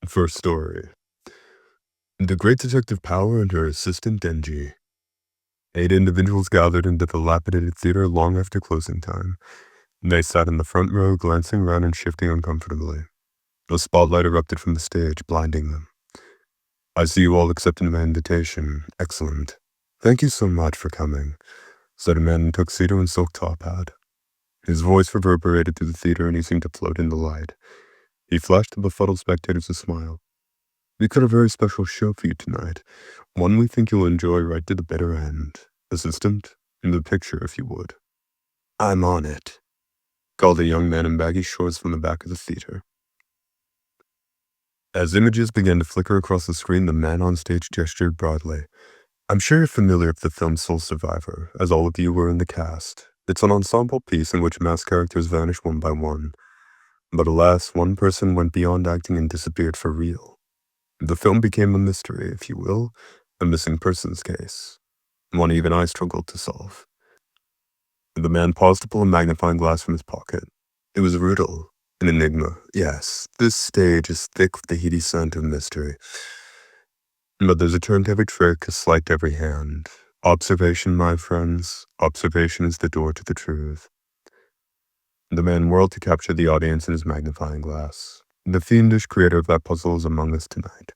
First story. The great detective Power and her assistant Denji. 8 individuals gathered in the dilapidated theater long after closing time. They sat in the front row, glancing around and shifting uncomfortably. A spotlight erupted from the stage, blinding them. "I see you all accepted my invitation. Excellent. Thank you so much for coming," said a man in tuxedo and silk top hat. His voice reverberated through the theater and he seemed to float in the light. He flashed the befuddled spectators a smile. "We got a very special show for you tonight. One we think you'll enjoy right to the bitter end. Assistant, in the picture if you would." "I'm on it," called a young man in baggy shorts from the back of the theater. As images began to flicker across the screen, the man on stage gestured broadly. "I'm sure you're familiar with the film Soul Survivor, as all of you were in the cast. It's an ensemble piece in which mass characters vanish one by one. But alas, one person went beyond acting and disappeared for real. The film became a mystery, if you will, a missing persons case. One even I struggled to solve." The man paused to pull a magnifying glass from his pocket. "It was a riddle, an enigma. Yes, this stage is thick with the heady scent of mystery. But there's a turn to every trick, a sleight to every hand. Observation, my friends, observation is the door to the truth." The man whirled to capture the audience in his magnifying glass. "The fiendish creator of that puzzle is among us tonight."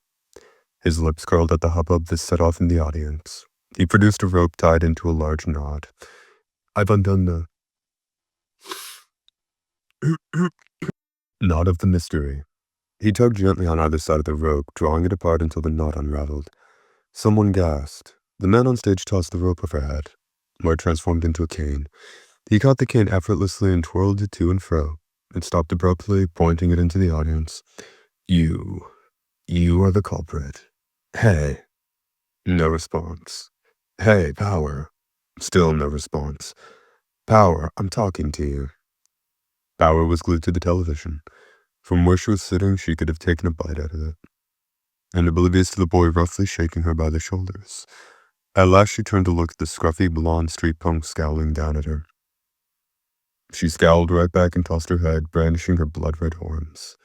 His lips curled at the hubbub that set off in the audience. He produced a rope tied into a large knot. "I've undone the knot of the mystery." He tugged gently on either side of the rope, drawing it apart until the knot unraveled. Someone gasped. The man on stage tossed the rope overhead, where it transformed into a cane. He caught the cane effortlessly and twirled it to and fro. It stopped abruptly, pointing it into the audience. You are the culprit. Hey." No response. "Hey, Power." Still no response. "Power, I'm talking to you." Power was glued to the television. From where she was sitting, she could have taken a bite out of it. And oblivious to the boy roughly shaking her by the shoulders. At last she turned to look at the scruffy blonde street punk scowling down at her. She scowled right back and tossed her head, brandishing her blood-red horns.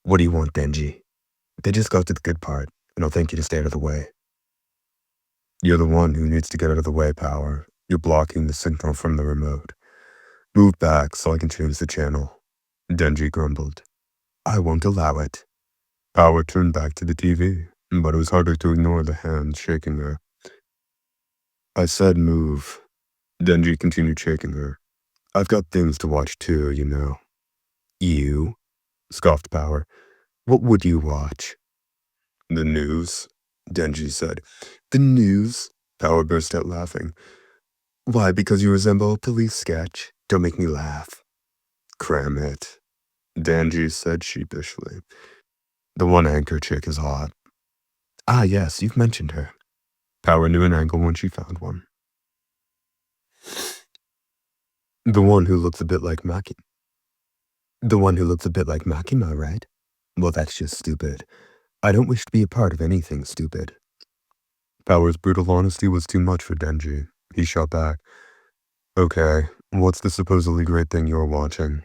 "What do you want, Denji? They just got to the good part, and I'll thank you to stay out of the way." "You're the one who needs to get out of the way, Power. You're blocking the signal from the remote. Move back so I can change the channel." Denji grumbled. "I won't allow it." Power turned back to the TV, but it was harder to ignore the hands shaking her. "I said move." Denji continued shaking her. "I've got things to watch too, you know." "You?" scoffed Power. "What would you watch?" "The news," Denji said. "The news?" Power burst out laughing. "Why, because you resemble a police sketch? Don't make me laugh." "Cram it," Denji said sheepishly. "The one anchor chick is hot." "Ah, yes, you've mentioned her." Power knew an angle when she found one. "The one who looks a bit like Maki." "The one who looks a bit like Makima, right? Well, that's just stupid. I don't wish to be a part of anything stupid." Power's brutal honesty was too much for Denji. He shot back. "Okay, what's the supposedly great thing you're watching?"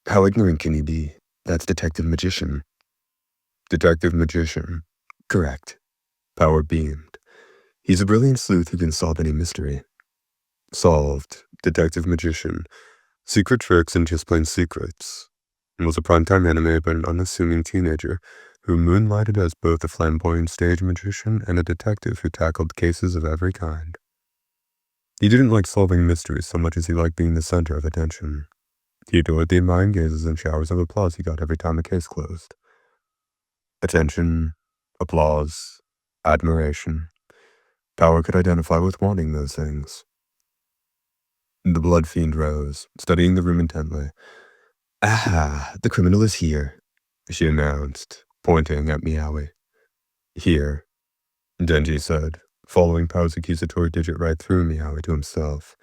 "How ignorant can you be? That's Detective Magician." "Detective Magician?" "Correct." Power beamed. "He's a brilliant sleuth who can solve any mystery." "Solved. Detective Magician. Secret tricks and just plain secrets." It was a primetime anime about an unassuming teenager who moonlighted as both a flamboyant stage magician and a detective who tackled cases of every kind. He didn't like solving mysteries so much as he liked being the center of attention. He adored the admiring gazes and showers of applause he got every time a case closed. Attention, applause, admiration. Power could identify with wanting those things. The blood fiend rose, studying the room intently. "Ah, the criminal is here," she announced, pointing at Meowie. "Here," Denji said, following Power's accusatory digit right through Meowie to himself.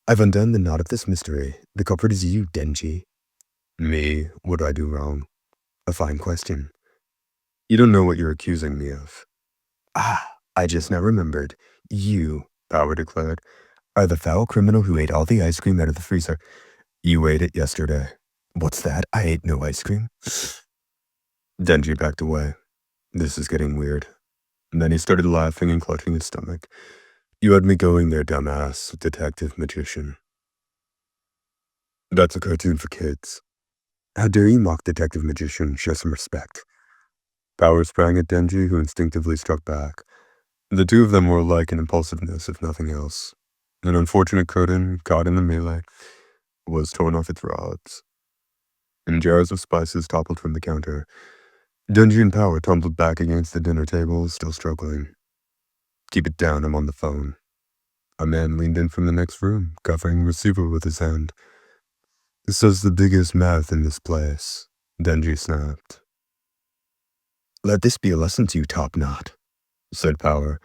"I've undone the knot of this mystery. The culprit is you, Denji." "Me? What did I do wrong?" "A fine question." "You don't know what you're accusing me of." "Ah, I just now remembered. You," Power declared, "are the foul criminal who ate all the ice cream out of the freezer." "You ate it yesterday." "What's that? I ate no ice cream." Denji backed away. This is getting weird. And then he started laughing and clutching his stomach. You had me going there, dumbass, detective magician. That's a cartoon for kids. How dare you mock detective magician? Show some respect. Power sprang at Denji, who instinctively struck back. The two of them were alike in impulsiveness, if nothing else. An unfortunate curtain, caught in the melee, was torn off its rods, and jars of spices toppled from the counter. Denji and Power tumbled back against the dinner table, still struggling. Keep it down, I'm on the phone. A man leaned in from the next room, covering the receiver with his hand. This is the biggest mouth in this place, Denji snapped. Let this be a lesson to you, Top Knot, said Power.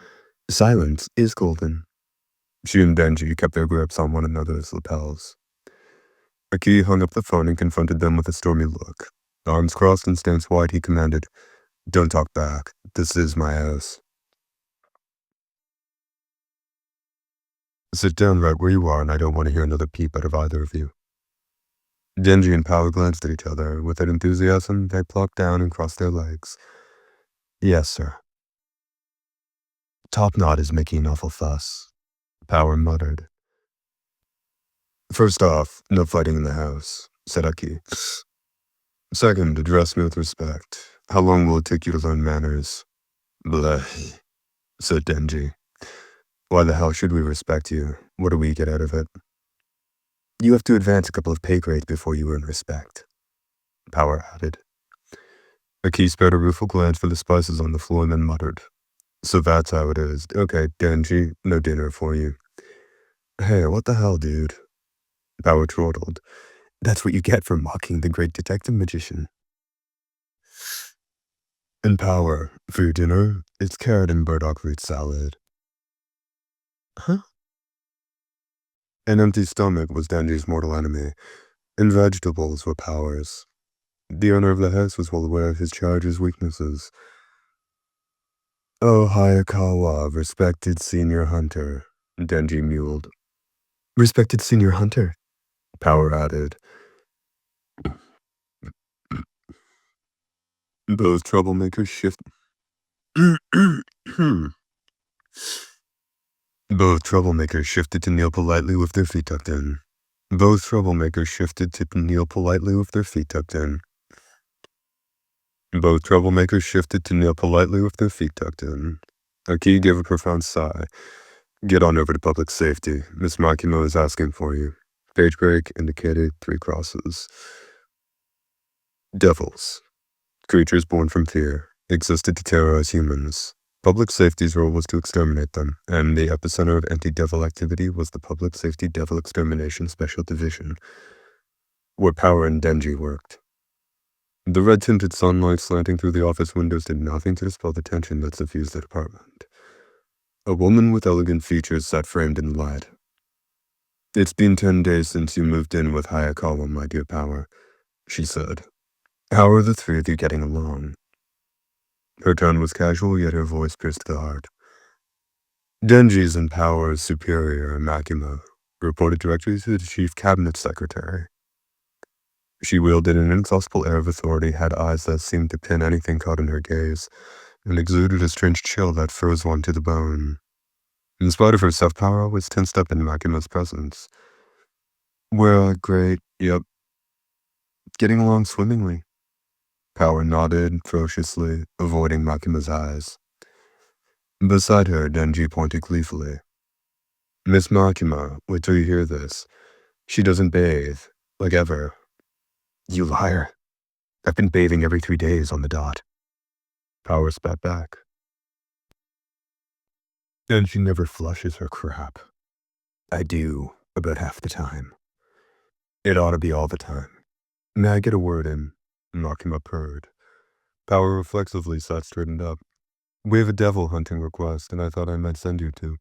Silence is golden. She and Denji kept their grips on one another's lapels. Aki hung up the phone and confronted them with a stormy look. Arms crossed and stance wide, he commanded, Don't talk back. This is my house. Sit down right where you are, and I don't want to hear another peep out of either of you. Denji and Power glanced at each other. With enthusiasm, they plopped down and crossed their legs. Yes, sir. Top Knot is making an awful fuss, Power muttered. First off, no fighting in the house, said Aki. Second, address me with respect. How long will it take you to learn manners? Bleh, said Denji. Why the hell should we respect you? What do we get out of it? You have to advance a couple of pay grades before you earn respect, Power added. Aki spared a rueful glance for the spices on the floor and then muttered. So that's how it is. Okay, Denji, no dinner for you. Hey, what the hell, dude? Power chortled. That's what you get for mocking the great detective magician. And Power, for your dinner, it's carrot and burdock root salad. Huh? An empty stomach was Denji's mortal enemy, and vegetables were Power's. The owner of the house was well aware of his charge's weaknesses. Oh, Hayakawa, respected senior hunter, Denji mewed. Respected senior hunter, Power added. Both troublemakers shift. Both troublemakers shifted to kneel politely with their feet tucked in. Both troublemakers shifted to kneel politely with their feet tucked in. Both troublemakers shifted to kneel politely with their feet tucked in. Aki gave a profound sigh. Get on over to public safety. Miss Makimo is asking for you. Page break indicated 3 crosses. Devils. Creatures born from fear, existed to terrorize humans. Public safety's role was to exterminate them, and the epicenter of anti-devil activity was the Public Safety Devil Extermination Special Division, where Power and Denji worked. The red-tinted sunlight slanting through the office windows did nothing to dispel the tension that suffused the department. A woman with elegant features sat framed in light. It's been 10 days since you moved in with Hayakawa, my dear Power, she said. How are the three of you getting along? Her tone was casual, yet her voice pierced the heart. Denji's and Power's superior, Makima, reported directly to the chief cabinet secretary. She wielded an inexhaustible air of authority, had eyes that seemed to pin anything caught in her gaze, and exuded a strange chill that froze one to the bone. In spite of herself, Power was tensed up in Makima's presence. Well, great, yep. Getting along swimmingly. Power nodded ferociously, avoiding Makima's eyes. Beside her, Denji pointed gleefully. Miss Makima, wait till you hear this. She doesn't bathe, like ever. You liar. I've been bathing every 3 days on the dot. Power spat back. And she never flushes her crap. I do, about half the time. It ought to be all the time. May I get a word in? Makima purred. Power reflexively sat straightened up. We have a devil hunting request, and I thought I might send you to.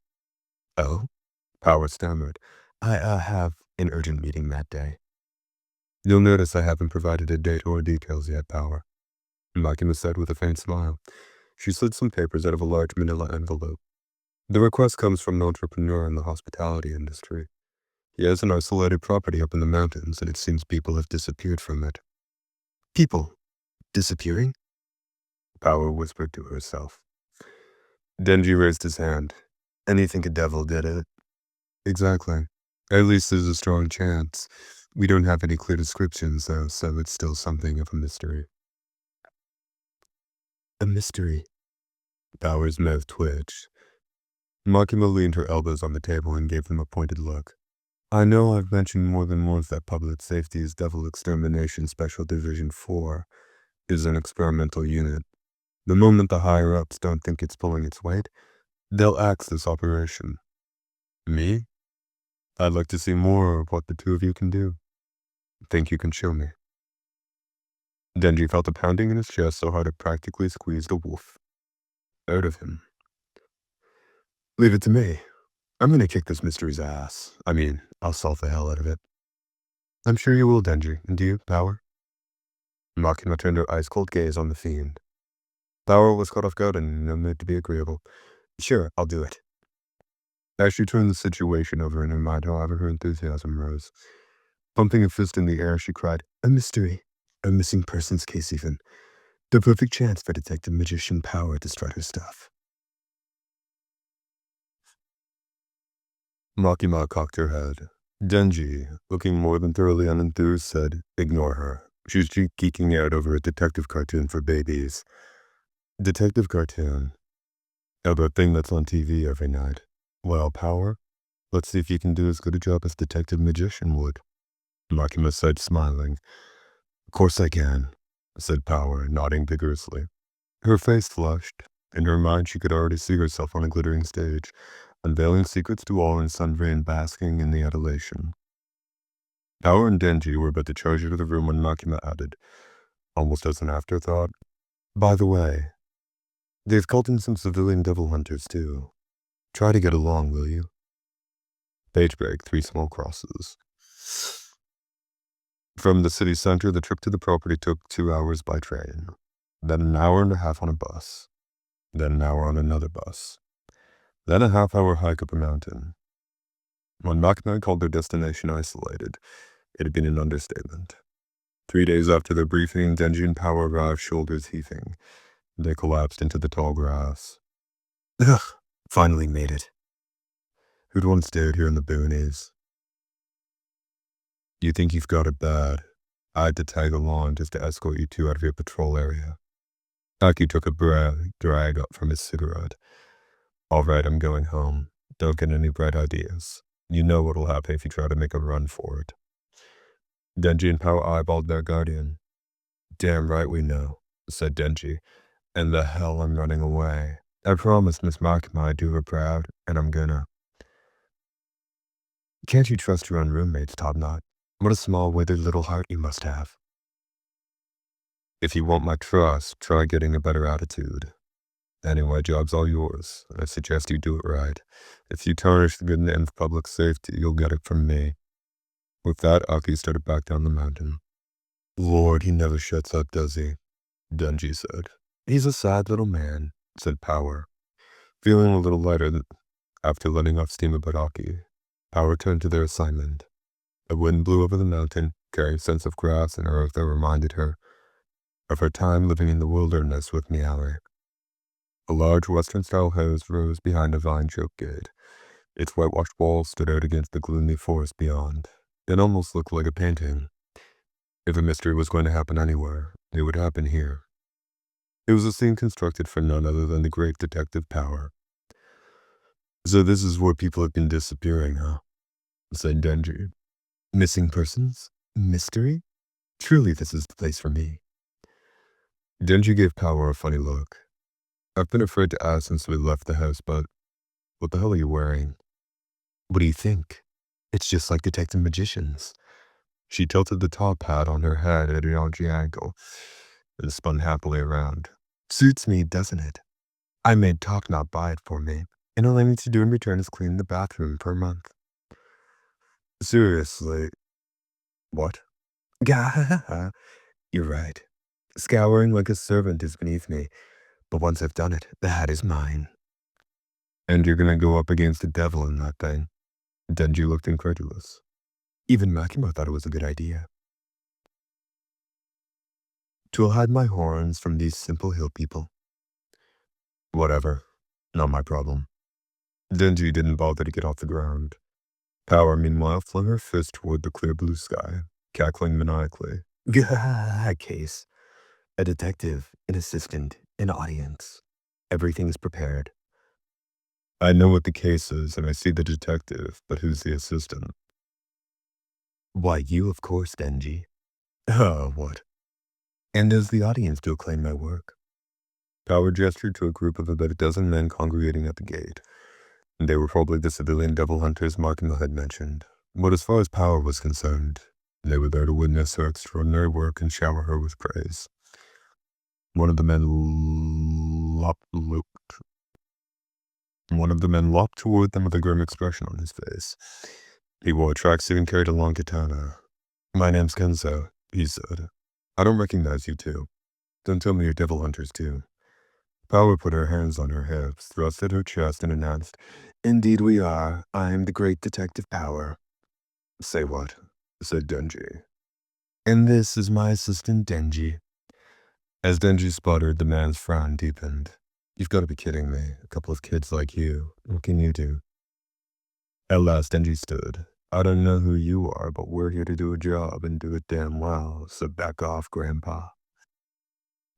Oh? Power stammered. I have an urgent meeting that day. You'll notice I haven't provided a date or details yet, Power, Makima said with a faint smile. She slid some papers out of a large manila envelope. The request comes from an entrepreneur in the hospitality industry. He has an isolated property up in the mountains, and it seems people have disappeared from it. People? Disappearing? Power whispered to herself. Denji raised his hand. Anything a devil did it. Exactly. At least there's a strong chance. We don't have any clear descriptions, though, so it's still something of a mystery. A mystery. Power's mouth twitched. Makima leaned her elbows on the table and gave them a pointed look. I know I've mentioned more than once that Public Safety's Devil Extermination Special Division 4 is an experimental unit. The moment the higher-ups don't think it's pulling its weight, they'll axe this operation. Me? I'd like to see more of what the two of you can do. Think you can show me? Denji felt a pounding in his chest so hard it practically squeezed a wolf out of him. Leave it to me. I'm gonna kick this mystery's ass. I mean, I'll solve the hell out of it. I'm sure you will, Denji. And do you, Power? Makima turned her ice-cold gaze on the fiend. Power was caught off guard and in no mood to be agreeable. Sure, I'll do it. As she turned the situation over in her mind, however, her enthusiasm rose. Pumping a fist in the air, she cried, A mystery. A missing persons case even. The perfect chance for Detective Magician Power to strut her stuff. Makima cocked her head. Denji, looking more than thoroughly unenthused, said, Ignore her. She's geeking out over a detective cartoon for babies. Detective cartoon? Oh, that thing that's on TV every night. Well, Power, let's see if you can do as good a job as Detective Magician would. Makima said, smiling. Of course I can, said Power, nodding vigorously. Her face flushed. In her mind, she could already see herself on a glittering stage, unveiling secrets to all in sundry and basking in the adulation. Power and Denji were about to charge into the room when Makima added, almost as an afterthought, By the way, they've called in some civilian devil hunters, too. Try to get along, will you? Page break, 3 small crosses. From the city center, the trip to the property took 2 hours by train, then an hour and a half on a bus, then an hour on another bus, then a half-hour hike up a mountain. When Makima called their destination isolated, it had been an understatement. 3 days after their briefing, Denji and Power arrived, shoulders heaving. They collapsed into the tall grass. Ugh, finally made it. Who'd want to stay out here in the boonies? You think you've got it bad? I had to tag along just to escort you two out of your patrol area. Aki took a drag up from his cigarette. All right, I'm going home. Don't get any bright ideas. You know what'll happen if you try to make a run for it. Denji and Power eyeballed their guardian. Damn right we know, said Denji. And the hell I'm running away. I promised Miss Makima I'd do her proud, and I'm gonna. Can't you trust your own roommates, Topknot? What a small, withered little heart you must have. If you want my trust, try getting a better attitude. Anyway, job's all yours. I suggest you do it right. If you tarnish the good name of public safety, you'll get it from me. With that, Aki started back down the mountain. Lord, he never shuts up, does he? Denji said. He's a sad little man, said Power. Feeling a little lighter after letting off steam about Aki, Power turned to their assignment. A wind blew over the mountain, carrying scents of grass and earth that reminded her of her time living in the wilderness with Meowee. A large Western-style house rose behind a vine-choked gate. Its whitewashed walls stood out against the gloomy forest beyond. It almost looked like a painting. If a mystery was going to happen anywhere, it would happen here. It was a scene constructed for none other than the great Detective Power. So this is where people have been disappearing, huh? Said Denji. Missing persons? Mystery? Truly this is the place for me. Denji gave Power a funny look. I've been afraid to ask since we left the house, but what the hell are you wearing? What do you think? It's just like Detective Magicians. She tilted the top hat on her head at an odd angle and spun happily around. Suits me, doesn't it? I made Talk buy it for me, and all I need to do in return is clean the bathroom per month. Seriously. What? Gah, you're right. Scouring like a servant is beneath me, but once I've done it, the hat is mine. And you're gonna go up against the devil in that thing? Denji looked incredulous. Even Makima thought it was a good idea. To hide my horns from these simple hill people. Whatever. Not my problem. Denji didn't bother to get off the ground. Power, meanwhile, flung her fist toward the clear blue sky, cackling maniacally. Gah, case. A detective, an assistant, an audience. Everything's prepared. I know what the case is, and I see the detective, but who's the assistant? Why, you, of course, Denji. Oh, what? And there's the audience to acclaim my work. Power gestured to a group of about a dozen men congregating at the gate. They were probably the civilian devil hunters Mark and had mentioned. But as far as Power was concerned, they were there to witness her extraordinary work and shower her with praise. One of the men lopped toward them with a grim expression on his face. He wore a tracksuit and carried a long katana. My name's Kenzo, he said. I don't recognize you two. Don't tell me you're devil hunters too. Power put her hands on her hips, thrust at her chest, and announced, Indeed we are. I'm the great Detective Power. Say what? Said Denji. And this is my assistant Denji. As Denji sputtered, the man's frown deepened. You've got to be kidding me. A couple of kids like you. What can you do? At last, Denji stood. I don't know who you are, but we're here to do a job and do it damn well, so back off, Grandpa.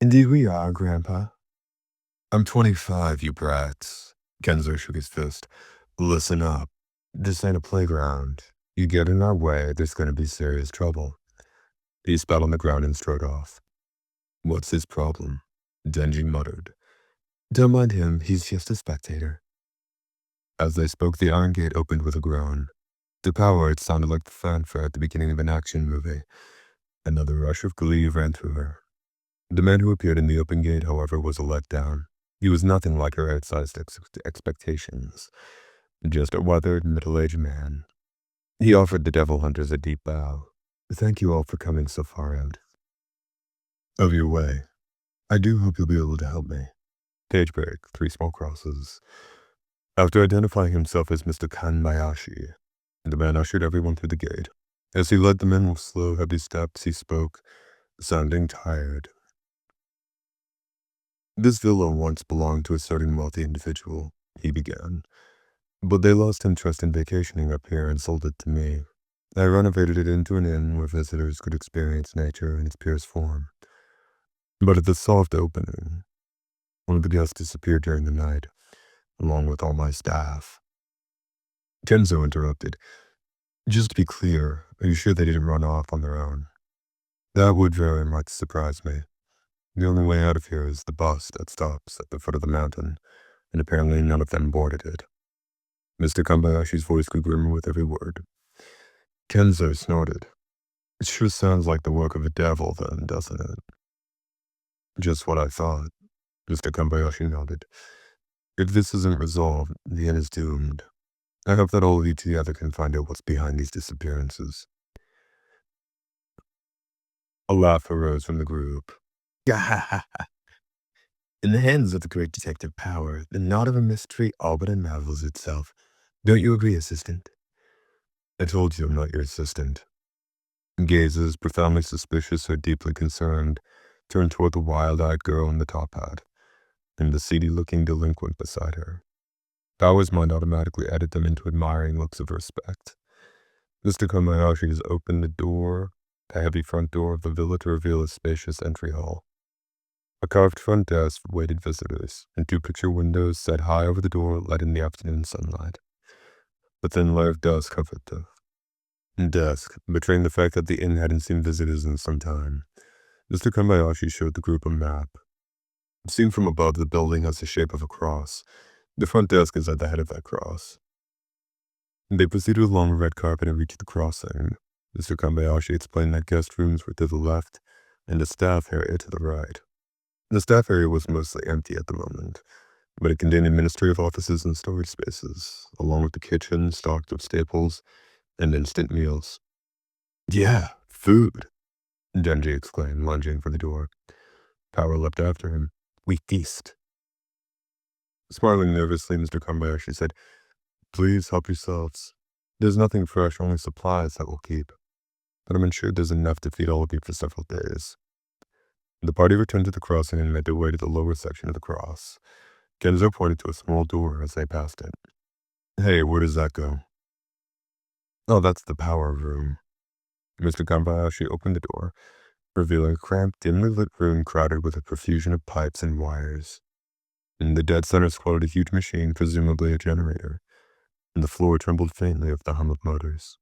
Indeed we are, Grandpa. I'm 25, you brats. Kenzo shook his fist. Listen up. This ain't a playground. You get in our way, there's gonna be serious trouble. He spat on the ground and strode off. What's his problem? Denji muttered. Don't mind him, he's just a spectator. As they spoke, the iron gate opened with a groan. To Power, it sounded like the fanfare at the beginning of an action movie. Another rush of glee ran through her. The man who appeared in the open gate, however, was a letdown. He was nothing like her outsized expectations. Just a weathered, middle-aged man. He offered the devil hunters a deep bow. Thank you all for coming so far out of your way. I do hope you'll be able to help me. Page break, 3 small crosses. After identifying himself as Mr. Kanbayashi, the man ushered everyone through the gate. As he led them in with slow, heavy steps, he spoke, sounding tired. This villa once belonged to a certain wealthy individual, he began. But they lost interest in vacationing up here and sold it to me. I renovated it into an inn where visitors could experience nature in its purest form. But at the soft opening, one of the guests disappeared during the night, along with all my staff. Kenzo interrupted. Just to be clear, are you sure they didn't run off on their own? That would very much surprise me. The only way out of here is the bus that stops at the foot of the mountain, and apparently none of them boarded it. Mr. Kambayashi's voice grew grimmer with every word. Kenzo snorted. It sure sounds like the work of a devil then, doesn't it? Just what I thought. Mr. Kambayashi nodded. If this isn't resolved, the inn is doomed. I hope that all of you together can find out what's behind these disappearances. A laugh arose from the group. In the hands of the great Detective Power, the knot of a mystery all but unravels itself. Don't you agree, assistant? I told you I'm not your assistant. Gazes, profoundly suspicious or deeply concerned, turned toward the wild-eyed girl in the top hat, and the seedy-looking delinquent beside her. Power's mind automatically added them into admiring looks of respect. Mr. Komayashi has opened the heavy front door of the villa to reveal a spacious entry hall. A carved front desk waited visitors, and 2 picture windows set high over the door let in the afternoon sunlight. A thin layer of dust covered the desk, betraying the fact that the inn hadn't seen visitors in some time. Mr. Komayashi showed the group a map. Seen from above, the building has the shape of a cross. The front desk is at the head of that cross. They proceeded along the red carpet and reached the crossing. Mr. Kobayashi explained that guest rooms were to the left and the staff area to the right. The staff area was mostly empty at the moment, but it contained administrative offices and storage spaces, along with the kitchen stocked with staples and instant meals. Yeah, food, Genji exclaimed, lunging for the door. Power leapt after him. We feast. Smiling nervously, Mr. Kobayashi said, Please help yourselves. There's nothing fresh, only supplies that will keep. But I'm sure there's enough to feed all of you for several days. The party returned to the crossing and made their way to the lower section of the cross. Kenzo pointed to a small door as they passed it. Hey, where does that go? Oh, that's the power room. Mr. Kambayashi opened the door, revealing a cramped, dimly lit room crowded with a profusion of pipes and wires. In the dead center squatted a huge machine, presumably a generator, and the floor trembled faintly with the hum of motors.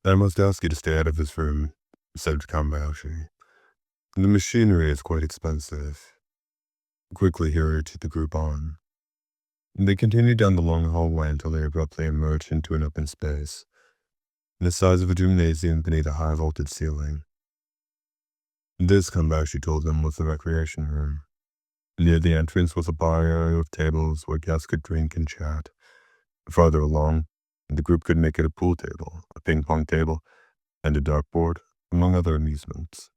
I must ask you to stay out of this room, said Kambayashi. The machinery is quite expensive. Quickly he urged the group on. They continued down the long hallway until they abruptly emerged into an open space, the size of a gymnasium beneath a high-vaulted ceiling. This, Kambayashi told them, was the recreation room. Near the entrance was a bar area with tables where guests could drink and chat. Farther along, the group could make it a pool table, a ping-pong table, and a dartboard, among other amusements.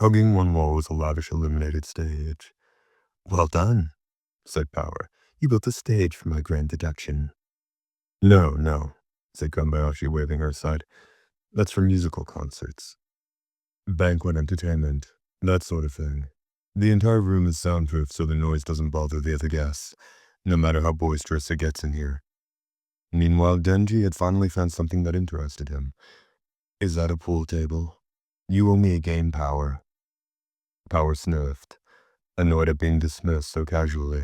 Hugging one wall was a lavish illuminated stage. Well done, said Power. You built a stage for my grand deduction. No, said Kambayashi, waving her aside. That's for musical concerts. Banquet entertainment, that sort of thing. The entire room is soundproof so the noise doesn't bother the other guests, no matter how boisterous it gets in here. Meanwhile, Denji had finally found something that interested him. Is that a pool table? You owe me a game, Power. Power sniffed, annoyed at being dismissed so casually.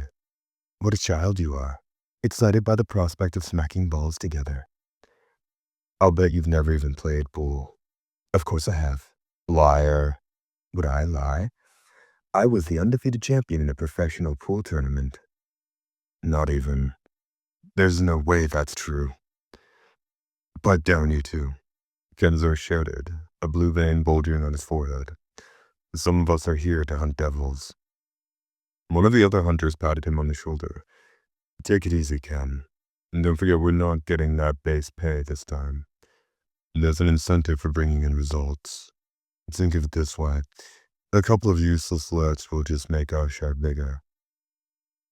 What a child you are, excited by the prospect of smacking balls together. I'll bet you've never even played pool. Of course I have. Liar. Would I lie? I was the undefeated champion in a professional pool tournament. Not even. There's no way that's true. Pipe down, you two, Kenzo shouted, a blue vein bulging on his forehead. Some of us are here to hunt devils. One of the other hunters patted him on the shoulder. Take it easy, Ken. And don't forget we're not getting that base pay this time. There's an incentive for bringing in results. Think of it this way. A couple of useless lets will just make our share bigger.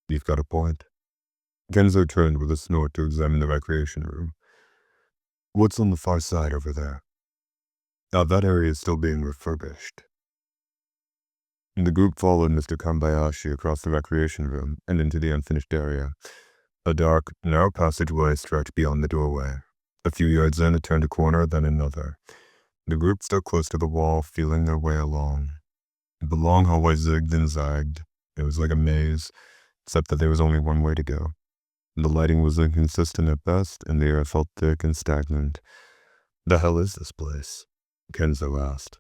You've got a point. Kenzo turned with a snort to examine the recreation room. What's on the far side over there? That area is still being refurbished. The group followed Mr. Kambayashi across the recreation room and into the unfinished area. A dark, narrow passageway stretched beyond the doorway. A few yards in, it turned a corner, then another. The group stuck close to the wall, feeling their way along. The long hallway zigged and zagged. It was like a maze, except that there was only one way to go. The lighting was inconsistent at best, and the air felt thick and stagnant. The hell is this place? Kenzo asked.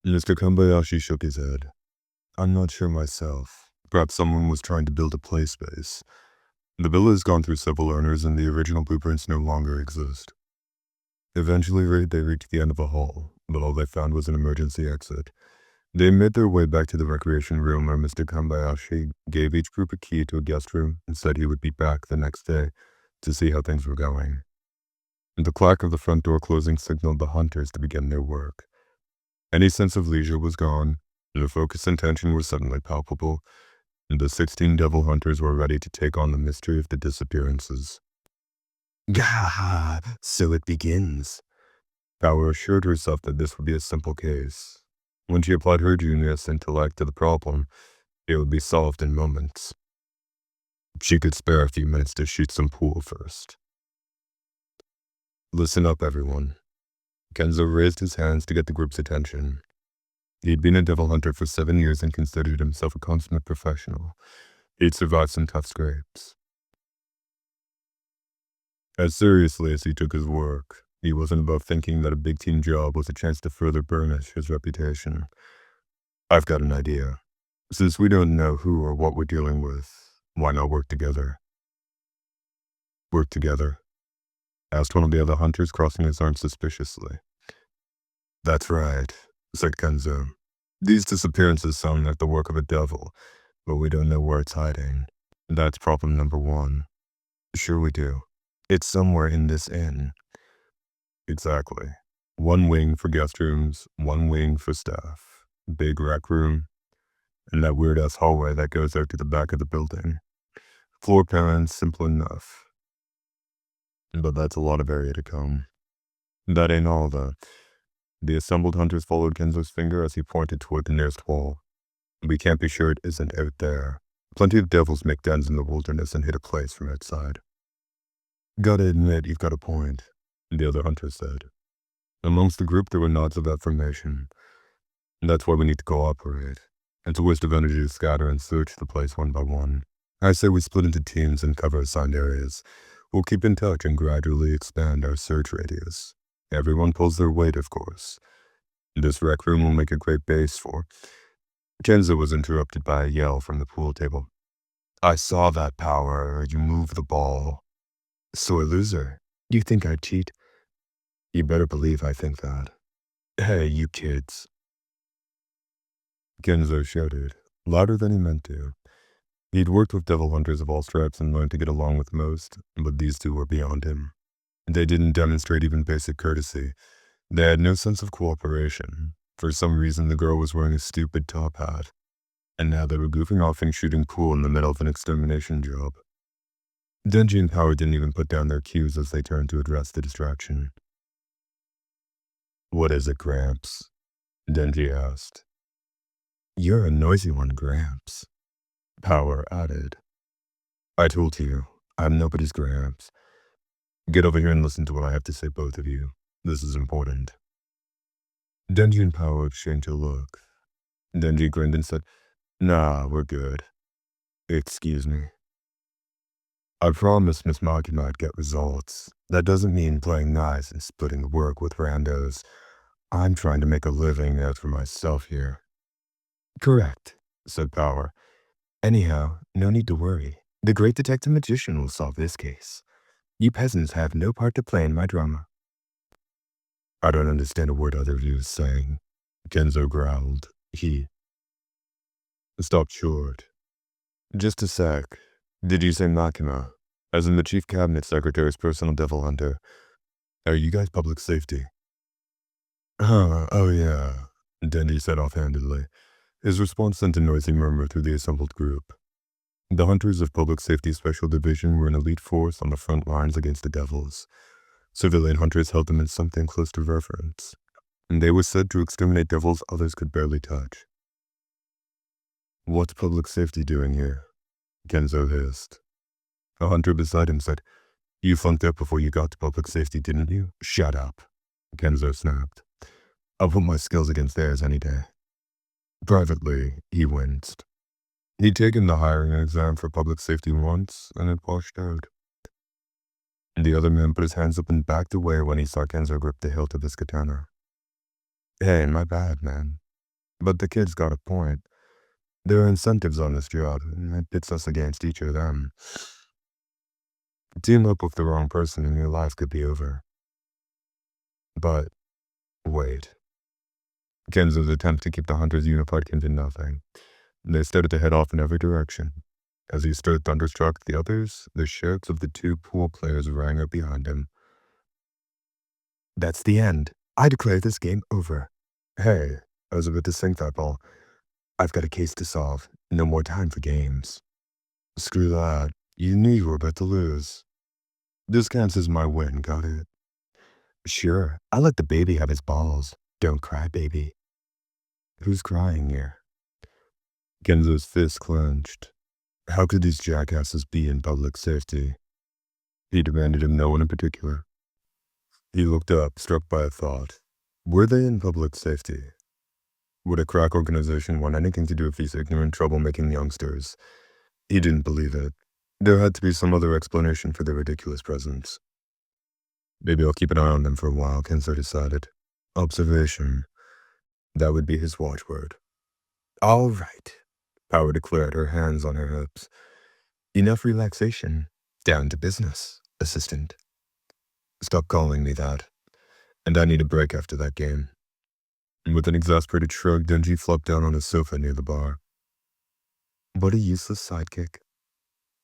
Mr. Kambayashi shook his head. I'm not sure myself. Perhaps someone was trying to build a play space. The villa has gone through several owners, and the original blueprints no longer exist. Eventually, they reached the end of a hall, but all they found was an emergency exit. They made their way back to the recreation room where Mr. Kambayashi gave each group a key to a guest room and said he would be back the next day to see how things were going. The clack of the front door closing signaled the hunters to begin their work. Any sense of leisure was gone, and the focus and tension were suddenly palpable, and the 16 devil hunters were ready to take on the mystery of the disappearances. Gah! So it begins. Power assured herself that this would be a simple case. When she applied her genius intellect to the problem, it would be solved in moments. She could spare a few minutes to shoot some pool first. Listen up, everyone. Kenzo raised his hands to get the group's attention. He'd been a devil hunter for 7 years and considered himself a consummate professional. He'd survived some tough scrapes. As seriously as he took his work, he wasn't above thinking that a big team job was a chance to further burnish his reputation. I've got an idea. Since we don't know who or what we're dealing with, why not work together? Work together? Asked one of the other hunters, crossing his arms suspiciously. That's right, said Kenzo. These disappearances sound like the work of a devil, but we don't know where it's hiding. That's problem number one. Sure we do. It's somewhere in this inn. Exactly. One wing for guest rooms, one wing for staff. Big rec room, and that weird-ass hallway that goes out to the back of the building. Floor plans, simple enough. But that's a lot of area to come. That ain't all, though. The assembled hunters followed Kenzo's finger as he pointed toward the nearest wall. We can't be sure it isn't out there. Plenty of devils make dens in the wilderness and hid a place from outside. Gotta admit, you've got a point, the other hunter said. Amongst the group, there were nods of affirmation. That's why we need to cooperate. It's a waste of energy to scatter and search the place one by one. I say we split into teams and cover assigned areas. We'll keep in touch and gradually expand our search radius. Everyone pulls their weight, of course. This rec room will make a great base for... Kenzo was interrupted by a yell from the pool table. I saw that power. You moved the ball. Sore loser. You think I'd cheat? You better believe I think that. Hey, you kids. Kenzo shouted, louder than he meant to. He'd worked with devil hunters of all stripes and learned to get along with most, but these two were beyond him. They didn't demonstrate even basic courtesy. They had no sense of cooperation. For some reason, the girl was wearing a stupid top hat, and now they were goofing off and shooting pool in the middle of an extermination job. Denji and Power didn't even put down their cues as they turned to address the distraction. What is it, Gramps? Denji asked. You're a noisy one, Gramps. Power added. I told you, I'm nobody's Gramps. Get over here and listen to what I have to say, both of you. This is important. Denji and Power exchanged a look. Denji grinned and said, Nah, we're good. Excuse me. I promised Miss Makima I'd get results. That doesn't mean playing nice and splitting the work with randos. I'm trying to make a living out for myself here. Correct, said Power. Anyhow, no need to worry. The great detective magician will solve this case. You peasants have no part to play in my drama. I don't understand a word either of you is saying, Kenzo growled. He stopped short. Just a sec. Did you say Makima? As in the chief cabinet secretary's personal devil hunter. Are you guys public safety? Oh yeah, Denji said offhandedly. His response sent a noisy murmur through the assembled group. The hunters of Public Safety Special Division were an elite force on the front lines against the devils. Civilian hunters held them in something close to reverence, and they were said to exterminate devils others could barely touch. What's Public Safety doing here? Kenzo hissed. A hunter beside him said, You funked up before you got to Public Safety, didn't you? Shut up, Kenzo snapped. I'll put my skills against theirs any day. Privately, he winced. He'd taken the hiring exam for public safety once, and it washed out. The other man put his hands up and backed away when he saw Kenzo grip the hilt of his katana. Hey, my bad, man. But the kid's got a point. There are incentives on this job, and it pits us against each of them. Team up with the wrong person and your life could be over. But, wait. Kenzo's attempt to keep the hunters unified came to nothing. They started to head off in every direction. As he stood thunderstruck, the others, the shouts of the two pool players rang out behind him. That's the end. I declare this game over. Hey, I was about to sink that ball. I've got a case to solve. No more time for games. Screw that. You knew you were about to lose. This counts as my win, got it? Sure, I'll let the baby have his balls. Don't cry, baby. Who's crying here? Kenzo's fist clenched. How could these jackasses be in public safety? He demanded of no one in particular. He looked up, struck by a thought. Were they in public safety? Would a crack organization want anything to do with these ignorant, troublemaking youngsters? He didn't believe it. There had to be some other explanation for their ridiculous presence. Maybe I'll keep an eye on them for a while, Kenzo decided. Observation. That would be his watchword. All right, Power declared, her hands on her hips. Enough relaxation. Down to business, assistant. Stop calling me that. And I need a break after that game. And with an exasperated shrug, Denji flopped down on a sofa near the bar. What a useless sidekick.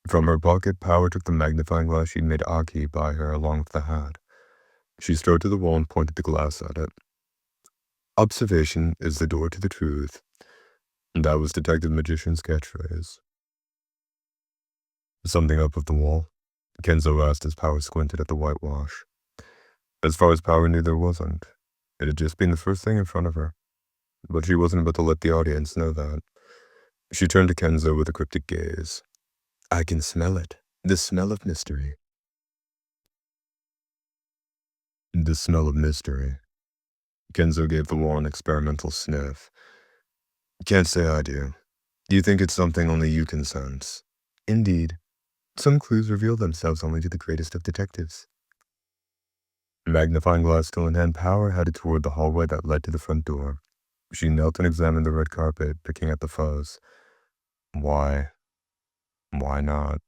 From her pocket, Power took the magnifying glass she'd made Aki buy her along with the hat. She strode to the wall and pointed the glass at it. Observation is the door to the truth. That was Detective Magician's catchphrase. Something up with the wall? Kenzo asked as Power squinted at the whitewash. As far as Power knew, there wasn't. It had just been the first thing in front of her, but she wasn't about to let the audience know that. She turned to Kenzo with a cryptic gaze. I can smell it. The smell of mystery. The smell of mystery. Kenzo gave the wall an experimental sniff. Can't say I do. You think it's something only you can sense. Indeed. Some clues reveal themselves only to the greatest of detectives. Magnifying glass still in hand, Power headed toward the hallway that led to the front door. She knelt and examined the red carpet, picking at the fuzz. Why? Why not?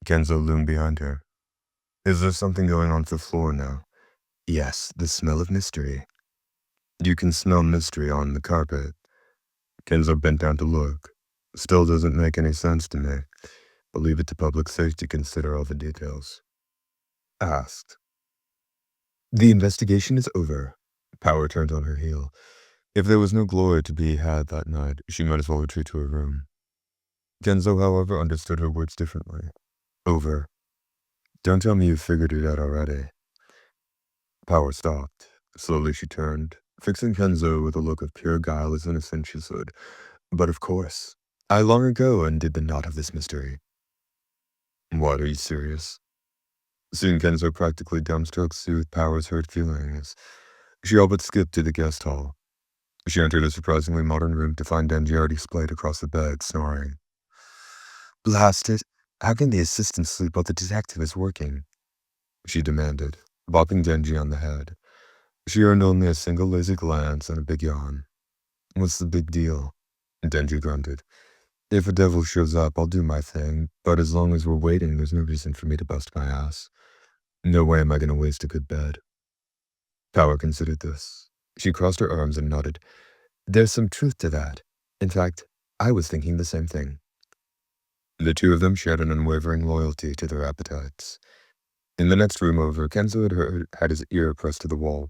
Kenzo loomed behind her. Is there something going on the floor now? Yes, the smell of mystery. You can smell mystery on the carpet. Kenzo bent down to look. Still doesn't make any sense to me, but leave it to public safety to consider all the details. Asked. The investigation is over. Power turned on her heel. If there was no glory to be had that night, she might as well retreat to her room. Kenzo, however, understood her words differently. Over. Don't tell me you figured it out already. Power stopped. Slowly she turned, fixing Kenzo with a look of pure guileless innocence. She said, But of course, I long ago undid the knot of this mystery. What, are you serious? Seeing Kenzo practically dumbstruck soothed Power's hurt feelings, she all but skipped to the guest hall. She entered a surprisingly modern room to find Denji already splayed across the bed, snoring. Blast it! How can the assistant sleep while the detective is working? She demanded, bopping Denji on the head. She earned only a single lazy glance and a big yawn. What's the big deal? Denji grunted. If a devil shows up, I'll do my thing, but as long as we're waiting, there's no reason for me to bust my ass. No way am I gonna waste a good bed. Power considered this. She crossed her arms and nodded. There's some truth to that. In fact, I was thinking the same thing. The two of them shared an unwavering loyalty to their appetites. In the next room over, Kenzo had his ear pressed to the wall.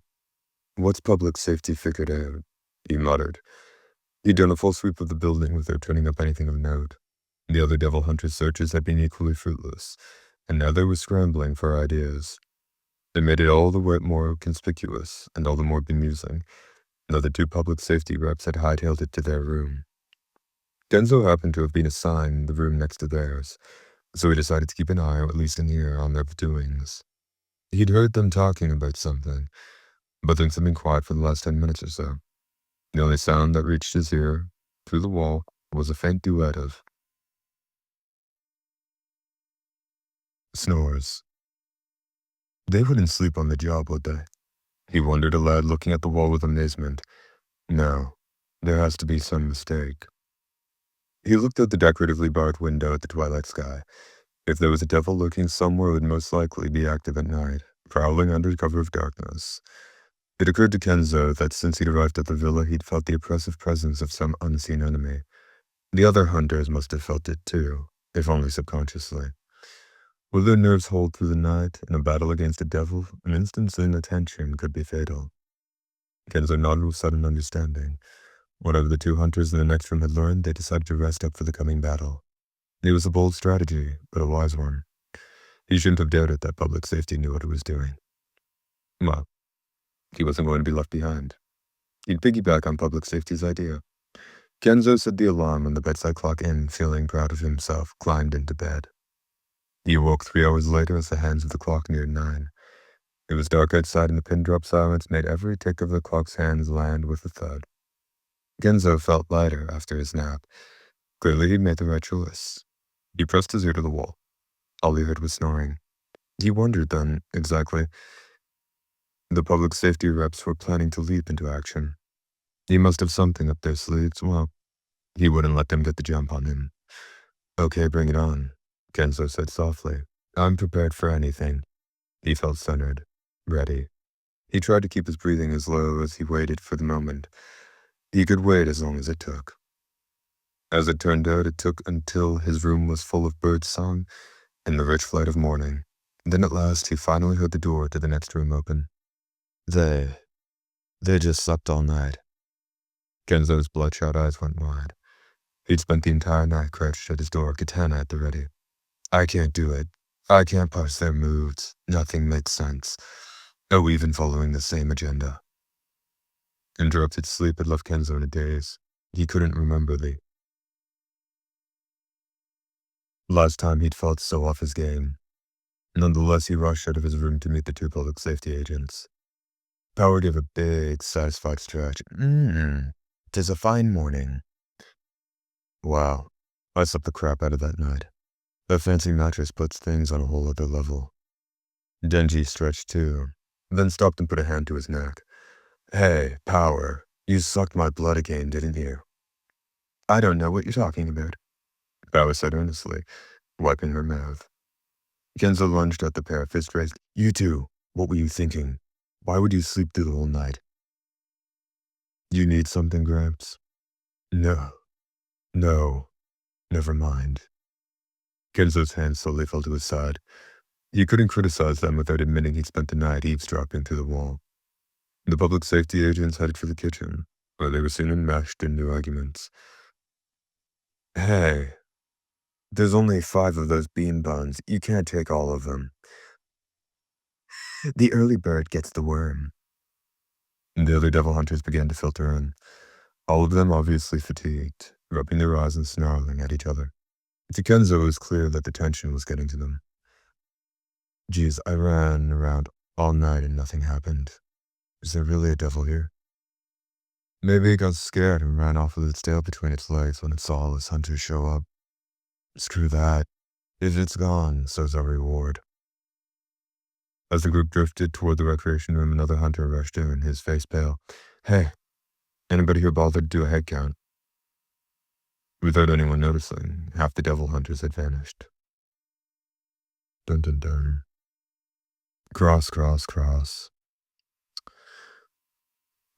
What's public safety figured out? He muttered. He'd done a full sweep of the building without turning up anything of note. The other devil hunters' searches had been equally fruitless, and now they were scrambling for ideas. It made it all the more conspicuous and all the more bemusing that the two public safety reps had hightailed it to their room. Kenzo happened to have been assigned the room next to theirs, so he decided to keep an eye, or at least an ear, on their doings. He'd heard them talking about something, but things had been quiet for the last 10 minutes or so. The only sound that reached his ear, through the wall, was a faint duet of snores. They wouldn't sleep on the job, would they? He wondered aloud, looking at the wall with amazement. No, there has to be some mistake. He looked out the decoratively barred window at the twilight sky. If there was a devil lurking somewhere, it would most likely be active at night, prowling under cover of darkness. It occurred to Kenzo that since he'd arrived at the villa, he'd felt the oppressive presence of some unseen enemy. The other hunters must have felt it too, if only subconsciously. Will their nerves hold through the night in a battle against a devil? An instant's inattention could be fatal. Kenzo nodded with sudden understanding. Whatever the two hunters in the next room had learned, they decided to rest up for the coming battle. It was a bold strategy, but a wise one. He shouldn't have doubted that public safety knew what it was doing. Well, he wasn't going to be left behind. He'd piggyback on public safety's idea. Kenzo set the alarm on the bedside clock and, feeling proud of himself, climbed into bed. He awoke 3 hours later as the hands of the clock neared 9. It was dark outside, and the pin-drop silence made every tick of the clock's hands land with a thud. Kenzo felt lighter after his nap. Clearly he'd made the right choice. He pressed his ear to the wall. All he heard was snoring. He wondered then, exactly, the public safety reps were planning to leap into action. He must have something up their sleeves. Well, he wouldn't let them get the jump on him. Okay, bring it on, Kenzo said softly. I'm prepared for anything. He felt centered, ready. He tried to keep his breathing as low as he waited for the moment. He could wait as long as it took. As it turned out, it took until his room was full of bird song and the rich flight of morning. Then at last he finally heard the door to the next room open. They just slept all night. Kenzo's bloodshot eyes went wide. He'd spent the entire night crouched at his door, katana at the ready. I can't do it. I can't parse their moods. Nothing makes sense. Oh, even following the same agenda. Interrupted sleep had left Kenzo in a daze. He couldn't remember the last time he'd felt so off his game. Nonetheless, he rushed out of his room to meet the two public safety agents. Power gave a big, satisfied stretch. "'Tis a fine morning." Wow, I slept the crap out of that night. That fancy mattress puts things on a whole other level. Denji stretched too, then stopped and put a hand to his neck. "Hey, Power, you sucked my blood again, didn't you?" "I don't know what you're talking about," Power said earnestly, wiping her mouth. Kenzo lunged at the pair, fist raised. "You two, what were you thinking? Why would you sleep through the whole night?" "You need something, Gramps?" No, never mind." Kenzo's hand slowly fell to his side. He couldn't criticize them without admitting he'd spent the night eavesdropping through the wall. The public safety agents headed for the kitchen, where they were soon enmeshed in new arguments. "Hey, there's only 5 of those bean buns. You can't take all of them. The early bird gets the worm." The other devil hunters began to filter in, all of them obviously fatigued, rubbing their eyes and snarling at each other. To Kenzo, it was clear that the tension was getting to them. "Geez, I ran around all night and nothing happened. Is there really a devil here?" "Maybe it got scared and ran off with its tail between its legs when it saw all its hunters show up." "Screw that. If it's gone, so's our reward." As the group drifted toward the recreation room, another hunter rushed in, his face pale. "Hey, anybody here bothered to do a head count?" Without anyone noticing, half the devil hunters had vanished. Dun dun dun. Cross, cross, cross.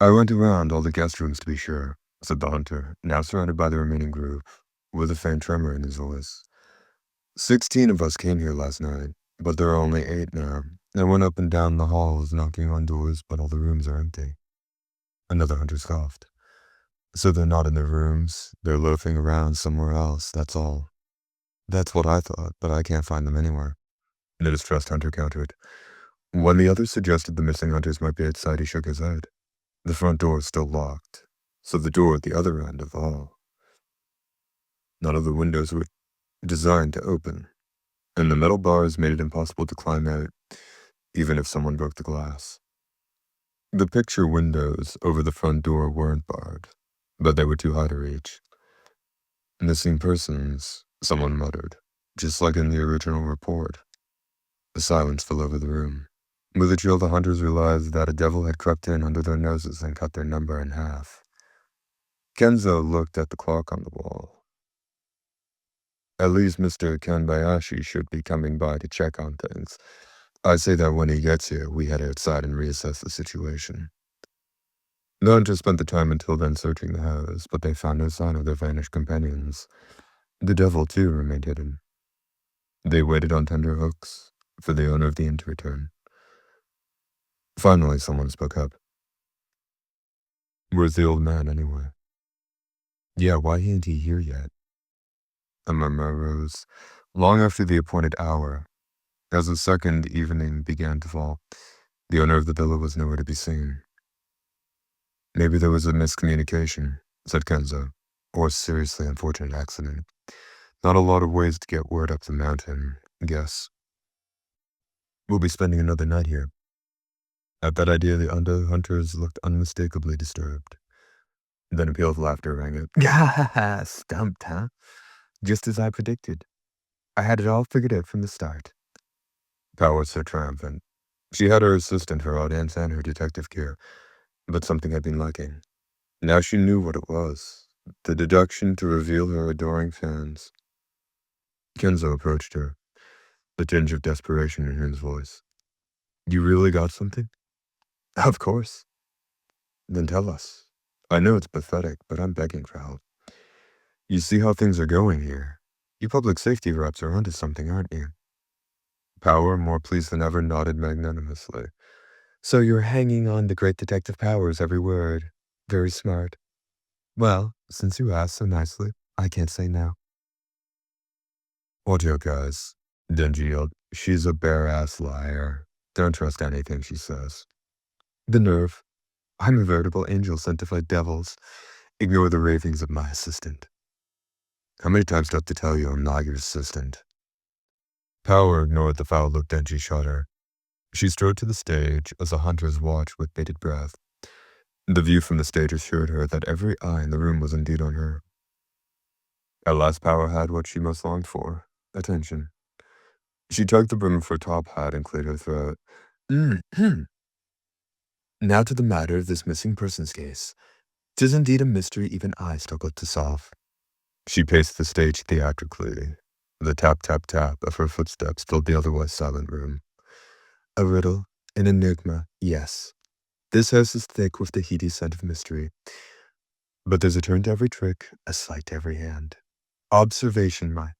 "I went around all the guest rooms to be sure," said the hunter, now surrounded by the remaining group, with a faint tremor in his voice. 16 of us came here last night, but there are only 8 now. I went up and down the halls, knocking on doors, but all the rooms are empty." Another hunter scoffed. "So they're not in their rooms. They're loafing around somewhere else, that's all." "That's what I thought, but I can't find them anywhere," the distressed hunter countered. When the others suggested the missing hunters might be outside, he shook his head. The front door is still locked, so the door at the other end of the hall. None of the windows were designed to open, and the metal bars made it impossible to climb out, even if someone broke the glass. The picture windows over the front door weren't barred, but they were too high to reach. "Missing persons," someone muttered, "just like in the original report." A silence fell over the room. With a chill, the hunters realized that a devil had crept in under their noses and cut their number in half. Kenzo looked at the clock on the wall. "At least Mr. Kanbayashi should be coming by to check on things. I say that when he gets here, we head outside and reassess the situation." The hunters spent the time until then searching the house, but they found no sign of their vanished companions. The devil, too, remained hidden. They waited on tender hooks for the owner of the inn to return. Finally, someone spoke up. "Where's the old man, anyway?" "Yeah, why ain't he here yet?" A murmur arose. Long after the appointed hour, as the second evening began to fall, the owner of the villa was nowhere to be seen. "Maybe there was a miscommunication," said Kenzo, "or a seriously unfortunate accident. Not a lot of ways to get word up the mountain, guess. We'll be spending another night here." At that idea, the hunters looked unmistakably disturbed. Then a peal of laughter rang out. "Ha! Stumped, huh? Just as I predicted. I had it all figured out from the start." Power was so triumphant. She had her assistant, her audience, and her detective gear, but something had been lacking. Now she knew what it was. The deduction to reveal her adoring fans. Kenzo approached her, a tinge of desperation in his voice. "You really got something?" "Of course." "Then tell us. I know it's pathetic, but I'm begging for help. You see how things are going here. You public safety reps are onto something, aren't you?" Power, more pleased than ever, nodded magnanimously. "So you're hanging on to great Detective Power's every word. Very smart. Well, since you asked so nicely, I can't say no." "Watch out, guys," Denji yelled. "She's a bare-ass liar. Don't trust anything she says." "The nerve. I'm a veritable angel sent to fight devils. Ignore the ravings of my assistant. How many times do I have to tell you I'm not your assistant? Power ignored the foul look Denji shot her. She strode to the stage as the hunters watched with bated breath. The view from the stage assured her that every eye in the room was indeed on her. At last Power had what she most longed for, attention. She tugged the brim of her top hat and cleared her throat. Now to the matter of this missing persons case. 'Tis indeed a mystery even I struggle to solve. She paced the stage theatrically. The tap-tap-tap of her footsteps filled the otherwise silent room. A riddle, an enigma, yes. This house is thick with the heady scent of mystery. But there's a turn to every trick, a sleight to every hand. Observation, my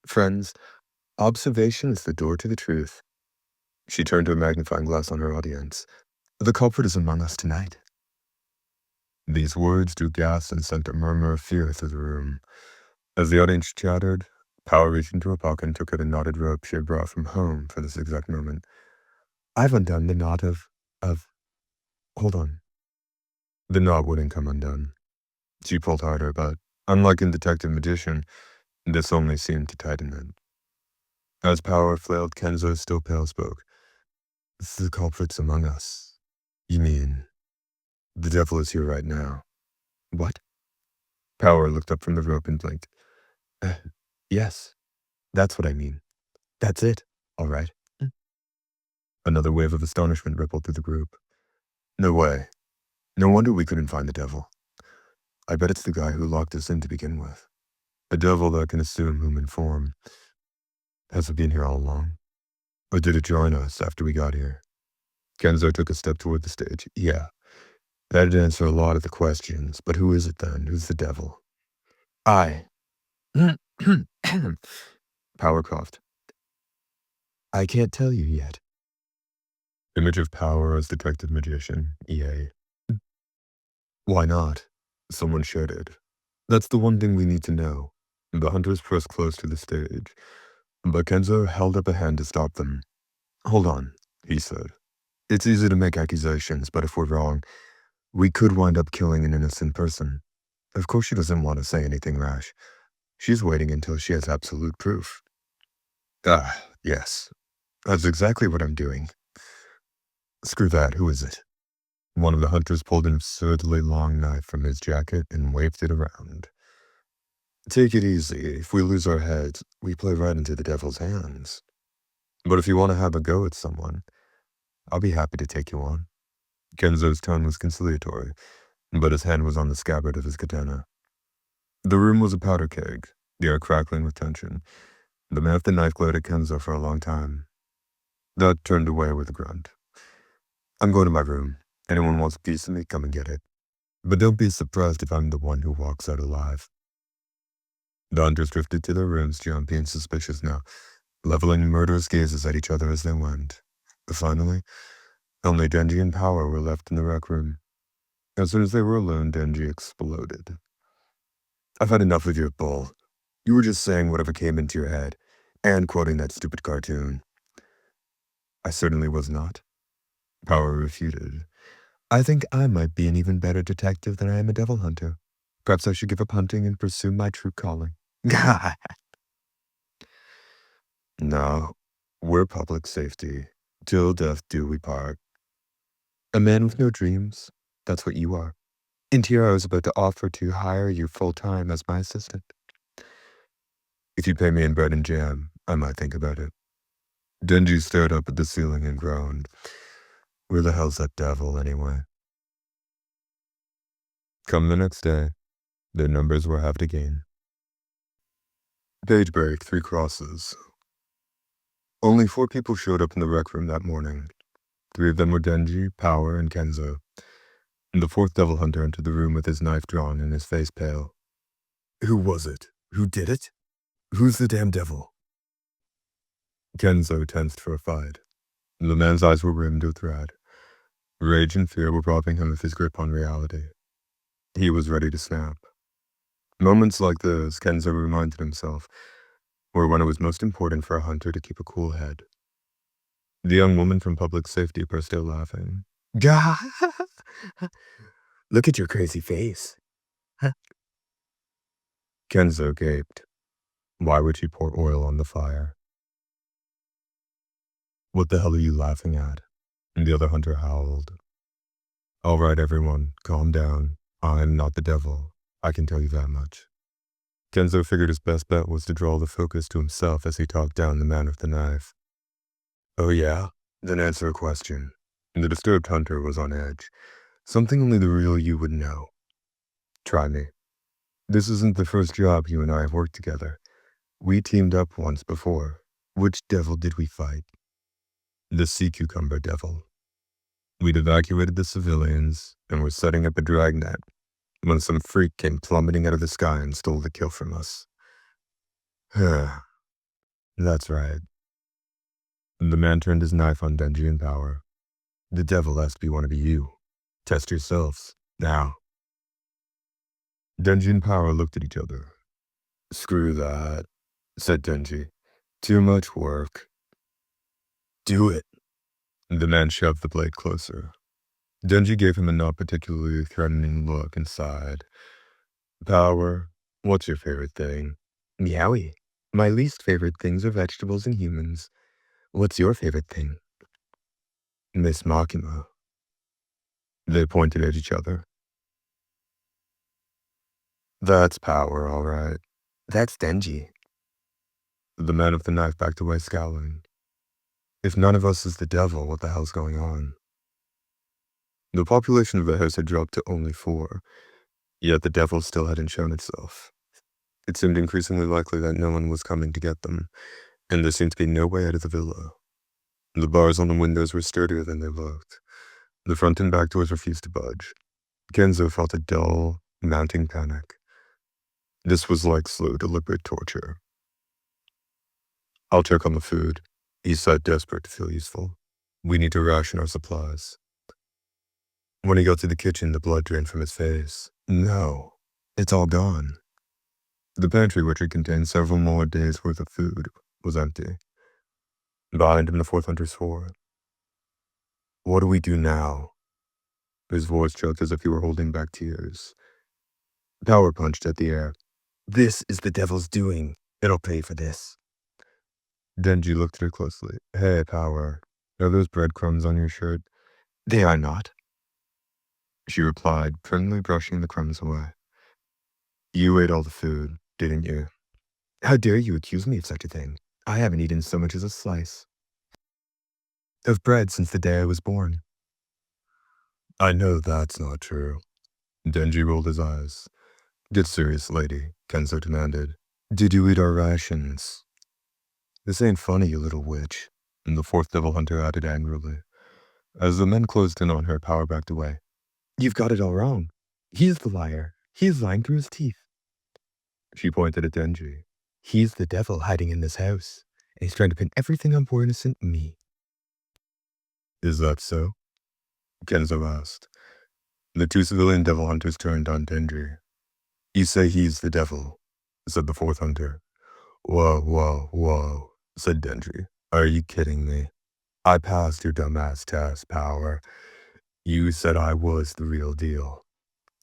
friends. Observation is the door to the truth. She turned to a magnifying glass on her audience. The culprit is among us tonight. These words drew gasps and sent a murmur of fear through the room. As the audience chattered, Power reached into her pocket and took out a knotted rope she had brought from home for this exact moment. I've undone the knot of... Hold on. The knot wouldn't come undone. She pulled harder, but, unlike in Detective Magician, this only seemed to tighten it. As Power flailed, Kenzo, still pale, spoke. The culprit's among us. You mean, the devil is here right now. What? Power looked up from the rope and blinked. Yes, that's what I mean. That's it, all right. Another wave of astonishment rippled through the group. No way. No wonder we couldn't find the devil. I bet it's the guy who locked us in to begin with. A devil that can assume human form. Has it been here all along? Or did it join us after we got here? Kenzo took a step toward the stage. Yeah, that'd answer a lot of the questions, but who is it then? Who's the devil? I. Power coughed. I can't tell you yet. Image of Power as Detective Magician, EA. Why not? Someone shouted. That's the one thing we need to know. The hunters pressed close to the stage, but Kenzo held up a hand to stop them. Hold on, he said. It's easy to make accusations, but if we're wrong, we could wind up killing an innocent person. Of course she doesn't want to say anything rash. She's waiting until she has absolute proof. Yes. That's exactly what I'm doing. Screw that, who is it? One of the hunters pulled an absurdly long knife from his jacket and waved it around. Take it easy. If we lose our heads, we play right into the devil's hands. But if you want to have a go at someone, I'll be happy to take you on. Kenzo's tone was conciliatory, but his hand was on the scabbard of his katana. The room was a powder keg, the air crackling with tension. The man with the knife glared at Kenzo for a long time. That turned away with a grunt. I'm going to my room. Anyone wants a piece of me, come and get it. But don't be surprised if I'm the one who walks out alive. The hunters drifted to their rooms, jumpy and suspicious now, leveling murderous gazes at each other as they went. Finally, only Denji and Power were left in the rec room. As soon as they were alone, Denji exploded. I've had enough of your bull. You were just saying whatever came into your head, and quoting that stupid cartoon. I certainly was not. Power refuted. I think I might be an even better detective than I am a devil hunter. Perhaps I should give up hunting and pursue my true calling. No, we're public safety. Till death do we part. A man with no dreams, that's what you are. And here I was about to offer to hire you full-time as my assistant. If you pay me in bread and jam, I might think about it. Denji stared up at the ceiling and groaned. Where the hell's that devil, anyway? Come the next day, their numbers were halved again. Page break, 3 crosses. Only 4 people showed up in the rec room that morning. 3 of them were Denji, Power, and Kenzo. And the 4th devil hunter entered the room with his knife drawn and his face pale. Who was it? Who did it? Who's the damn devil? Kenzo tensed for a fight. The man's eyes were rimmed with red. Rage and fear were robbing him of his grip on reality. He was ready to snap. Moments like this, Kenzo reminded himself, were when it was most important for a hunter to keep a cool head. The young woman from public safety burst out laughing. Gah! Look at your crazy face. Kenzo gaped. Why would she pour oil on the fire? What the hell are you laughing at? And the other hunter howled. All right, everyone, calm down. I'm not the devil. I can tell you that much. Kenzo figured his best bet was to draw the focus to himself as he talked down the man with the knife. Oh yeah? Then answer a question. The disturbed hunter was on edge. Something only the real you would know. Try me. This isn't the first job you and I have worked together. We teamed up once before. Which devil did we fight? The sea cucumber devil. We'd evacuated the civilians and were setting up a dragnet when some freak came plummeting out of the sky and stole the kill from us. That's right. The man turned his knife on Denji and Power. The devil has to be one of you. Test yourselves, now. Denji and Power looked at each other. Screw that, said Denji. Too much work. Do it. The man shoved the blade closer. Denji gave him a not particularly threatening look and sighed. Power, what's your favorite thing? Meowie. My least favorite things are vegetables and humans. What's your favorite thing? Miss Makima. They pointed at each other. That's Power, all right. That's Denji. The man with the knife backed away, scowling. If none of us is the devil, what the hell's going on? The population of the house had dropped to only 4, yet the devil still hadn't shown itself. It seemed increasingly likely that no one was coming to get them, and there seemed to be no way out of the villa. The bars on the windows were sturdier than they looked. The front and back doors refused to budge. Kenzo felt a dull, mounting panic. This was like slow, deliberate torture. I'll check on the food, he said, desperate to feel useful. We need to ration our supplies. When he got to the kitchen, the blood drained from his face. No, it's all gone. The pantry, which had contained several more days' worth of food, was empty. Behind him, the 4th hunter swore. What do we do now? His voice choked as if he were holding back tears. Power punched at the air. This is the devil's doing. It'll pay for this. Denji looked at her closely. Hey, Power, are those breadcrumbs on your shirt? They are not, she replied, primly brushing the crumbs away. You ate all the food, didn't you? How dare you accuse me of such a thing? I haven't eaten so much as a slice of bread since the day I was born. I know that's not true. Denji rolled his eyes. Get serious, lady, Kenzo demanded. Did you eat our rations? This ain't funny, you little witch, and the 4th devil hunter added angrily. As the men closed in on her, Power backed away. You've got it all wrong. He's the liar. He's lying through his teeth. She pointed at Denji. He's the devil hiding in this house, and he's trying to pin everything on poor innocent me. Is that so? Kenzo asked. The 2 civilian devil hunters turned on Denji. You say he's the devil, said the 4th hunter. Whoa, said Denji. Are you kidding me? I passed your dumbass test, Power. You said I was the real deal.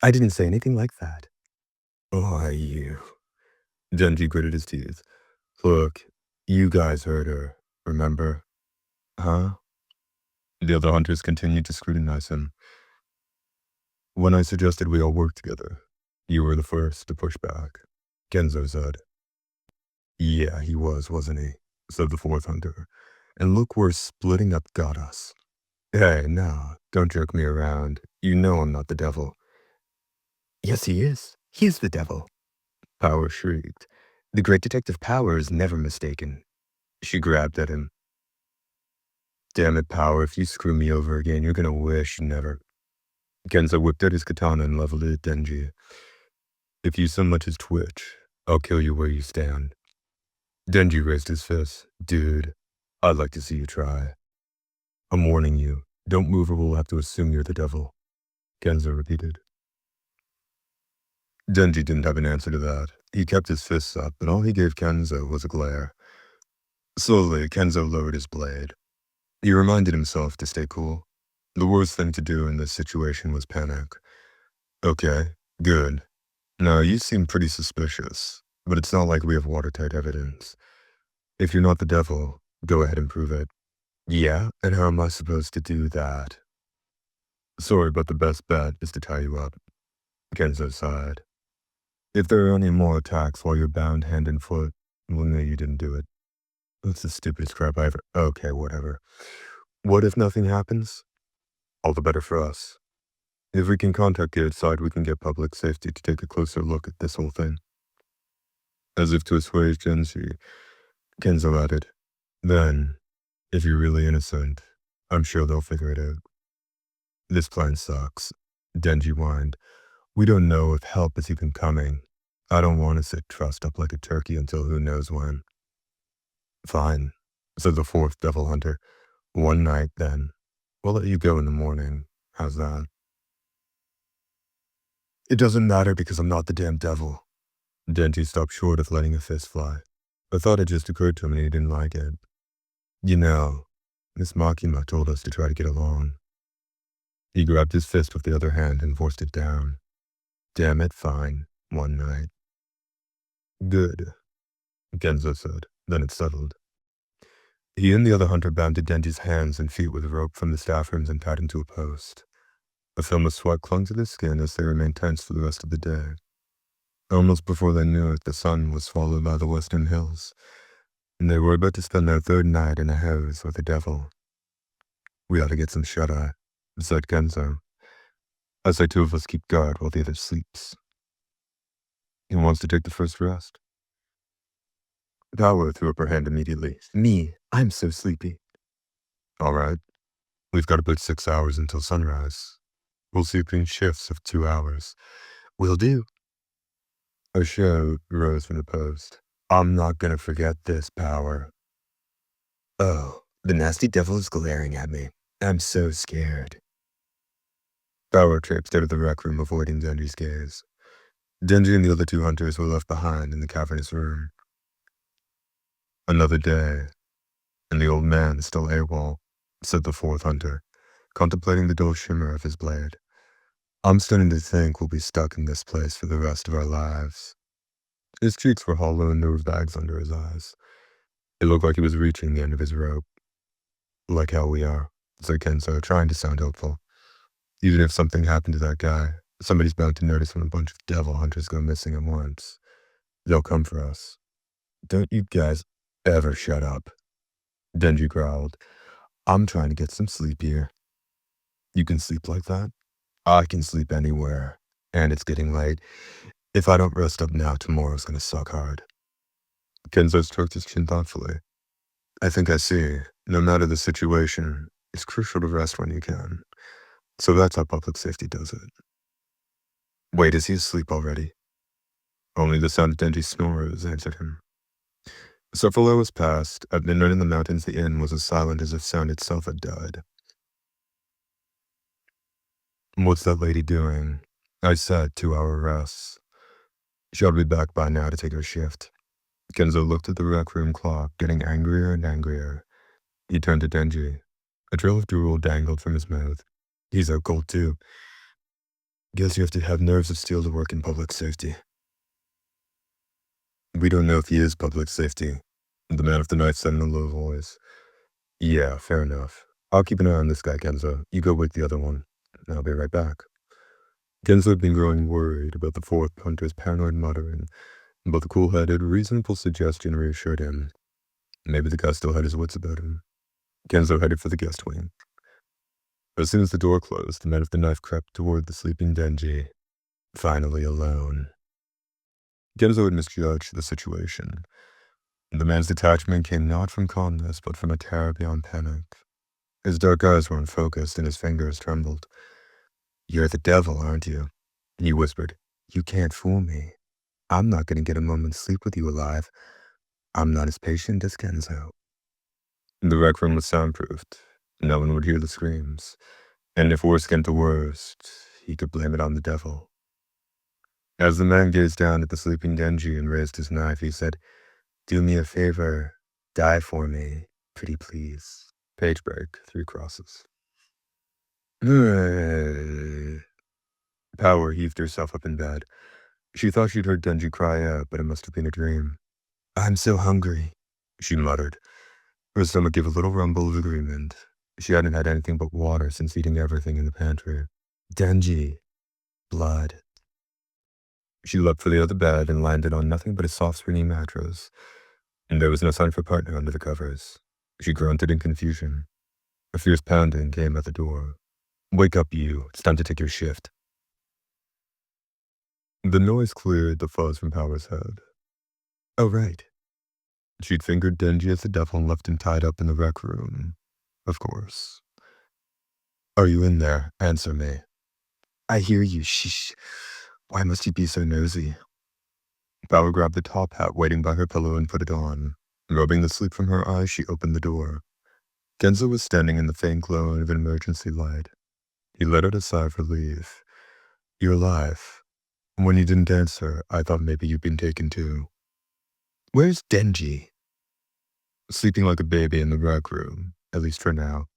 I didn't say anything like that. Oh, you. Denji gritted his teeth. Look, you guys heard her, remember? Huh? The other hunters continued to scrutinize him. When I suggested we all work together, you were the first to push back, Kenzo said. Yeah, he was, wasn't he? Said the 4th hunter. And look where splitting up got us. Hey, no, don't jerk me around. You know I'm not the devil. Yes, he is. He's the devil. Power shrieked. The great detective Power is never mistaken. She grabbed at him. Damn it, Power, if you screw me over again, you're gonna wish you never. Kenzo whipped out his katana and leveled it at Denji. If you so much as twitch, I'll kill you where you stand. Denji raised his fist. Dude, I'd like to see you try. I'm warning you. Don't move or we'll have to assume you're the devil, Kenzo repeated. Denji didn't have an answer to that. He kept his fists up, but all he gave Kenzo was a glare. Slowly, Kenzo lowered his blade. He reminded himself to stay cool. The worst thing to do in this situation was panic. Okay, good. Now, you seem pretty suspicious, but it's not like we have watertight evidence. If you're not the devil, go ahead and prove it. Yeah? And how am I supposed to do that? Sorry, but the best bet is to tie you up. Kenzo sighed. If there are any more attacks while you're bound hand and foot, we'll know you didn't do it. That's the stupidest crap I ever. Okay, whatever. What if nothing happens? All the better for us. If we can contact the outside, we can get public safety to take a closer look at this whole thing. As if to assuage Genji, Kenzo added, Then, if you're really innocent, I'm sure they'll figure it out. This plan sucks. Denji whined. We don't know if help is even coming. I don't want to sit trussed up like a turkey until who knows when. Fine, said the fourth devil hunter. One night, then. We'll let you go in the morning. How's that? It doesn't matter because I'm not the damn devil. Denji stopped short of letting a fist fly. A thought had just occurred to him and he didn't like it. You know, Miss Makima told us to try to get along. He grabbed his fist with the other hand and forced it down. Damn it, fine. One night. Good, Genzo said. Then it settled. He and the other hunter bounded Denji's hands and feet with a rope from the staff rooms and tied him to a post. A film of sweat clung to their skin as they remained tense for the rest of the day. Almost before they knew it, the sun was swallowed by the western hills, and they were about to spend their third night in a house with the devil. We ought to get some shut-eye, said Genzo. I say two of us keep guard while the other sleeps. He wants to take the first rest. Power threw up her hand immediately. Me, I'm so sleepy. All right. We've got about 6 hours until sunrise. We'll sleep in shifts of 2 hours. Will do. A shout rose from the post. I'm not gonna forget this, Power. Oh, the nasty devil is glaring at me. I'm so scared. Power traipsed out of the rec room, avoiding Denji's gaze. Denji and the other two hunters were left behind in the cavernous room. Another day, and the old man is still AWOL, said the fourth hunter, contemplating the dull shimmer of his blade. I'm starting to think we'll be stuck in this place for the rest of our lives. His cheeks were hollow and there were bags under his eyes. It looked like he was reaching the end of his rope. Like how we are, said Kenzo, trying to sound hopeful. Even if something happened to that guy, somebody's bound to notice when a bunch of devil hunters go missing at once. They'll come for us. Don't you guys ever shut up, Denji growled. I'm trying to get some sleep here. You can sleep like that? I can sleep anywhere. And it's getting late. If I don't rest up now, tomorrow's gonna suck hard. Kenzo stroked his chin thoughtfully. I think I see. No matter the situation, it's crucial to rest when you can. So that's how public safety does it. Wait, is he asleep already? Only the sound of Denji's snores answered him. Several hours passed. At midnight in the mountains, the inn was as silent as if sound itself had died. What's that lady doing? I said 2-hour rests. She'll be back by now to take her shift. Kenzo looked at the rec room clock, getting angrier and angrier. He turned to Denji. A trail of drool dangled from his mouth. He's out cold too. Guess you have to have nerves of steel to work in public safety. We don't know if he is public safety, the man of the night said in a low voice. Yeah, fair enough. I'll keep an eye on this guy, Kenzo. You go wake the other one. I'll be right back. Kenzo had been growing worried about the fourth hunter's paranoid muttering, but the cool-headed, reasonable suggestion reassured him. Maybe the guy still had his wits about him. Kenzo headed for the guest wing. As soon as the door closed, the man of the knife crept toward the sleeping Denji. Finally alone. Kenzo had misjudged the situation. The man's detachment came not from calmness, but from a terror beyond panic. His dark eyes were unfocused and his fingers trembled. You're the devil, aren't you? He whispered. You can't fool me. I'm not going to get a moment's sleep with you alive. I'm not as patient as Kenzo. The rec room was soundproofed. No one would hear the screams. And if worse came to worst, he could blame it on the devil. As the man gazed down at the sleeping Denji and raised his knife, he said, Do me a favor. Die for me. Pretty please. Page break. 3 crosses. Power heaved herself up in bed. She thought she'd heard Denji cry out, but it must have been a dream. "I'm so hungry," she muttered. Her stomach gave a little rumble of agreement. She hadn't had anything but water since eating everything in the pantry. Denji. Blood. She leapt for the other bed and landed on nothing but a soft springy mattress. And there was no sign of her partner under the covers. She grunted in confusion. A fierce pounding came at the door. "Wake up, you. It's time to take your shift." The noise cleared the fuzz from Power's head. "Oh, right." She'd fingered Denji as the devil and left him tied up in the rec room. Of course. "Are you in there? Answer me." "I hear you. Shh. Why must you be so nosy?" Power grabbed the top hat waiting by her pillow and put it on. Rubbing the sleep from her eyes, she opened the door. Genzo was standing in the faint glow of an emergency light. He let out a sigh of relief. "You're alive. When you didn't answer, I thought maybe you'd been taken too." "Where's Denji?" "Sleeping like a baby in the rec room, at least for now."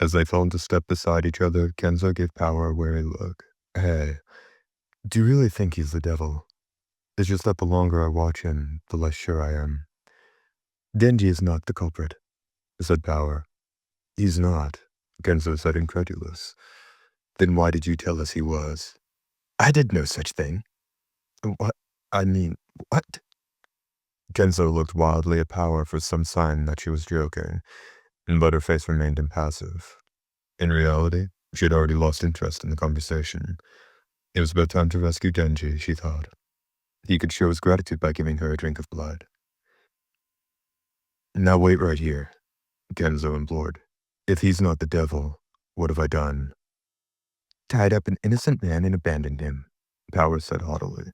As they fell into step beside each other, Genzo gave Power a wary look. "Hey, do you really think he's the devil? It's just that the longer I watch him, the less sure I am." "Denji is not the culprit," said Power. "He's not," Genzo said, incredulous. "Then why did you tell us he was?" "I did no such thing." "What? I mean, what?" Genzo looked wildly at Power for some sign that she was joking, but her face remained impassive. In reality, she had already lost interest in the conversation. It was about time to rescue Denji, she thought. He could show his gratitude by giving her a drink of blood. "Now wait right here," Genzo implored. "If he's not the devil, what have I done?" "Tied up an innocent man and abandoned him," Power said haughtily.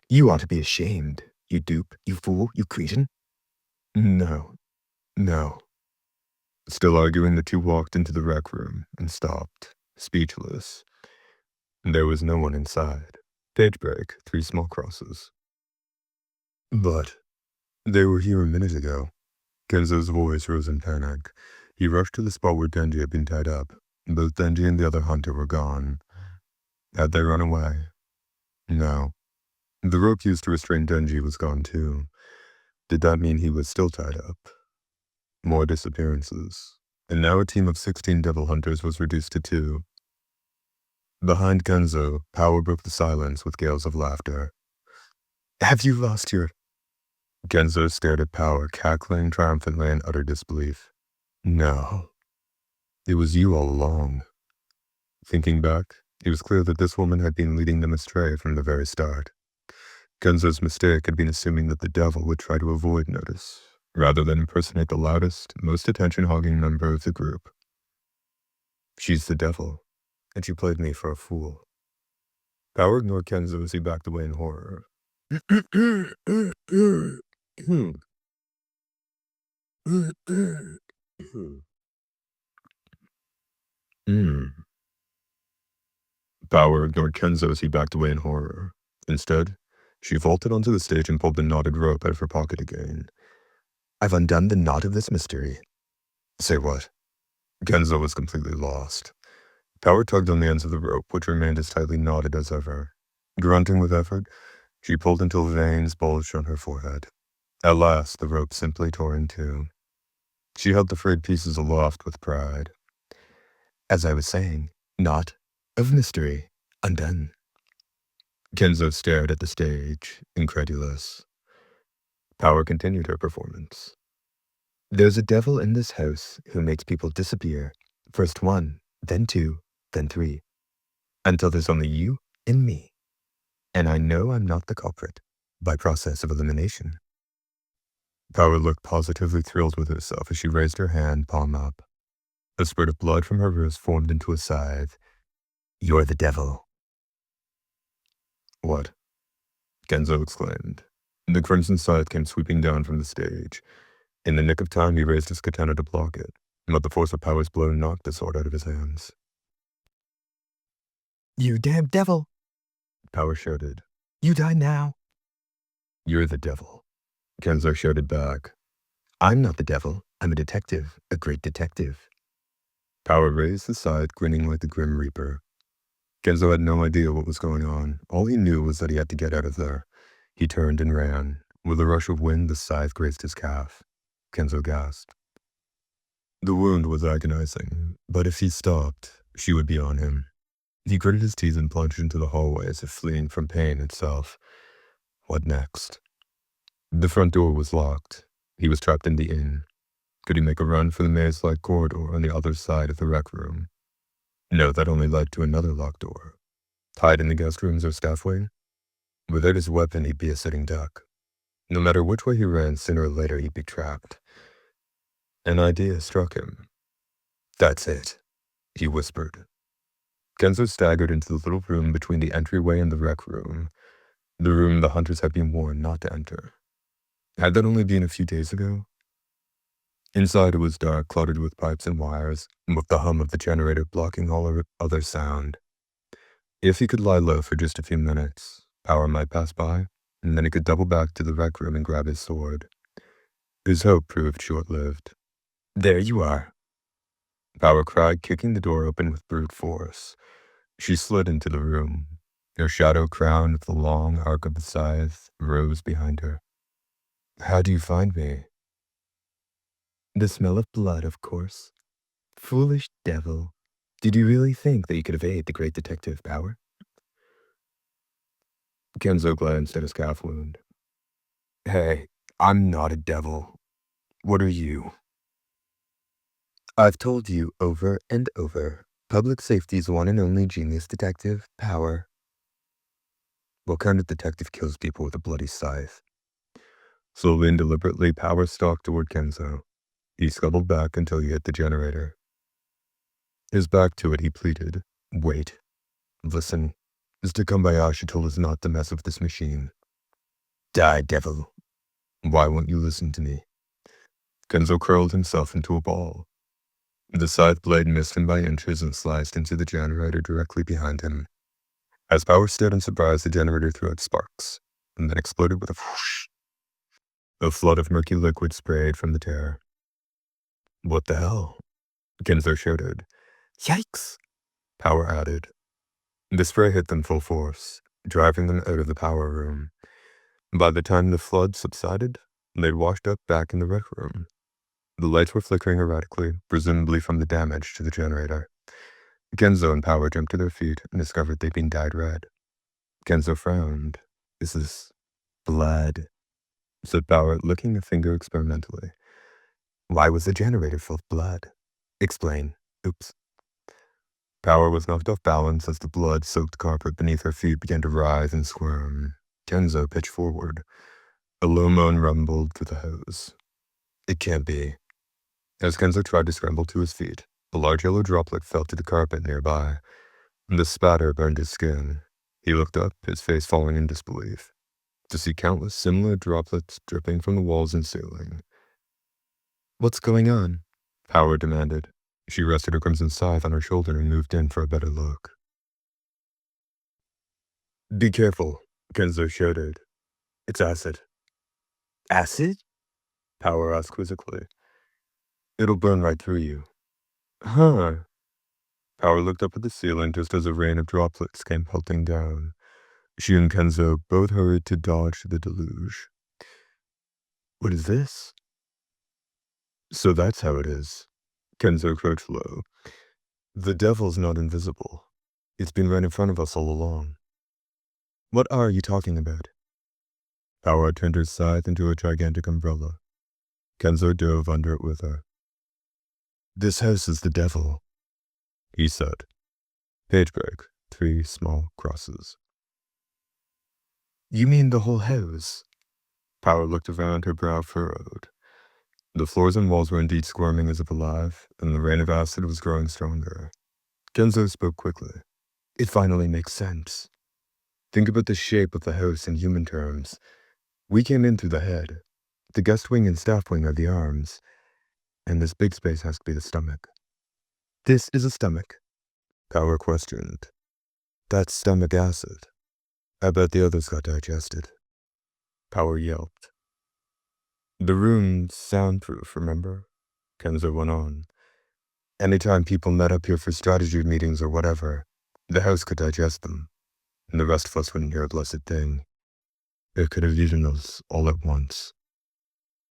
"You ought to be ashamed, you dupe, you fool, you cretin." No. Still arguing, the two walked into the rec room and stopped, speechless. There was no one inside. Page break, 3 small crosses. "But they were here a minute ago." Genzo's voice rose in panic. He rushed to the spot where Denji had been tied up. Both Denji and the other hunter were gone. Had they run away? No. The rope used to restrain Denji was gone too. Did that mean he was still tied up? More disappearances. And now a team of 16 devil hunters was reduced to 2. Behind Genzo, Power broke the silence with gales of laughter. "Have you lost your—" Genzo stared at Power, cackling triumphantly in utter disbelief. "No. It was you all along." Thinking back, it was clear that this woman had been leading them astray from the very start. Genzo's mistake had been assuming that the devil would try to avoid notice, rather than impersonate the loudest, most attention-hogging member of the group. "She's the devil, and she played me for a fool." Power ignored Genzo as he backed away in horror. Power ignored Kenzo as he backed away in horror. Instead, she vaulted onto the stage and pulled the knotted rope out of her pocket again. "I've undone the knot of this mystery." "Say what?" Kenzo was completely lost. Power tugged on the ends of the rope, which remained as tightly knotted as ever. Grunting with effort, she pulled until veins bulged on her forehead. At last, the rope simply tore in two. She held the frayed pieces aloft with pride. "As I was saying, knot of mystery undone." Kenzo stared at the stage, incredulous. Power continued her performance. "There's a devil in this house who makes people disappear. First 1, then 2, then 3. Until there's only you and me. And I know I'm not the culprit, by process of elimination." Power looked positively thrilled with herself as she raised her hand, palm up. A spurt of blood from her wrist formed into a scythe. "You're the devil." "What?" Genzo exclaimed. The crimson scythe came sweeping down from the stage. In the nick of time, he raised his katana to block it, but the force of Power's blow knocked the sword out of his hands. "You damn devil!" Power shouted. "You die now." "You're the devil," Genzo shouted back. "I'm not the devil. I'm a detective, a great detective." Power raised his side, grinning like the Grim Reaper. Kenzo had no idea what was going on. All he knew was that he had to get out of there. He turned and ran. With a rush of wind, the scythe grazed his calf. Kenzo gasped. The wound was agonizing, but if he stopped, she would be on him. He gritted his teeth and plunged into the hallway as if fleeing from pain itself. What next? The front door was locked. He was trapped in the inn. Could he make a run for the maze-like corridor on the other side of the rec room? No, that only led to another locked door. Hide in the guest rooms or staff wing? Without his weapon, he'd be a sitting duck. No matter which way he ran, sooner or later he'd be trapped. An idea struck him. That's it, he whispered. Kenzo staggered into the little room between the entryway and the rec room, the room the hunters had been warned not to enter. Had that only been a few days ago? Inside it was dark, cluttered with pipes and wires, with the hum of the generator blocking all other sound. If he could lie low for just a few minutes, power might pass by, and then he could double back to the rec room and grab his sword. His hope proved short-lived. There you are, Power cried, kicking the door open with brute force. She slid into the room. Her shadow, crowned with the long arc of the scythe, rose behind her. How do you find me? The smell of blood, of course. Foolish devil. Did you really think that you could evade the great detective Power? Kenzo glanced at his calf wound. Hey, I'm not a devil. What are you? I've told you over and over. Public safety's one and only genius detective, Power. What kind of detective kills people with a bloody scythe? Slowly and deliberately, Power stalked toward Kenzo. He scuttled back until he hit the generator. His back to it, he pleaded. Wait. Listen. Mr. Kumbayashi told us not to mess with this machine. Die, devil. Why won't you listen to me? Kenzo curled himself into a ball. The scythe blade missed him by inches and sliced into the generator directly behind him. As Power stood in surprise, the generator threw out sparks, and then exploded with a whoosh. A flood of murky liquid sprayed from the tear. What the hell? Kenzo shouted. Yikes! Power added. The spray hit them full force, driving them out of the power room. By the time the flood subsided, they'd washed up back in the rec room. The lights were flickering erratically, presumably from the damage to the generator. Kenzo and Power jumped to their feet and discovered they'd been dyed red. Kenzo frowned. This is blood, said Power, licking a finger experimentally. Why was the generator full of blood? Explain. Oops. Power was knocked off balance as the blood-soaked carpet beneath her feet began to writhe and squirm. Kenzo pitched forward. A low moan rumbled through the hose. It can't be. As Kenzo tried to scramble to his feet, a large yellow droplet fell to the carpet nearby. The spatter burned his skin. He looked up, his face falling in disbelief, to see countless similar droplets dripping from the walls and ceiling. What's going on? Power demanded. She rested her crimson scythe on her shoulder and moved in for a better look. Be careful, Kenzo shouted. It's acid. Acid? Power asked quizzically. It'll burn right through you. Huh. Power looked up at the ceiling just as a rain of droplets came pelting down. She and Kenzo both hurried to dodge the deluge. What is this? So that's how it is. Kenzo crouched low. The devil's not invisible. It's been right in front of us all along. What are you talking about? Power turned her scythe into a gigantic umbrella. Kenzo dove under it with her. This house is the devil, he said. Page break, 3 small crosses. You mean the whole house? Power looked around, her brow furrowed. The floors and walls were indeed squirming as if alive, and the rain of acid was growing stronger. Kenzo spoke quickly. It finally makes sense. Think about the shape of the house in human terms. We came in through the head. The guest wing and staff wing are the arms, and this big space has to be the stomach. This is a stomach? Power questioned. That's stomach acid. I bet the others got digested. Power yelped. The room's soundproof, remember? Kenzo went on. Anytime people met up here for strategy meetings or whatever, the house could digest them, and the rest of us wouldn't hear a blessed thing. It could have eaten us all at once.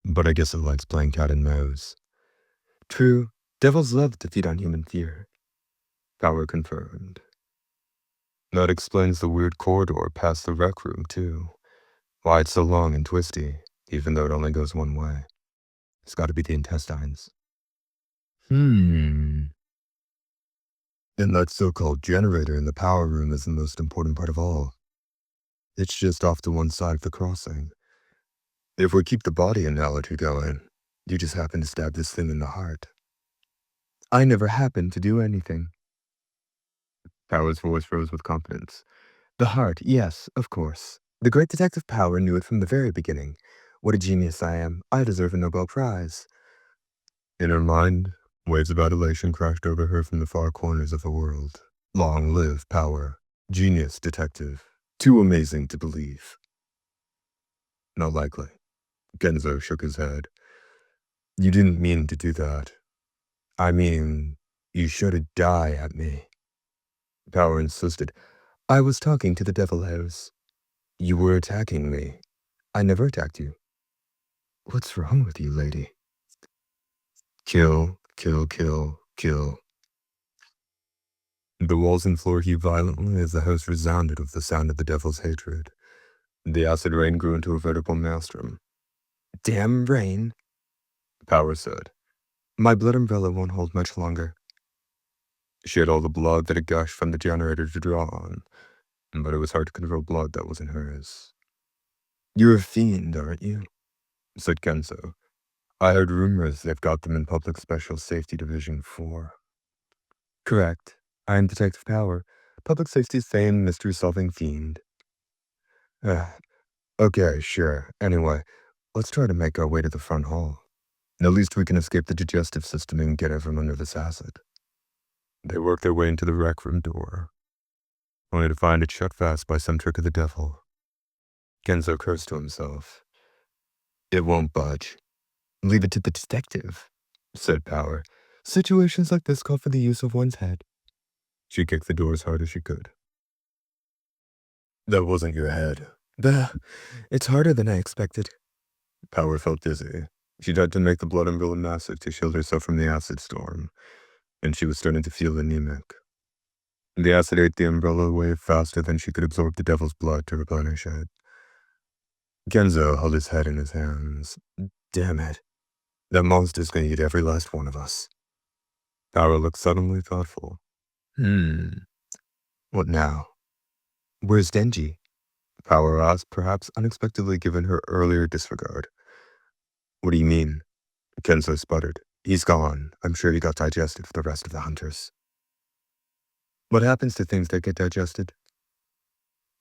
But I guess it likes playing cat and mouse. True, devils love to feed on human fear. Power confirmed. That explains the weird corridor past the rec room, too. Why it's so long and twisty, even though it only goes one way. It's gotta be the intestines. And that so-called generator in the power room is the most important part of all. It's just off to one side of the crossing. If we keep the body analogy going, you just happen to stab this thing in the heart. I never happened to do anything. Power's voice rose with confidence. The heart, yes, of course. The great detective Power knew it from the very beginning. What a genius I am. I deserve a Nobel Prize. In her mind, waves of adulation crashed over her from the far corners of the world. Long live Power. Genius detective. Too amazing to believe. Not likely. Genzo shook his head. You didn't mean to do that. I mean, you should've died at me. Power insisted. I was talking to the Devil House. You were attacking me. I never attacked you. What's wrong with you, lady? Kill, kill, kill, kill. The walls and floor heaved violently as the house resounded with the sound of the devil's hatred. The acid rain grew into a veritable maelstrom. Damn rain, Power said. My blood umbrella won't hold much longer. She had all the blood that had gushed from the generator to draw on, but it was hard to control blood that wasn't hers. You're a fiend, aren't you? Said Kenzo. I heard rumors they've got them in Public Special Safety Division 4. Correct. I am Detective Power, Public Safety's famed mystery-solving fiend. Okay, sure. Anyway, let's try to make our way to the front hall. At least we can escape the digestive system and get everyone under this acid. They worked their way into the rec room door, only to find it shut fast by some trick of the devil. Genzo cursed to himself. It won't budge. Leave it to the detective, said Power. Situations like this call for the use of one's head. She kicked the door as hard as she could. That wasn't your head. It's harder than I expected. Power felt dizzy. She tried to make the blood umbrella massive to shield herself from the acid storm, and she was starting to feel anemic. The acid ate the umbrella away faster than she could absorb the devil's blood to replenish it. Genzo held his head in his hands. Damn it. That monster's gonna eat every last one of us. Power looked suddenly thoughtful. What now? Where's Denji? Power asked, perhaps unexpectedly given her earlier disregard. What do you mean? Kenzo sputtered. He's gone. I'm sure he got digested for the rest of the hunters. What happens to things that get digested?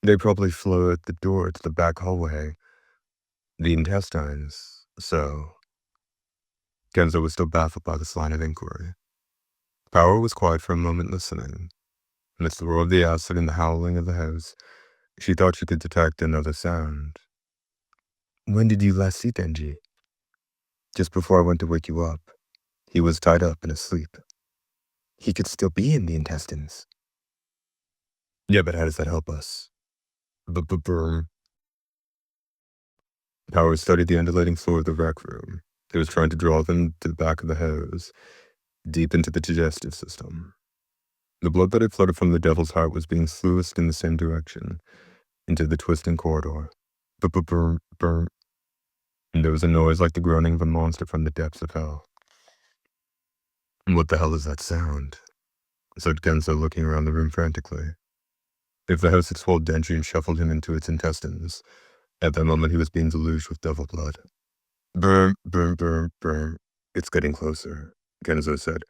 They probably flew out the door to the back hallway. The intestines, so... Kenzo was still baffled by this line of inquiry. Power was quiet for a moment listening. Amidst the roar of the acid and the howling of the house, she thought she could detect another sound. When did you last see Denji? Just before I went to wake you up. He was tied up and asleep. He could still be in the intestines. Yeah, but how does that help us? Burn. Power studied the undulating floor of the rec room. He was trying to draw them to the back of the hose, deep into the digestive system. The blood that had flooded from the devil's heart was being sluiced in the same direction, into the twisting corridor. Burn. And there was a noise like the groaning of a monster from the depths of hell. What the hell is that sound? Said Genzo, looking around the room frantically. If the house had swallowed Denji and shuffled him into its intestines, at that moment he was being deluged with devil blood. Burn. It's getting closer, Genzo said.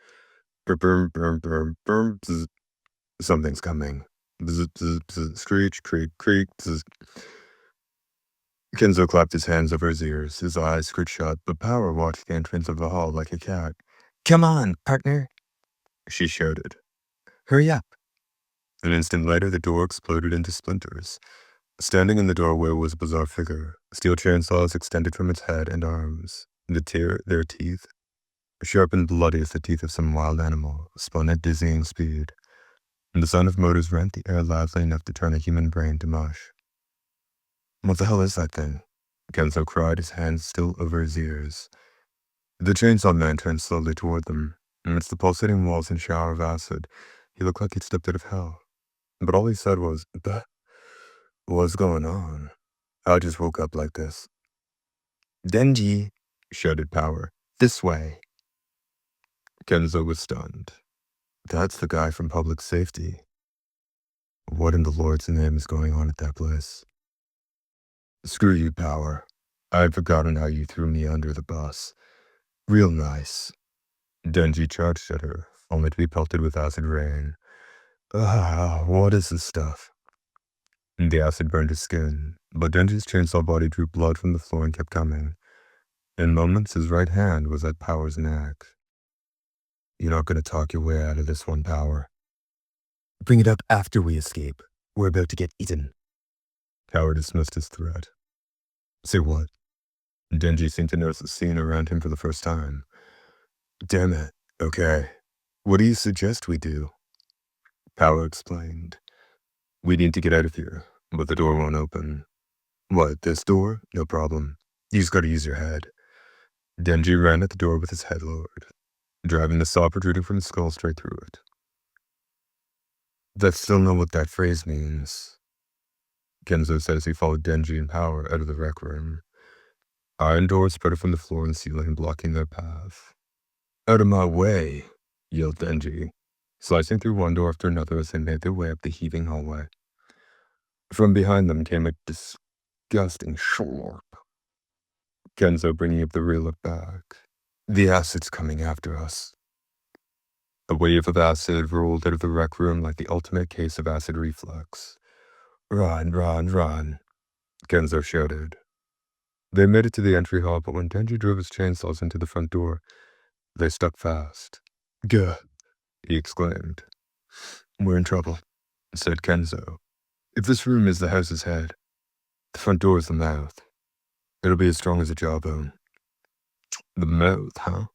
Burn. Bzz. Something's coming. Bzz. Screech, creak. Bzz. Kenzo clapped his hands over his ears, his eyes screwed shut, but Power watched the entrance of the hall like a cat. Come on, partner, she shouted. Hurry up. An instant later, the door exploded into splinters. Standing in the doorway was a bizarre figure, steel chainsaws extended from its head and arms, their teeth sharp and bloody as the teeth of some wild animal, spun at dizzying speed, and the sound of motors rent the air loudly enough to turn a human brain to mush. What the hell is that thing? Kenzo cried, his hands still over his ears. The Chainsaw Man turned slowly toward them. Amidst the pulsating walls and shower of acid, he looked like he'd stepped out of hell. But all he said was, what's going on? I just woke up like this. Denji, shouted Power. This way. Kenzo was stunned. That's the guy from public safety. What in the Lord's name is going on at that place? Screw you, Power. I'd forgotten how you threw me under the bus. Real nice. Denji charged at her, only to be pelted with acid rain. What is this stuff? The acid burned his skin, but Denji's chainsaw body drew blood from the floor and kept coming. In moments, his right hand was at Power's neck. You're not going to talk your way out of this one, Power. Bring it up after we escape. We're about to get eaten. Power dismissed his threat. Say what? Denji seemed to notice the scene around him for the first time. Damn it. Okay. What do you suggest we do? Power explained. We need to get out of here, but the door won't open. What, this door? No problem. You just gotta use your head. Denji ran at the door with his head lowered, driving the saw protruding from his skull straight through it. That's still not what that phrase means, Kenzo said as he followed Denji and Power out of the rec room. Iron doors sprouted from the floor and ceiling, blocking their path. Out of my way, yelled Denji, slicing through one door after another as they made their way up the heaving hallway. From behind them came a disgusting slurp. Kenzo bringing up the rear look back. The acid's coming after us. A wave of acid rolled out of the rec room like the ultimate case of acid reflux. Run, run, run, Kenzo shouted. They made it to the entry hall, but when Denji drove his chainsaws into the front door, they stuck fast. Gah, he exclaimed. We're in trouble, said Kenzo. If this room is the house's head, the front door is the mouth. It'll be as strong as a jawbone. The mouth, huh?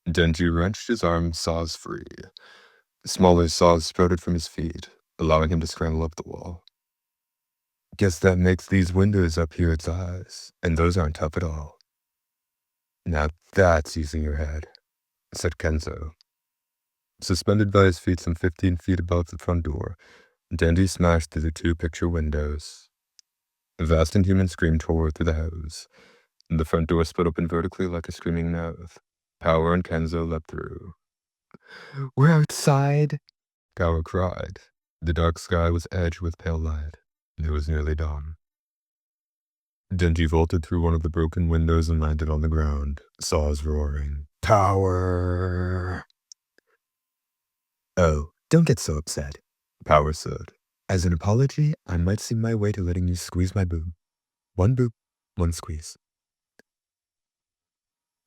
Denji wrenched his arm saws free. Smaller saws sprouted from his feet, allowing him to scramble up the wall. Guess that makes these windows up here its eyes, and those aren't tough at all. Now that's using your head, said Kenzo. Suspended by his feet some 15 feet above the front door, Denji smashed through the two picture windows. A vast inhuman scream tore through the house. The front door split open vertically like a screaming mouth. Power and Kenzo leapt through. We're outside, Power cried. The dark sky was edged with pale light. It was nearly dawn. Denji vaulted through one of the broken windows and landed on the ground, saws roaring. Power! Oh, don't get so upset, Power said. As an apology, I might see my way to letting you squeeze my boob. One boob, one squeeze.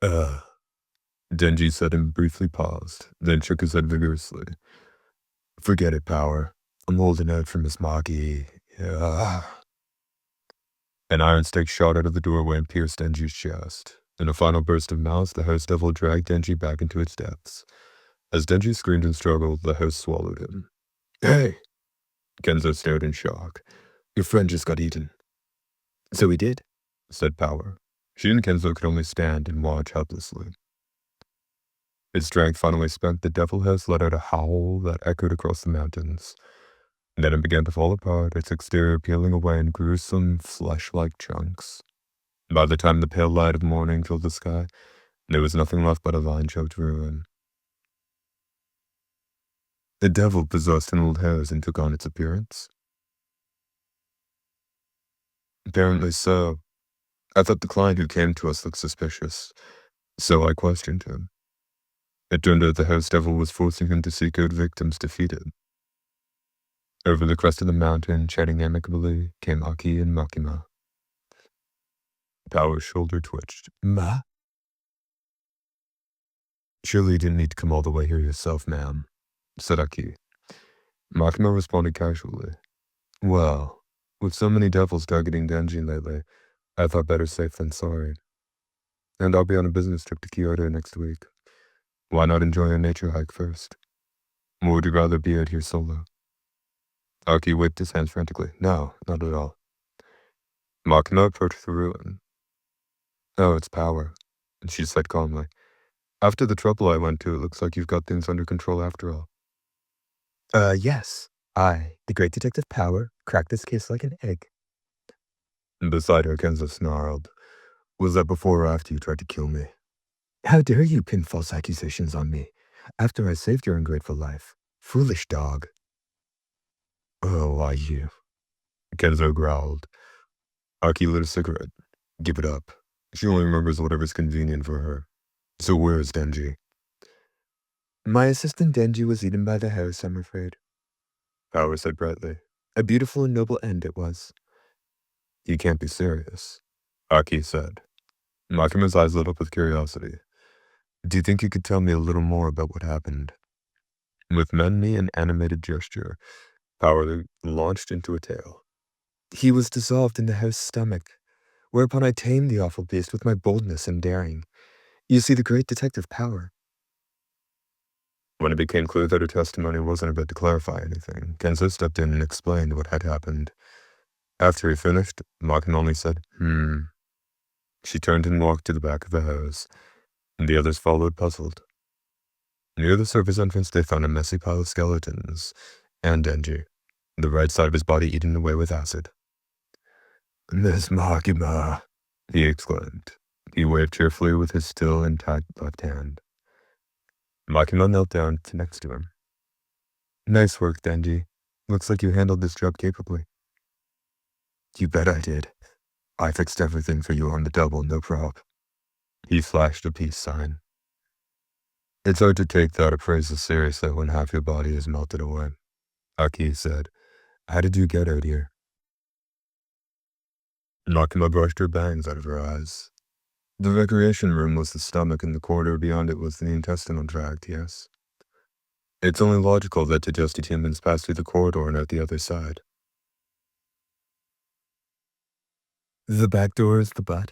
Denji said and briefly paused, then shook his head vigorously. Forget it, Power. I'm holding out for Miss Maki. An iron stake shot out of the doorway and pierced Denji's chest. In a final burst of malice, the house devil dragged Denji back into its depths. As Denji screamed and struggled, the house swallowed him. Hey! Kenzo stared in shock. Your friend just got eaten. So he did, said Power. She and Kenzo could only stand and watch helplessly. Its strength finally spent, the devil house let out a howl that echoed across the mountains. Then it began to fall apart, its exterior peeling away in gruesome, flesh-like chunks. By the time the pale light of morning filled the sky, there was nothing left but a vine-choked ruin. The devil possessed an old house and took on its appearance. Apparently so. I thought the client who came to us looked suspicious, so I questioned him. It turned out the house devil was forcing him to seek out victims to feed it. Over the crest of the mountain, chatting amicably, came Aki and Makima. Power's shoulder twitched. Ma? Surely you didn't need to come all the way here yourself, ma'am, said Aki. Makima responded casually. Well, with so many devils targeting Denji lately, I thought better safe than sorry. And I'll be on a business trip to Kyoto next week. Why not enjoy a nature hike first? Or would you rather be out here solo? Aki waved his hands frantically. No, not at all. Makima approached the ruin. Oh, it's power, and she said calmly. After the trouble I went to, it looks like you've got things under control after all. Yes. I, the great detective Power, cracked this case like an egg. Beside her, Kenzo snarled. Was that before or after you tried to kill me? How dare you pin false accusations on me, after I saved your ungrateful life? Foolish dog. Oh, why you? Kenzo growled. Aki lit a cigarette. Give it up. She only remembers whatever's convenient for her. So where's Denji? My assistant Denji was eaten by the house, I'm afraid. Power said brightly. A beautiful and noble end it was. You can't be serious, Aki said. Makima's eyes lit up with curiosity. Do you think you could tell me a little more about what happened? With many an animated gesture, Power launched into a tale. He was dissolved in the house's stomach, whereupon I tamed the awful beast with my boldness and daring. You see, the great detective Power. When it became clear that her testimony wasn't about to clarify anything, Kenzo stepped in and explained what had happened. After he finished, Makima only said, She turned and walked to the back of the house, and the others followed, puzzled. Near the surface entrance, they found a messy pile of skeletons, and Denji, the right side of his body eaten away with acid. Miss Makima, he exclaimed. He waved cheerfully with his still intact left hand. Makima knelt down next to him. Nice work, Denji. Looks like you handled this job capably. You bet I did. I fixed everything for you on the double, no prob. He flashed a peace sign. It's hard to take that appraisal seriously when half your body is melted away, Aki said. How did you get out here? Makima brushed her bangs out of her eyes. The recreation room was the stomach, and the corridor beyond it was the intestinal tract, yes. It's only logical that digested humans pass through the corridor and out the other side. The back door is the butt.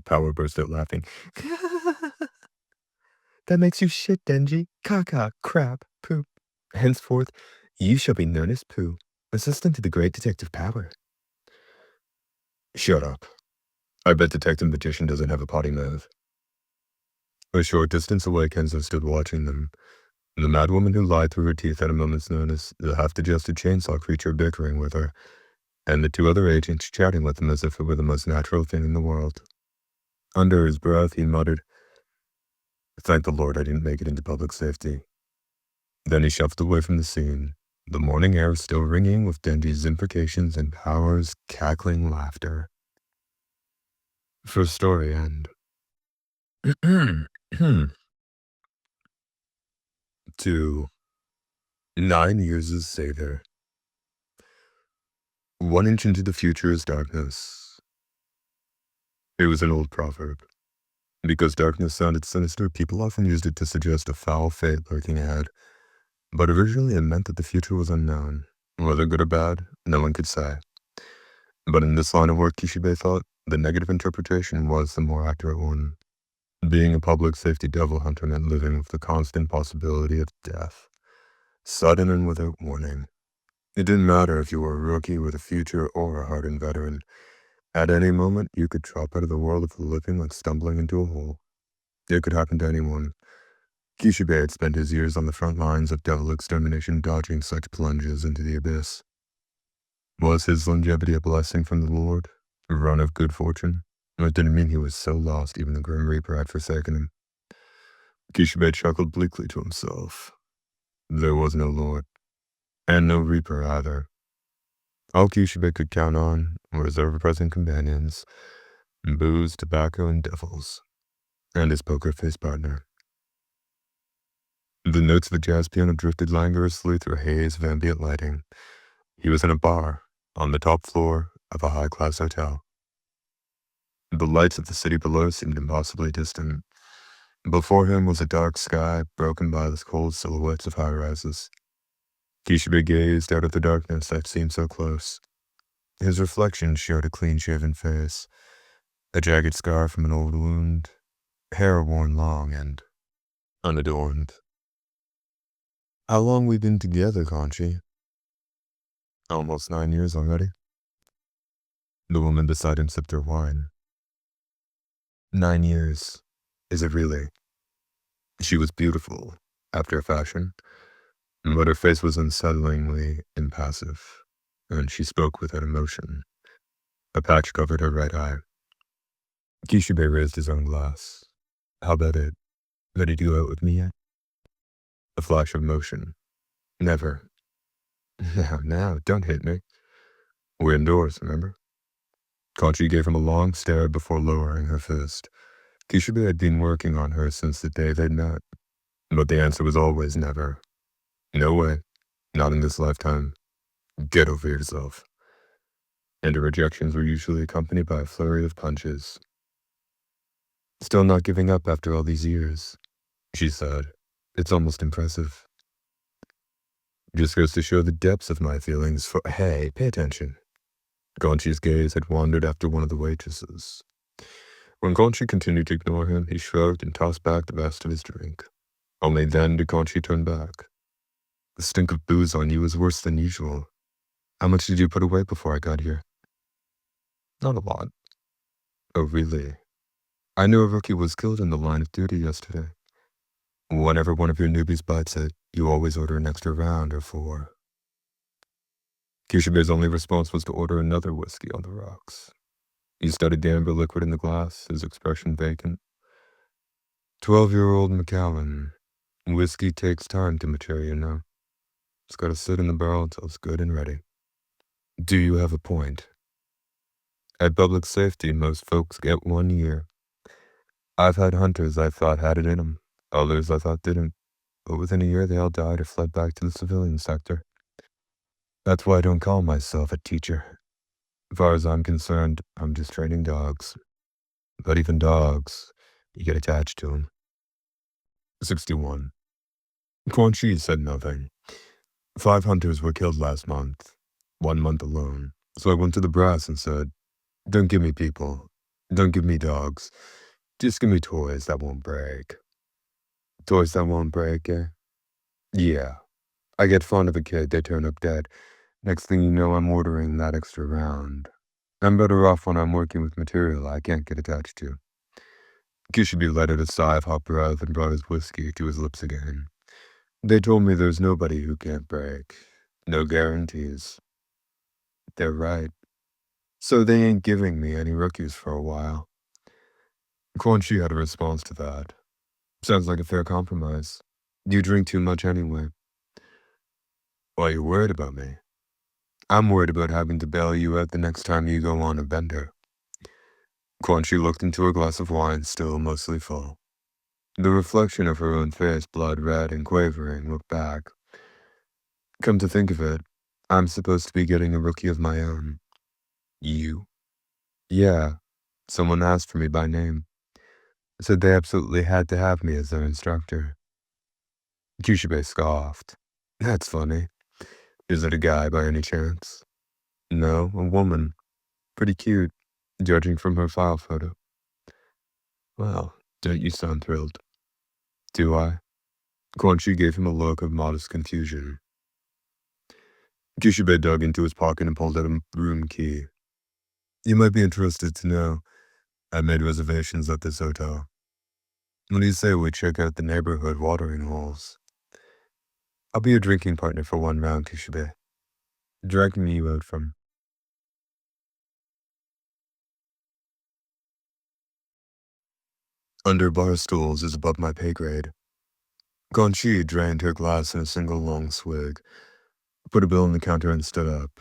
Power burst out laughing. That makes you shit, Denji. Caca, crap, poop. Henceforth, you shall be known as Pooh, assistant to the great detective Power. Shut up. I bet Detective Magician doesn't have a potty mouth. A short distance away, Kenzo stood watching them. The madwoman who lied through her teeth at a moment's notice, the half-digested chainsaw creature bickering with her, and the two other agents chatting with him as if it were the most natural thing in the world. Under his breath, he muttered, Thank the Lord I didn't make it into public safety. Then he shuffled away from the scene, the morning air still ringing with Denji's imprecations and Power's cackling laughter. First story end. 2. 9 years as savior. 1 inch into the future is darkness. It was an old proverb. Because darkness sounded sinister, people often used it to suggest a foul fate lurking ahead. But originally it meant that the future was unknown. Whether good or bad, no one could say. But in this line of work, Kishibe thought, the negative interpretation was the more accurate one. Being a public safety devil hunter meant living with the constant possibility of death. Sudden and without warning. It didn't matter if you were a rookie with a future or a hardened veteran. At any moment, you could drop out of the world of the living like stumbling into a hole. It could happen to anyone. Kishibe had spent his years on the front lines of devil extermination dodging such plunges into the abyss. Was his longevity a blessing from the Lord? A run of good fortune? It didn't mean he was so lost even the Grim Reaper had forsaken him. Kishibe chuckled bleakly to himself. There was no Lord. And no Reaper either. All Kishibe could count on were his ever-present companions, booze, tobacco, and devils, and his poker-faced partner. The notes of the jazz piano drifted languorously through a haze of ambient lighting. He was in a bar, on the top floor of a high-class hotel. The lights of the city below seemed impossibly distant. Before him was a dark sky, broken by the cold silhouettes of high-rises. Kishibe gazed out of the darkness that seemed so close. His reflection showed a clean-shaven face, a jagged scar from an old wound, hair worn long, and unadorned. How long we been together, Conchi? Almost 9 years already. The woman beside him sipped her wine. 9 years. Is it really? She was beautiful, after a fashion, but her face was unsettlingly impassive, and she spoke without emotion. A patch covered her right eye. Kishibe raised his own glass. How about it? Ready to go out with me yet? A flash of motion. Never. Now, don't hit me. We're indoors, remember? Conchi gave him a long stare before lowering her fist. Kishibe had been working on her since the day they'd met, but the answer was always never. No way. Not in this lifetime. Get over yourself. And her rejections were usually accompanied by a flurry of punches. Still not giving up after all these years, she said. It's almost impressive. Just goes to show the depths of my feelings for— Hey, pay attention. Conchi's gaze had wandered after one of the waitresses. When Conchi continued to ignore him, he shrugged and tossed back the rest of his drink. Only then did Conchi turn back. The stink of booze on you was worse than usual. How much did you put away before I got here? Not a lot. Oh, really? I knew a rookie was killed in the line of duty yesterday. Whenever one of your newbies bites it, you always order an extra round or 4. Kishibe's only response was to order another whiskey on the rocks. He studied the amber liquid in the glass, his expression vacant. 12-year-old Macallan. Whiskey takes time to mature, you know. It's gotta sit in the barrel until it's good and ready. Do you have a point? At public safety, most folks get 1 year. I've had hunters I thought had it in them, others I thought didn't, but within a year they all died or fled back to the civilian sector. That's why I don't call myself a teacher. As far as I'm concerned, I'm just training dogs. But even dogs, you get attached to them. 61. Quan Chi said nothing. 5 hunters were killed last month. 1 month alone. So I went to the brass and said, don't give me people. Don't give me dogs. Just give me toys that won't break. Toys that won't break, eh? Yeah. I get fond of a kid, they turn up dead. Next thing you know, I'm ordering that extra round. I'm better off when I'm working with material I can't get attached to. Kishibe let out a sigh of hot breath and brought his whiskey to his lips again. They told me there's nobody who can't break. No guarantees. They're right. So they ain't giving me any rookies for a while. Quan Chi had a response to that. Sounds like a fair compromise. You drink too much anyway. Why you worried about me? I'm worried about having to bail you out the next time you go on a bender. Quan Chi looked into her glass of wine, still mostly full. The reflection of her own face, blood red and quavering, looked back. Come to think of it, I'm supposed to be getting a rookie of my own. You? Yeah. Someone asked for me by name. Said they absolutely had to have me as their instructor. Kishibe scoffed. That's funny. Is it a guy by any chance? No, a woman. Pretty cute, judging from her file photo. Well, don't you sound thrilled? Do I? Quan Chi gave him a look of modest confusion. Kishibe dug into his pocket and pulled out a room key. You might be interested to know I made reservations at this hotel. What do you say we check out the neighborhood watering holes? I'll be your drinking partner for 1 round, Kishibe. Dragging you out from— Under bar stools is above my pay grade. Gonchi drained her glass in a single long swig, put a bill on the counter and stood up.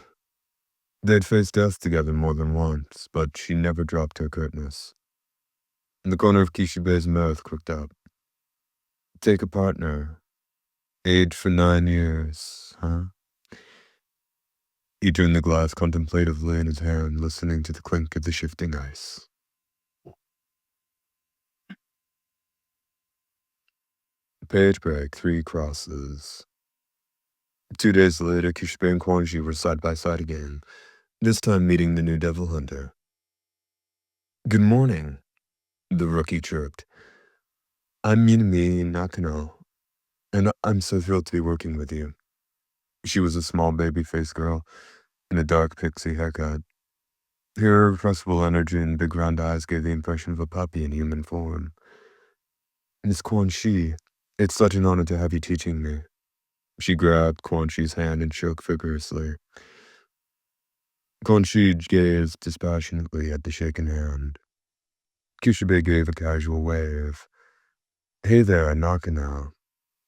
They'd faced death together more than once, but she never dropped her curtness. The corner of Kishibe's mouth crooked up. Take a partner. Age for 9 years, huh? He turned the glass contemplatively in his hand, listening to the clink of the shifting ice. Page break, 3 crosses. 2 days later, Kishibe and Quanji were side by side again, this time meeting the new devil hunter. Good morning, the rookie chirped. I'm Minami Nakano, and I'm so thrilled to be working with you. She was a small baby-faced girl in a dark pixie haircut. Her irrepressible energy and big round eyes gave the impression of a puppy in human form. Miss Quan Chi, it's such an honor to have you teaching me. She grabbed Quan Chi's hand and shook vigorously. Quan Chi gazed dispassionately at the shaken hand. Kishibe gave a casual wave. Hey there, Nakano.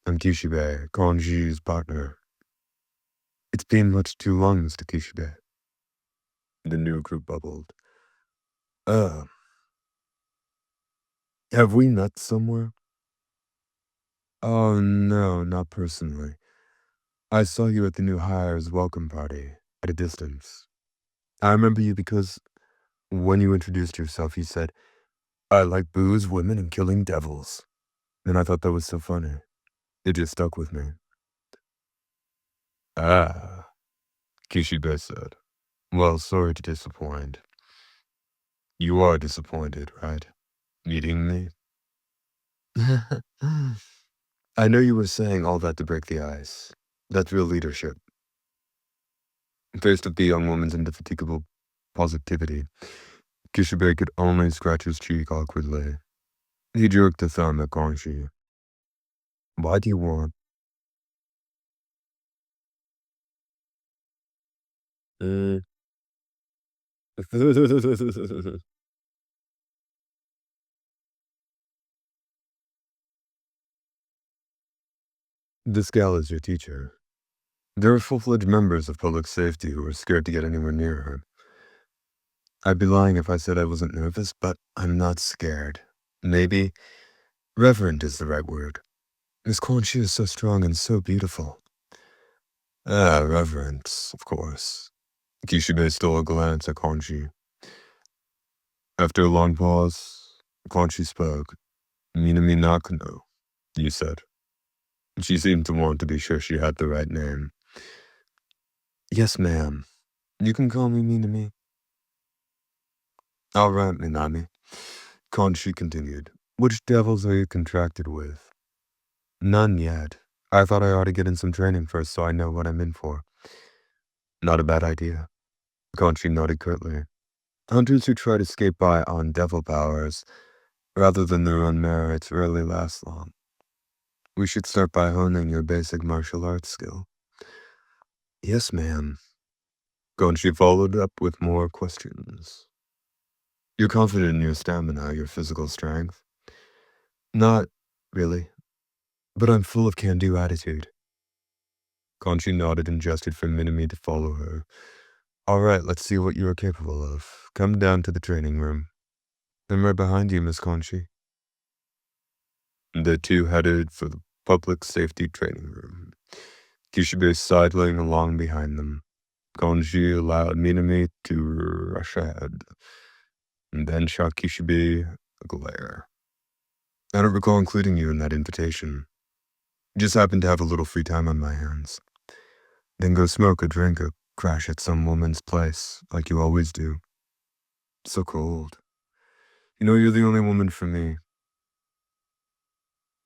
I'm Kishibe, Quan Chi's partner. It's been much too long, Mr. Kishibe. The new group bubbled. Uh, have we met somewhere? Oh, no, not personally. I saw you at the new hires welcome party, at a distance. I remember you because when you introduced yourself, you said, I like booze, women, and killing devils. And I thought that was so funny. It just stuck with me. Ah, Kishibe said. Well, sorry to disappoint. You are disappointed, right? Meeting me? I know you were saying all that to break the ice. That's real leadership. Faced with the young woman's indefatigable positivity, Kishibe could only scratch his cheek awkwardly. He jerked a thumb at Gongshi. Why do you want? Uh, this gal is your teacher. There are full-fledged members of public safety who are scared to get anywhere near her. I'd be lying if I said I wasn't nervous, but I'm not scared. Maybe reverent is the right word. Miss Quan Chi is so strong and so beautiful. Ah, reverence, of course. Kishibe stole a glance at Quan Chi. After a long pause, Quan Chi spoke. Minami Nakano, you said. She seemed to want to be sure she had the right name. Yes, ma'am. You can call me Minami. All right, Minami. Quan Chi continued. Which devils are you contracted with? None yet. I thought I ought to get in some training first so I know what I'm in for. Not a bad idea. Quan Chi nodded curtly. Hunters who try to skate by on devil powers rather than their own merits rarely last long. We should start by honing your basic martial arts skill. Yes, ma'am. Gonshi followed up with more questions. You're confident in your stamina, your physical strength? Not really, but I'm full of can-do attitude. Gonshi nodded and gestured for Minami to follow her. All right, let's see what you are capable of. Come down to the training room. I'm right behind you, Miss Gonshi. The two headed for the public safety training room. Kishibe sidling along behind them. Gonshi allowed Minami to rush ahead, and then shot Kishibe a glare. I don't recall including you in that invitation. Just happened to have a little free time on my hands. Then go smoke a drink or crash at some woman's place, like you always do. So cold. You know you're the only woman for me.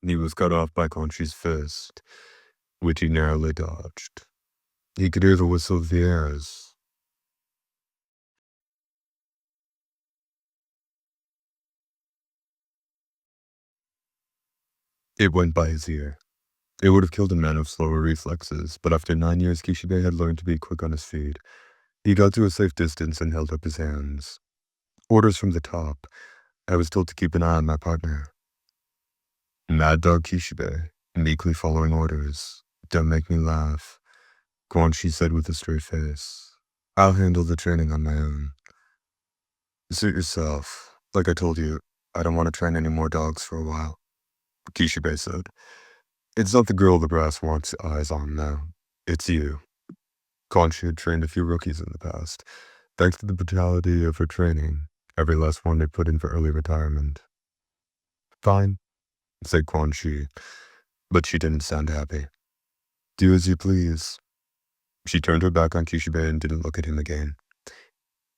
He was cut off by Conchi's fist, which he narrowly dodged. He could hear the whistle of the airs. It went by his ear. It would have killed a man of slower reflexes, but after 9 years, Kishibe had learned to be quick on his feet. He got to a safe distance and held up his hands. Orders from the top. I was told to keep an eye on my partner. Mad Dog Kishibe, meekly following orders. Don't make me laugh. Quan Chi said with a straight face. I'll handle the training on my own. Suit yourself. Like I told you, I don't want to train any more dogs for a while. Kishibe said. It's not the girl the brass wants eyes on now. It's you. Quan Chi had trained a few rookies in the past. Thanks to the brutality of her training, every last one they put in for early retirement. Fine, said Quan Chi, but she didn't sound happy. Do as you please. She turned her back on Kishibe and didn't look at him again.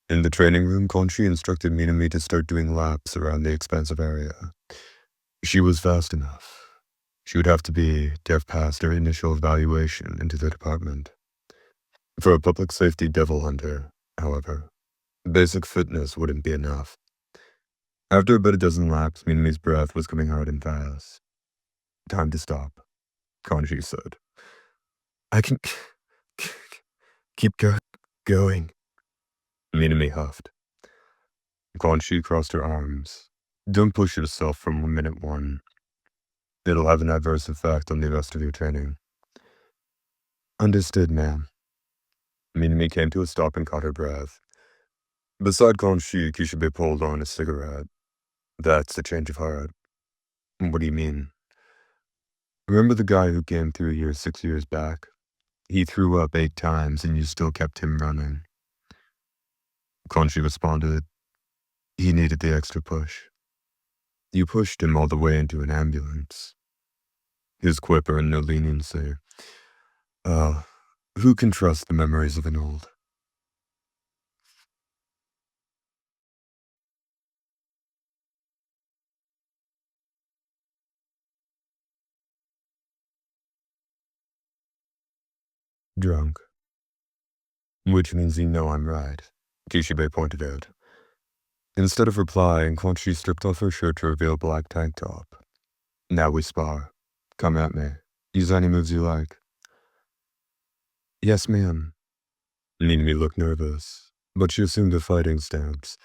In the training room, Quan Chi instructed Minami to start doing laps around the expansive area. She was fast enough. She would have to be deaf past her initial evaluation into the department. For a public safety devil hunter, however, basic fitness wouldn't be enough. After about a dozen laps, Minami's breath was coming hard and fast. Time to stop, Kanji said. I can keep going. Minami huffed. Kanji crossed her arms. Don't push yourself from minute one. It'll have an adverse effect on the rest of your training. Understood, ma'am. Minami came to a stop and caught her breath. Beside Kanji, Kishibe pulled on a cigarette. That's a change of heart. What do you mean? Remember the guy who came through here 6 years back? He threw up 8 times and you still kept him running. Kanji responded, he needed the extra push. You pushed him all the way into an ambulance. His quip earned no leniency. Who can trust the memories of an old? Drunk. Which means you know I'm right, Kishibe pointed out. Instead of replying, Kanji stripped off her shirt to reveal a black tank top. Now we spar. Come at me. Use any moves you like. Yes, ma'am. Minami looked nervous, but she assumed a fighting stance.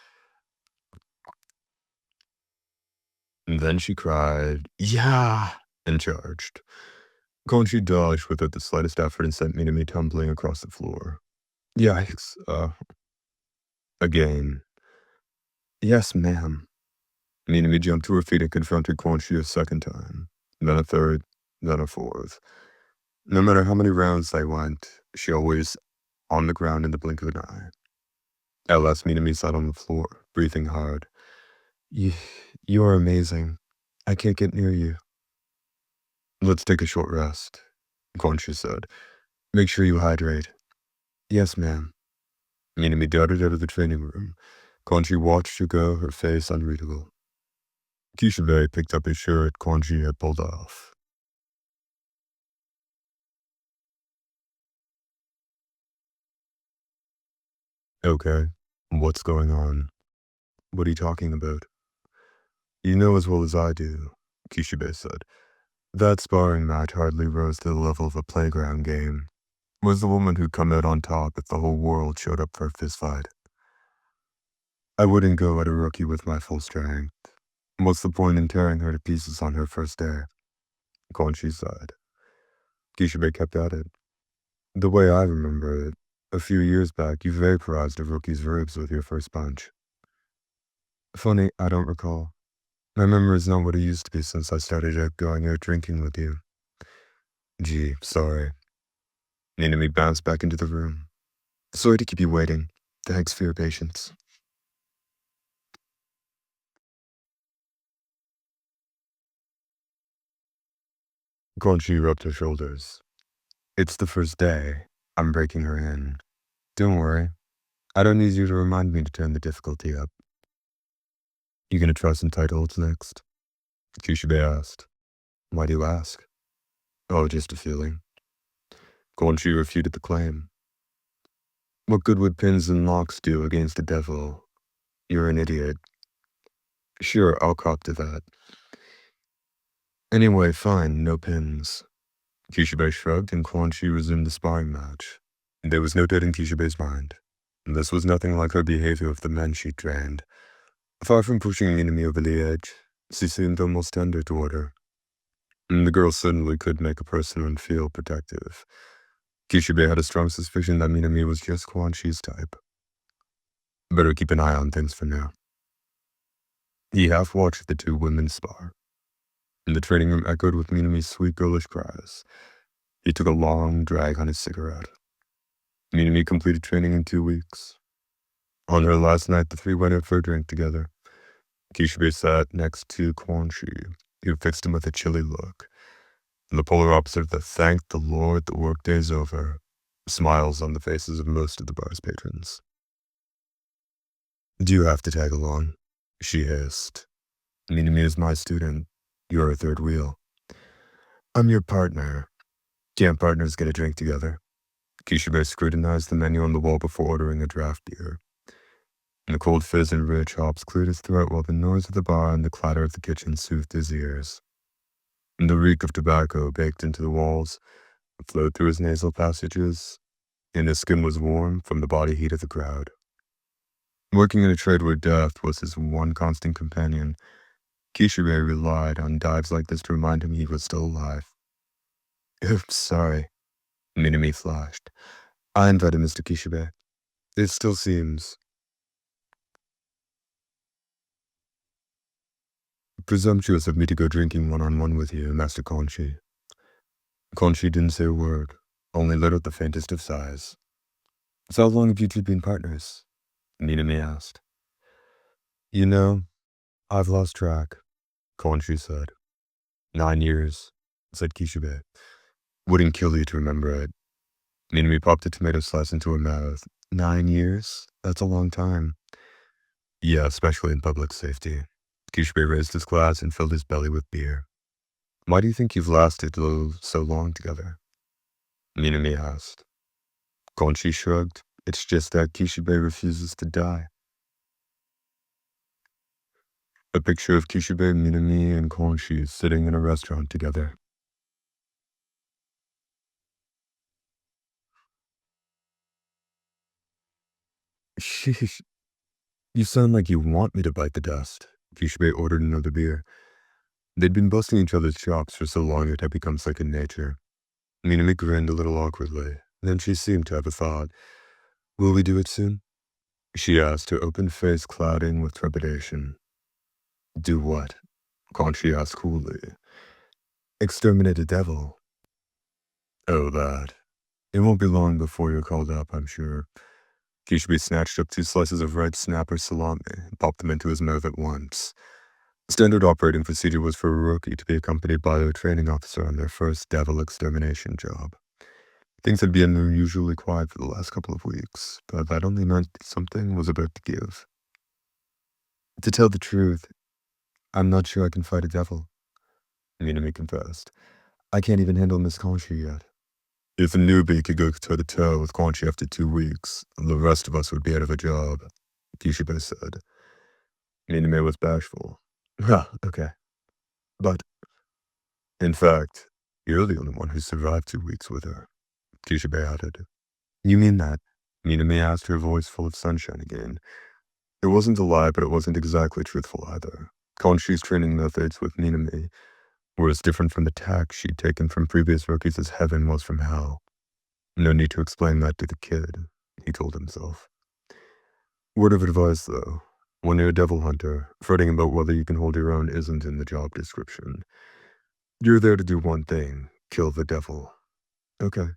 And then she cried, yeah, and charged. Kanji dodged without the slightest effort and sent Minami tumbling across the floor. Yikes, again. Yes, ma'am. Minami jumped to her feet and confronted Kanji a second time, then a third, then a fourth. No matter how many rounds they went, she always on the ground in the blink of an eye. At last, Minami sat on the floor, breathing hard. You are amazing. I can't get near you. Let's take a short rest, Kanji said. Make sure you hydrate. Yes, ma'am. Minami darted out of the training room. Kanji watched her go, her face unreadable. Kishibe picked up his shirt Kanji had pulled off. Okay, what's going on? What are you talking about? You know as well as I do, Kishibe said. That sparring match hardly rose to the level of a playground game. Was the woman who'd come out on top if the whole world showed up for a fistfight. I wouldn't go at a rookie with my full strength. What's the point in tearing her to pieces on her first day? Kanji sighed. Kishibe kept at it. The way I remember it, a few years back you vaporized a rookie's ribs with your first punch. Funny, I don't recall. My memory's not what it used to be since I started going out drinking with you. Gee, sorry. Minami bounced back into the room. Sorry to keep you waiting. Thanks for your patience. Kanji rubbed her shoulders. It's the first day. I'm breaking her in. Don't worry. I don't need you to remind me to turn the difficulty up. You gonna try some tight holds next? Kishibe asked. Why do you ask? Oh, just a feeling. Kanji refuted the claim. What good would pins and locks do against the devil? You're an idiot. Sure, I'll cop to that. Anyway, fine, no pins. Kishibe shrugged and Kanji resumed the sparring match. There was no doubt in Kishibe's mind. This was nothing like her behavior of the men she trained. Far from pushing Minami over the edge, she seemed almost tender toward her. And the girl certainly could make a person feel protective. Kishibe had a strong suspicion that Minami was just Kanji's type. Better keep an eye on things for now. He half-watched the two women spar. And the training room echoed with Minami's sweet girlish cries. He took a long drag on his cigarette. Minami completed training in 2 weeks. On her last night, the three went out for a drink together. Kishibe sat next to Kanji, who fixed him with a chilly look. And the polar opposite of the thank the Lord the workday's over, smiles on the faces of most of the bar's patrons. Do you have to tag along? She hissed. Minami is my student. You're a third wheel. I'm your partner. Can't partners get a drink together? Kishibe scrutinized the menu on the wall before ordering a draft beer. The cold fizz and rich hops cleared his throat while the noise of the bar and the clatter of the kitchen soothed his ears. The reek of tobacco baked into the walls flowed through his nasal passages, and his skin was warm from the body heat of the crowd. Working in a trade where death was his one constant companion, Kishibe relied on dives like this to remind him he was still alive. Oops, sorry, Minami flashed. I invited Mr. Kishibe. It still seems presumptuous of me to go drinking one-on-one with you, Master Conchi. Conchi didn't say a word, only let out the faintest of sighs. So how long have you two been partners? Minami asked. You know, I've lost track, Conchi said. 9 years, said Kishibe. Wouldn't kill you to remember it. Minami popped a tomato slice into her mouth. 9 years? That's a long time. Yeah, especially in public safety. Kishibe raised his glass and filled his belly with beer. Why do you think you've lasted so long together? Minami asked. Conchi shrugged. It's just that Kishibe refuses to die. A picture of Kishibe, Minami, and Conchi sitting in a restaurant together. Sheesh. You sound like you want me to bite the dust. Kishibe ordered another beer. They'd been busting each other's chops for so long it had become second nature. Minami grinned a little awkwardly. Then she seemed to have a thought. Will we do it soon? She asked, her open face clouding with trepidation. Do what? Conchi asked coolly. Exterminate a devil. Oh, that. It won't be long before you're called up, I'm sure. Kishibe snatched up 2 slices of red snapper salami and popped them into his mouth at once. Standard operating procedure was for a rookie to be accompanied by a training officer on their first devil extermination job. Things had been unusually quiet for the last couple of weeks, but that only meant something was about to give. To tell the truth, I'm not sure I can fight a devil, Minami confessed. I can't even handle Miss Conchi yet. If a newbie could go toe-to-toe with Conchi after 2 weeks, the rest of us would be out of a job, Kishibe said. Minami was bashful. Huh, okay. But, in fact, you're the only one who survived 2 weeks with her, Kishibe added. You mean that? Minami asked, her voice full of sunshine again. It wasn't a lie, but it wasn't exactly truthful either. Conchi's training methods with Minami were as different from the tack she'd taken from previous rookies as heaven was from hell. No need to explain that to the kid, he told himself. Word of advice, though. When you're a devil hunter, fretting about whether you can hold your own isn't in the job description. You're there to do one thing, kill the devil. Okay.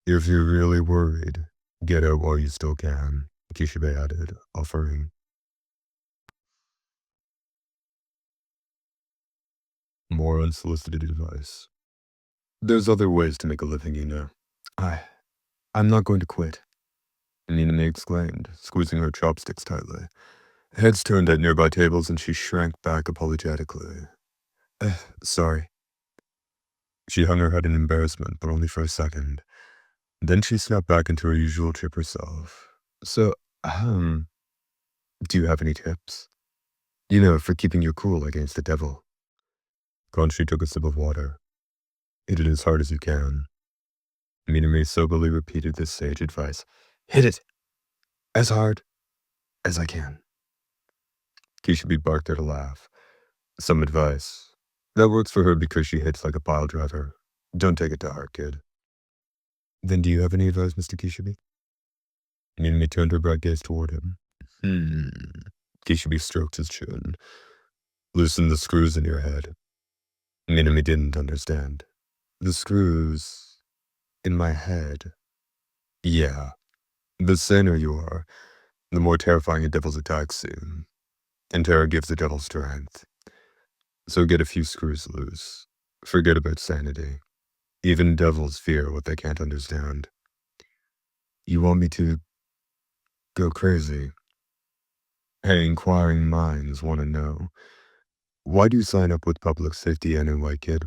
If you're really worried, get out while you still can, Kishibe added, offering. More unsolicited advice. There's other ways to make a living, you know. I'm not going to quit, Minami exclaimed, squeezing her chopsticks tightly. Heads turned at nearby tables and she shrank back apologetically. Sorry. She hung her head in embarrassment, but only for a second. Then she snapped back into her usual chipper self. So, do you have any tips? You know, for keeping your cool against the devil. Conchi took a sip of water. Hit it as hard as you can. Minami soberly repeated this sage advice. Hit it! As hard as I can. Kishibe barked at a laugh. Some advice. That works for her because she hits like a pile driver. Don't take it to heart, kid. Then do you have any advice, Mr. Kishibe? Minami turned her bright gaze toward him. Kishibe stroked his chin. Loosen the screws in your head. Minami didn't understand. The screws in my head. Yeah. The saner you are, the more terrifying a devil's attacks seem. And terror gives the devil strength. So get a few screws loose. Forget about sanity. Even devils fear what they can't understand. You want me to go crazy? Hey, inquiring minds want to know. Why do you sign up with public safety anyway, kid?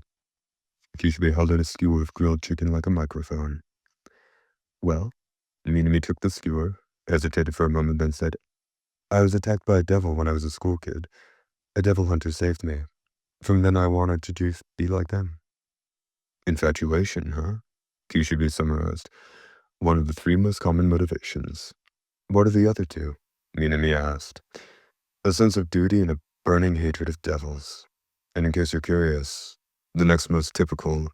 Kishibe held out a skewer of grilled chicken like a microphone. Well, Minami took the skewer, hesitated for a moment, then said, I was attacked by a devil when I was a school kid. A devil hunter saved me. From then I wanted to be like them. Infatuation, huh? Kishibe summarized. One of the 3 most common motivations. What are the other 2? Minami asked. A sense of duty and a burning hatred of devils. And in case you're curious, the next most typical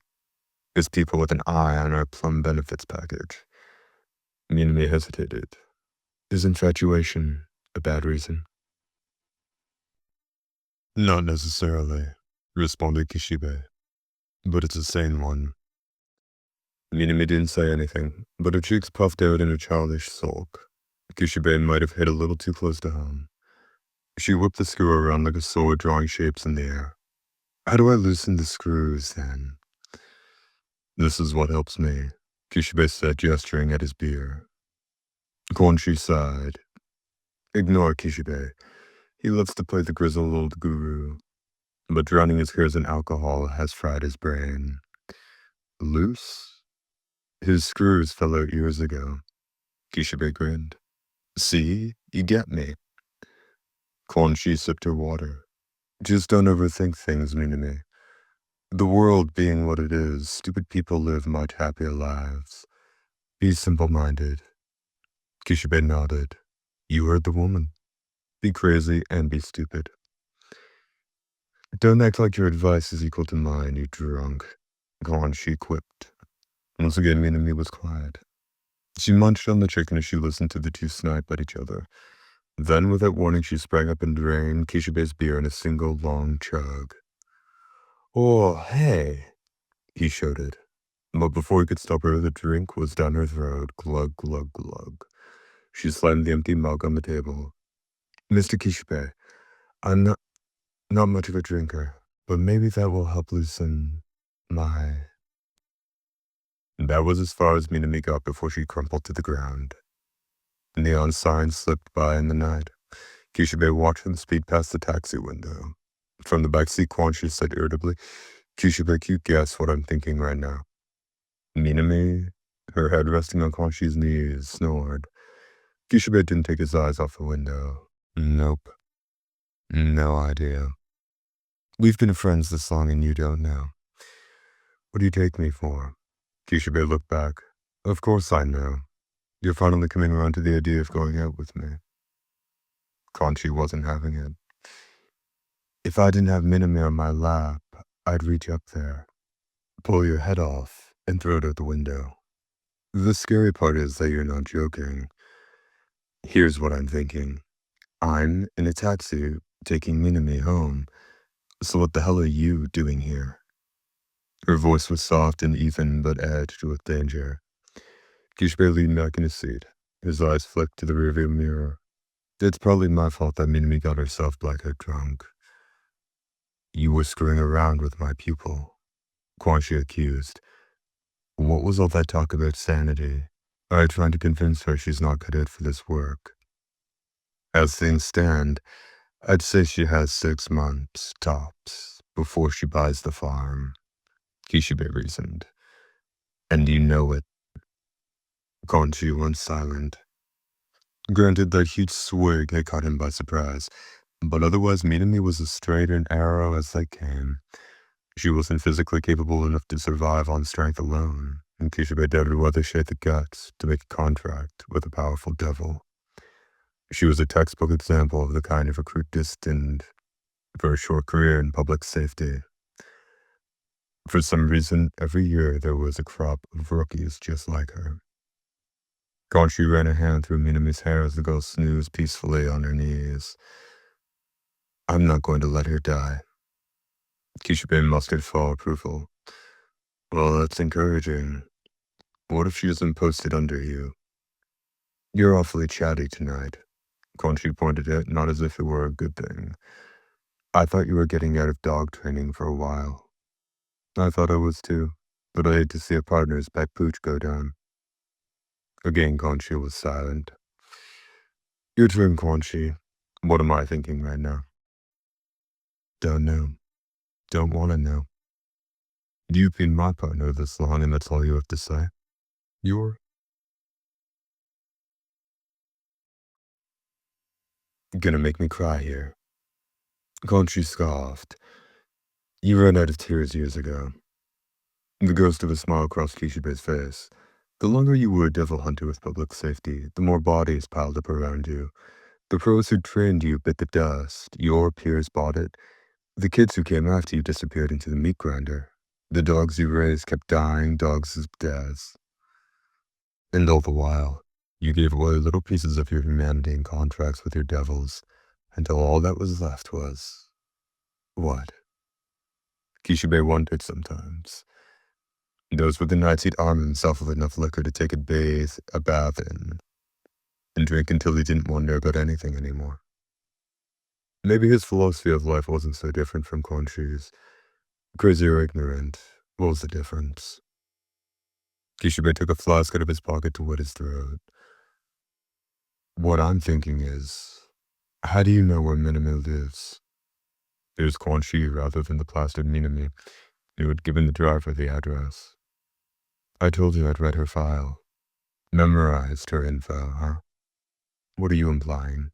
is people with an eye on our plum benefits package. Minami hesitated. Is infatuation a bad reason? Not necessarily, responded Kishibe, but it's a sane one. Minami didn't say anything, but her cheeks puffed out in a childish sulk. Kishibe might have hit a little too close to home. She whipped the screw around like a sword, drawing shapes in the air. How do I loosen the screws, then? This is what helps me, Kishibe said, gesturing at his beer. Konshi sighed. Ignore Kishibe. He loves to play the grizzled old guru, but drowning his cares in alcohol has fried his brain. Loose? His screws fell out years ago. Kishibe grinned. See? You get me. Konshi sipped her water. Just don't overthink things, Minami. The world being what it is, stupid people live much happier lives. Be simple-minded. Kishibe nodded. You heard the woman. Be crazy and be stupid. Don't act like your advice is equal to mine, you drunk. Konshi quipped. Once again, Minami was quiet. She munched on the chicken as she listened to the 2 snipe at each other. Then, without warning, she sprang up and drained Kishibe's beer in a single long chug. Oh, hey, he shouted. But before he could stop her, the drink was down her throat. Glug, glug, glug. She slammed the empty mug on the table. Mr. Kishibe, I'm not much of a drinker, but maybe that will help loosen my... That was as far as Minami got before she crumpled to the ground. Neon signs slipped by in the night. Kishibe watched them speed past the taxi window. From the backseat, Kwanshi said irritably, Kishibe, you guess what I'm thinking right now. Minami, her head resting on Kwanshi's knees, snored. Kishibe didn't take his eyes off the window. Nope. No idea. We've been friends this long and you don't know. What do you take me for? Kishibe looked back. Of course I know. You're finally coming around to the idea of going out with me. Kanchi wasn't having it. If I didn't have Minami on my lap, I'd reach up there, pull your head off, and throw it out the window. The scary part is that you're not joking. Here's what I'm thinking. I'm in a taxi taking Minami home, so what the hell are you doing here? Her voice was soft and even, but edged with danger. Kishibe leaned back in his seat. His eyes flicked to the rearview mirror. It's probably my fault that Minami got herself blackout drunk. You were screwing around with my pupil, Kwanshi accused. What was all that talk about sanity? I trying to convince her she's not cut out for this work. As things stand, I'd say she has 6 months, tops, before she buys the farm, Kishibe reasoned. And you know it. Kwanshi went silent. Granted, that huge swig had caught him by surprise, but otherwise Minami was as straight and arrow as they came. She wasn't physically capable enough to survive on strength alone, and Kishibe doubted whether she had the guts to make a contract with a powerful devil. She was a textbook example of the kind of recruit destined for a short career in public safety. For some reason, every year there was a crop of rookies just like her. Kanshi ran a hand through Minami's hair as the girl snoozed peacefully on her knees. I'm not going to let her die. Kishibe mustered full approval. Well, that's encouraging. What if she isn't posted under you? You're awfully chatty tonight, Kanshi pointed out, not as if it were a good thing. I thought you were getting out of dog training for a while. I thought I was too, but I hate to see a partner's pet pooch go down. Again, Kanshi was silent. Your turn, Kanshi. What am I thinking right now? Don't know. Don't want to know. You've been my partner this long, and that's all you have to say? You're gonna make me cry here. Conchi scoffed. You ran out of tears years ago. The ghost of a smile crossed Kishibe's face. The longer you were a devil hunter with public safety, the more bodies piled up around you. The pros who trained you bit the dust. Your peers bought it. The kids who came after you disappeared into the meat grinder. The dogs you raised kept dying dogs as deaths. And all the while, you gave away little pieces of your humanity in contracts with your devils, until all that was left was... what? Kishibe wondered sometimes. Those were the nights he'd arm himself with enough liquor to take a bath in, and drink until he didn't wonder about anything anymore. Maybe his philosophy of life wasn't so different from Konshi's. Crazy or ignorant, what was the difference? Kishibe took a flask out of his pocket to wet his throat. What I'm thinking is, how do you know where Minami lives? It was Kwanshi rather than the plastered Minami who had given the driver the address. I told you I'd read her file. Memorized her info, huh? What are you implying?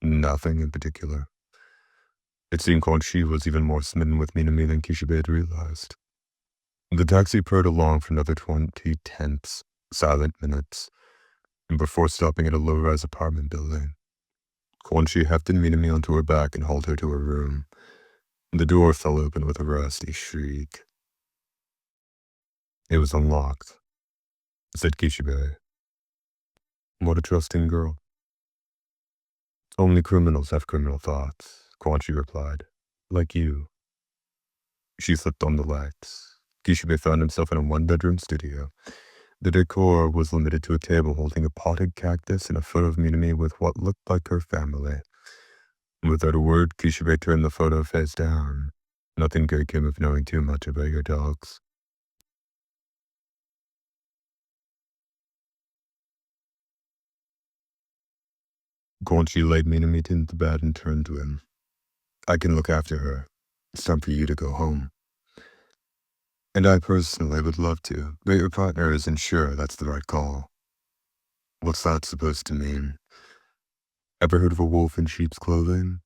Nothing in particular. It seemed Kwanshi was even more smitten with Minami than Kishibe had realized. The taxi purred along for another 20 tense, silent minutes, and before stopping at a low-rise apartment building, Kwanshi hefted Minami onto her back and hauled her to her room. The door fell open with a rusty shriek. It was unlocked, said Kishibe. What a trusting girl. Only criminals have criminal thoughts, Kwanshi replied. Like you. She flipped on the lights. Kishibe found himself in a one-bedroom studio. The decor was limited to a table holding a potted cactus and a photo of Minami with what looked like her family. Without a word, Kishibe turned the photo face down. Nothing good came of knowing too much about your dogs. Kwanshi laid Minami into bed and turned to him. I can look after her. It's time for you to go home. And I personally would love to, but your partner isn't sure that's the right call. What's that supposed to mean? Ever heard of a wolf in sheep's clothing?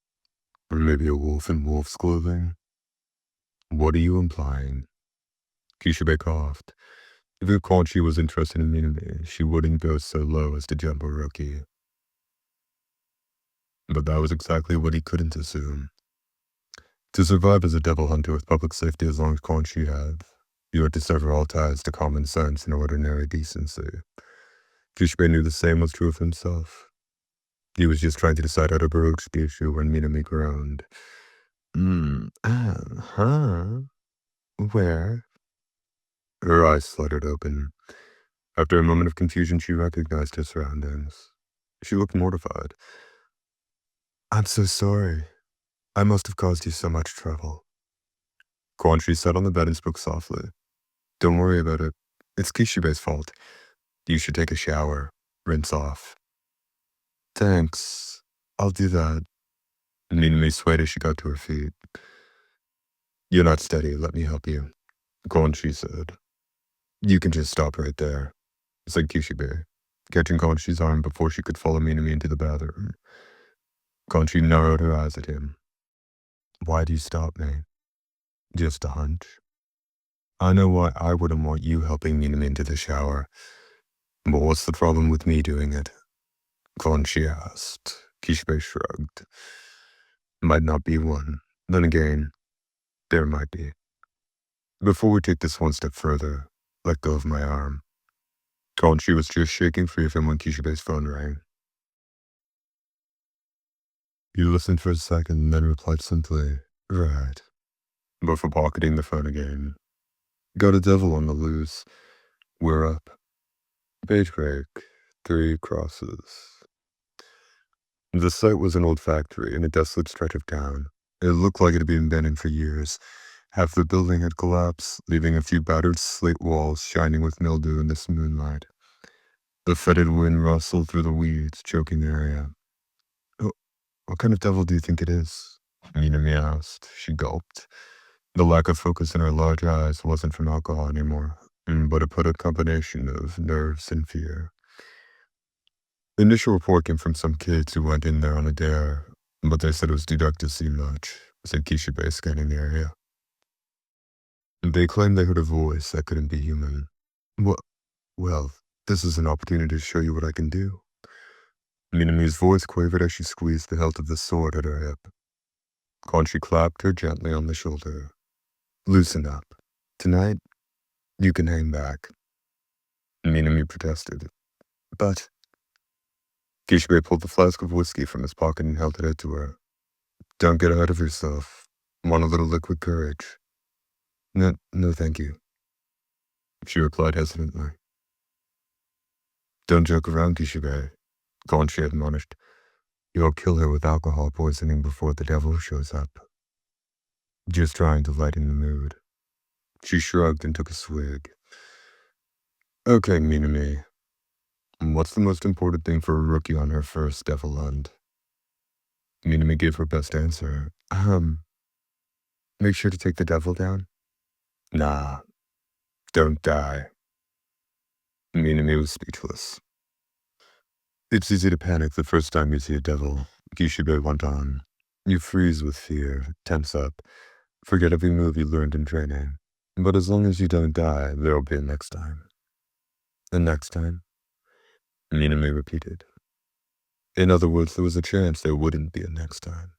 Or maybe a wolf in wolf's clothing? What are you implying? Kishibe coughed. If Kwanshi was interested in Minami, she wouldn't go so low as to jump a rookie. But that was exactly what he couldn't assume. To survive as a devil hunter with public safety as long as Kwanshi had, you had to sever all ties to common sense and ordinary decency. Kishibe knew the same was true of himself. He was just trying to decide how to broach the issue when Minami groaned. Where? Her eyes fluttered open. After a moment of confusion, she recognized her surroundings. She looked mortified. I'm so sorry. I must have caused you so much trouble. Kwanshi sat on the bed and spoke softly. Don't worry about it. It's Kishibe's fault. You should take a shower. Rinse off. Thanks. I'll do that. Minami swayed as she got to her feet. You're not steady. Let me help you. Kwanshi said. You can just stop right there, said Kishibe, catching Konshi's arm before she could follow Minami into the bathroom. Konshi narrowed her eyes at him. Why do you stop me? Just a hunch. I know why I wouldn't want you helping Minami into the shower. But what's the problem with me doing it? Konshi asked. Kishibe shrugged. Might not be one. Then again, there might be. Before we take this one step further, let go of my arm. Konshi was just shaking free of him when Kishibe's phone rang. He listened for a second and then replied simply, right, before pocketing the phone again. Got a devil on the loose. We're up. Page break. 3 crosses. The site was an old factory in a desolate stretch of town. It looked like it had been abandoned for years. Half the building had collapsed, leaving a few battered slate walls shining with mildew in this moonlight. The fetid wind rustled through the weeds, choking the area. Oh, what kind of devil do you think it is? Minami asked. She gulped. The lack of focus in her large eyes wasn't from alcohol anymore, but a combination of nerves and fear. The initial report came from some kids who went in there on a dare, but they said it was too dark to see much, said Kishibe, scanning the area. They claimed they heard a voice that couldn't be human. Well, this is an opportunity to show you what I can do. Minami's voice quavered as she squeezed the hilt of the sword at her hip. Conchi clapped her gently on the shoulder. Loosen up. Tonight, you can hang back. Minami protested. But Kishibe pulled the flask of whiskey from his pocket and held it out to her. Don't get ahead of yourself. Want a little liquid courage? No, thank you, she replied hesitantly. Don't joke around, Kishibe, Conchi admonished. You'll kill her with alcohol poisoning before the devil shows up. Just trying to lighten the mood. She shrugged and took a swig. Okay, Minami. What's the most important thing for a rookie on her first devil hunt? Minami gave her best answer. Make sure to take the devil down? Nah, don't die. Minami was speechless. It's easy to panic the first time you see a devil, Kishibe went on. You freeze with fear, tense up, forget every move you learned in training. But as long as you don't die, there'll be a next time. The next time? Minami repeated. In other words, there was a chance there wouldn't be a next time.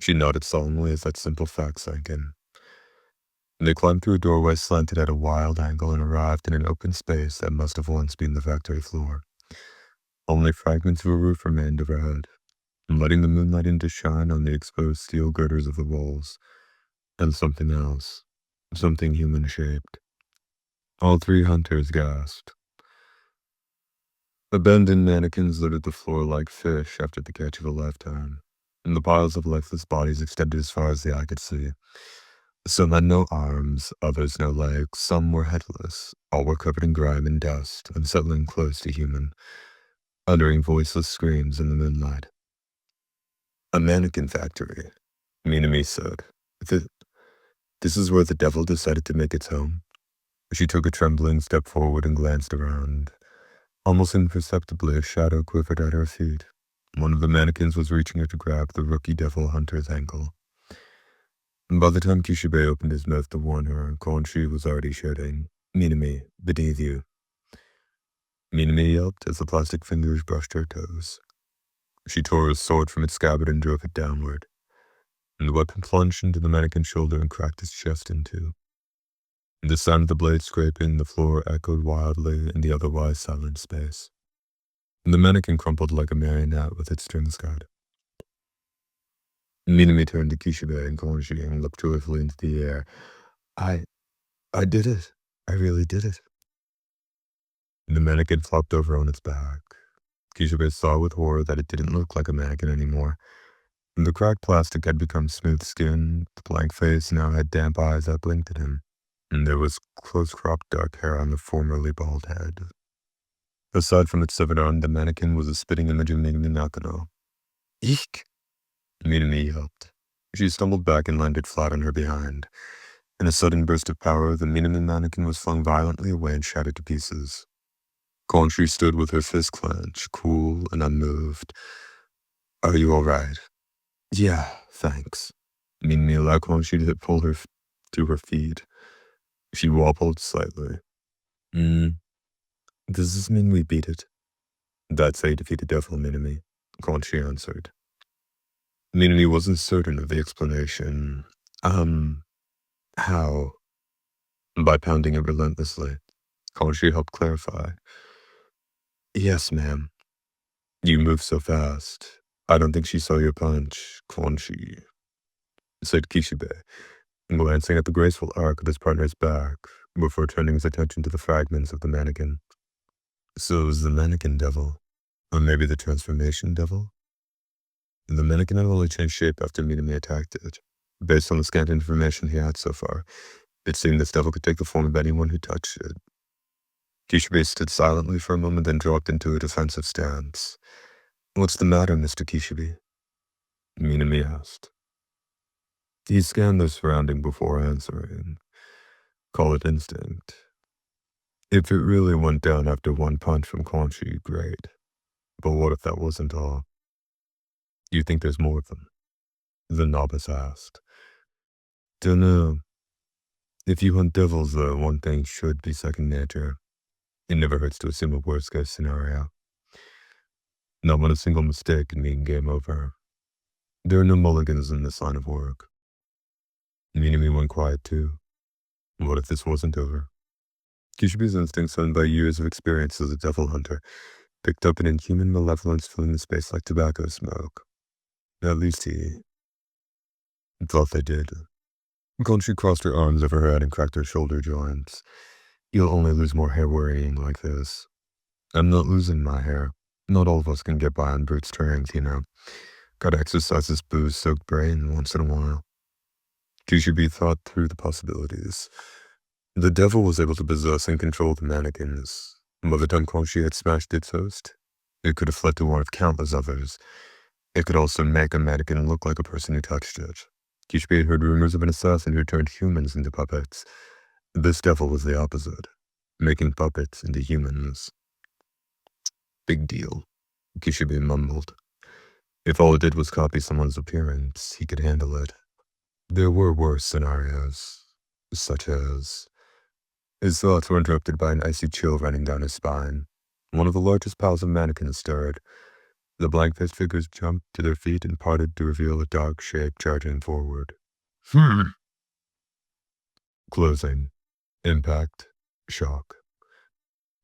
She nodded solemnly as that simple fact sank in. They climbed through a doorway slanted at a wild angle and arrived in an open space that must have once been the factory floor. Only fragments of a roof remained overhead, letting the moonlight in to shine on the exposed steel girders of the walls, and something else, something human-shaped. All three hunters gasped. Abandoned mannequins littered the floor like fish after the catch of a lifetime, and the piles of lifeless bodies extended as far as the eye could see. Some had no arms, others no legs, some were headless, all were covered in grime and dust, unsettling close to human, uttering voiceless screams in the moonlight. A mannequin factory, Minami said. This is where the devil decided to make its home. She took a trembling step forward and glanced around. Almost imperceptibly, a shadow quivered at her feet. One of the mannequins was reaching her to grab the rookie devil hunter's ankle. By the time Kishibe opened his mouth to warn her, Conchi was already shouting, Minami, beneath you. Minami yelped as the plastic fingers brushed her toes. She tore her sword from its scabbard and drove it downward. The weapon plunged into the mannequin's shoulder and cracked its chest in two. The sound of the blade scraping the floor echoed wildly in the otherwise silent space. The mannequin crumpled like a marionette with its strings cut. Minami turned to Kishibe and Konji and looked joyfully into the air. I did it. I really did it. The mannequin flopped over on its back. Kishibe saw with horror that it didn't look like a mannequin anymore. The cracked plastic had become smooth skin, the blank face now had damp eyes that blinked at him, and there was close-cropped dark hair on the formerly bald head. Aside from its severed arm, the mannequin was a spitting image of Minami Nakano. Eek! Minami yelped. She stumbled back and landed flat on her behind. In a sudden burst of power, the Minami mannequin was flung violently away and shattered to pieces. Conchi stood with her fist clenched, cool and unmoved. Are you all right? Yeah, thanks. Minami allowed Conchi to pull her to her feet. She wobbled slightly. Does this mean we beat it? That's how you defeat the devil, Minami, Conchi answered. Minami wasn't certain of the explanation. How? By pounding it relentlessly. Conchi helped clarify. Yes, ma'am. You move so fast. I don't think she saw your punch, Conchi, said Kishibe, glancing at the graceful arc of his partner's back before turning his attention to the fragments of the mannequin. So it was the mannequin devil, or maybe the transformation devil? The mannequin had only changed shape after Minami attacked it. Based on the scant information he had so far, it seemed this devil could take the form of anyone who touched it. Kishibe stood silently for a moment, then dropped into a defensive stance. What's the matter, Mr. Kishibe? Minami asked. He scanned the surrounding before answering. Call it instinct. If it really went down after one punch from Quan Chi, great. But what if that wasn't all? You think there's more of them? The novice asked. Dunno. If you hunt devils, though, one thing should be second nature. It never hurts to assume a worst-case scenario. Not when a single mistake can mean game over. There are no mulligans in this line of work. Minami went quiet too. What if this wasn't over? Kishibe's instincts, honed by years of experience as a devil hunter, picked up an inhuman malevolence filling the space like tobacco smoke. At least he thought they did. Conchi crossed her arms over her head and cracked her shoulder joints. You'll only lose more hair worrying like this. I'm not losing my hair. Not all of us can get by on brute strength, you know. Gotta exercise this booze-soaked brain once in a while. Kishibe thought through the possibilities. The devil was able to possess and control the mannequins. By the time Conchi had smashed its host, it could have fled to one of countless others. It could also make a mannequin look like a person who touched it. Kishibe had heard rumors of an assassin who turned humans into puppets. This devil was the opposite, making puppets into humans. Big deal, Kishibe mumbled. If all it did was copy someone's appearance, he could handle it. There were worse scenarios, such as... His thoughts were interrupted by an icy chill running down his spine. One of the largest piles of mannequins stirred. The blank-faced figures jumped to their feet and parted to reveal a dark shape charging forward. Closing. Impact. Shock.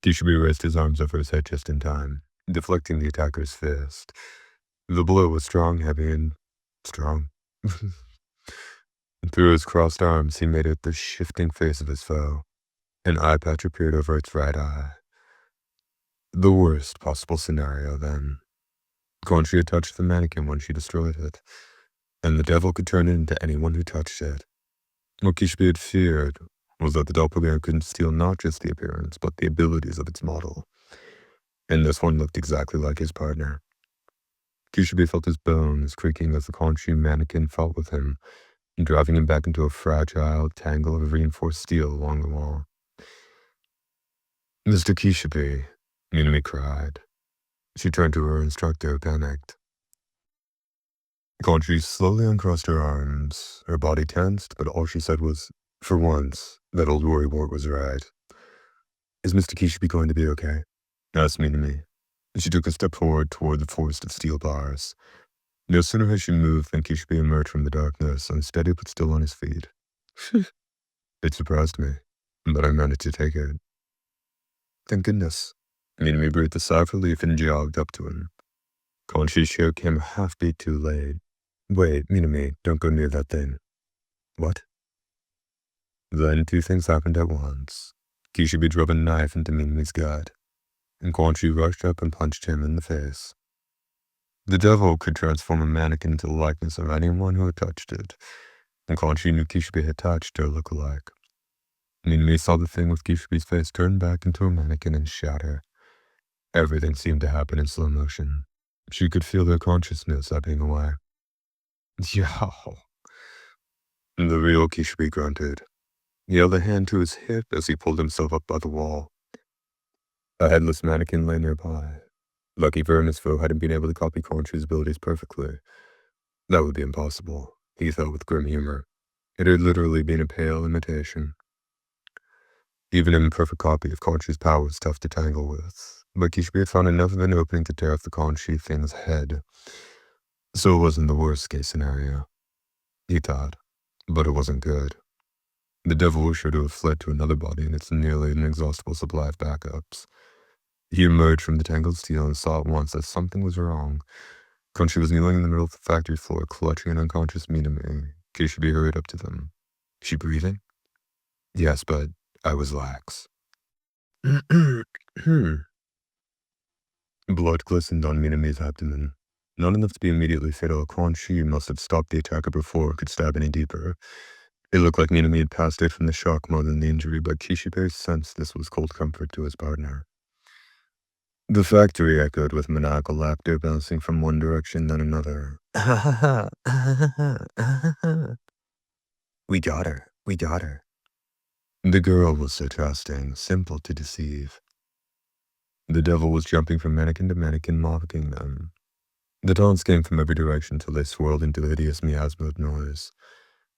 Kishibe raised his arms over his head just in time, deflecting the attacker's fist. The blow was strong, heavy, and strong. Through his crossed arms, he made out the shifting face of his foe. An eye patch appeared over its right eye. The worst possible scenario, then. Conchi had touched the mannequin when she destroyed it, and the devil could turn it into anyone who touched it. What Kishibe had feared was that the doppelganger couldn't steal not just the appearance, but the abilities of its model. And this one looked exactly like his partner. Kishibe felt his bones creaking as the Conchi mannequin fought with him, driving him back into a fragile tangle of reinforced steel along the wall. Mr. Kishibe, Minami cried. She turned to her instructor, panicked. Conchi slowly uncrossed her arms. Her body tensed, but all she said was, for once, that old worrywart was right. Is Mr. Kishibe going to be okay? Asked Minami. She took a step forward toward the forest of steel bars. No sooner had she moved than Kishibe emerged from the darkness, unsteady but still on his feet. It surprised me, but I managed to take it. Thank goodness. Minami breathed a sigh of relief and jogged up to him. Conchi's show came a half-beat too late. Wait, Minami, don't go near that thing. What? Then two things happened at once. Kishibe drove a knife into Minami's gut, and Conchi rushed up and punched him in the face. The devil could transform a mannequin into the likeness of anyone who had touched it, and Conchi knew Kishibe had touched her look-alike. Minami saw the thing with Kishibe's face turn back into a mannequin and shatter. Everything seemed to happen in slow motion. She could feel their consciousness ebbing away. Yow! The real Kishibe grunted. He held a hand to his hip as he pulled himself up by the wall. A headless mannequin lay nearby. Lucky for him, his foe hadn't been able to copy Conchi's abilities perfectly. That would be impossible, he thought with grim humor. It had literally been a pale imitation. Even an imperfect copy of Conchi's power was tough to tangle with, but Kishibe had found enough of an opening to tear off the Conchi thing's head. So it wasn't the worst-case scenario, he thought, but it wasn't good. The devil was sure to have fled to another body in its nearly inexhaustible supply of backups. He emerged from the tangled steel and saw at once that something was wrong. Conchi was kneeling in the middle of the factory floor, clutching an unconscious Minami. Kishibe hurried up to them. She breathing? Yes, but I was lax. Blood glistened on Minami's abdomen. Not enough to be immediately fatal. Conchi must have stopped the attacker before it could stab any deeper. It looked like Minami had passed out from the shock more than the injury, but Kishibe sensed this was cold comfort to his partner. The factory echoed with maniacal laughter bouncing from one direction then another. We got her. We got her. The girl was so trusting, simple to deceive. The devil was jumping from mannequin to mannequin, mocking them. The taunts came from every direction till they swirled into a hideous miasma of noise.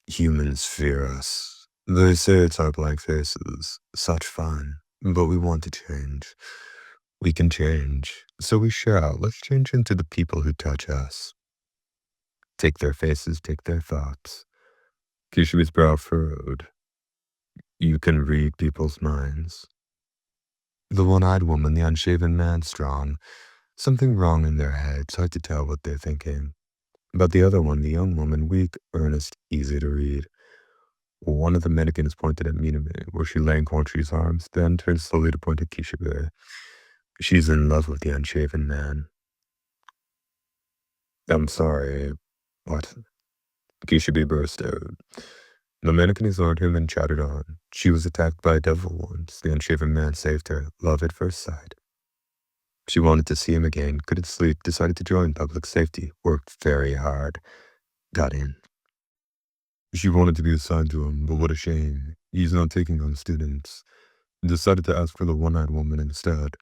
Humans fear us. They say it's our blank faces. Such fun. But we want to change. We can change. So we shall. Let's change into the people who touch us. Take their faces, take their thoughts. Kishibe's brow furrowed. You can read people's minds. The one-eyed woman, the unshaven man, strong. Something wrong in their heads, hard to tell what they're thinking. But the other one, the young woman, weak, earnest, easy to read. One of the mannequins pointed at Miname, where she lay in Quantri's arms, then turned slowly to point at Kishibe. She's in love with the unshaven man. I'm sorry. What? Kishibe burst out. The mannequin ignored him and chattered on. She was attacked by a devil once. The unshaven man saved her. Love at first sight. She wanted to see him again, couldn't sleep, decided to join public safety, worked very hard, got in. She wanted to be assigned to him, but what a shame. He's not taking on students. Decided to ask for the one-eyed woman instead.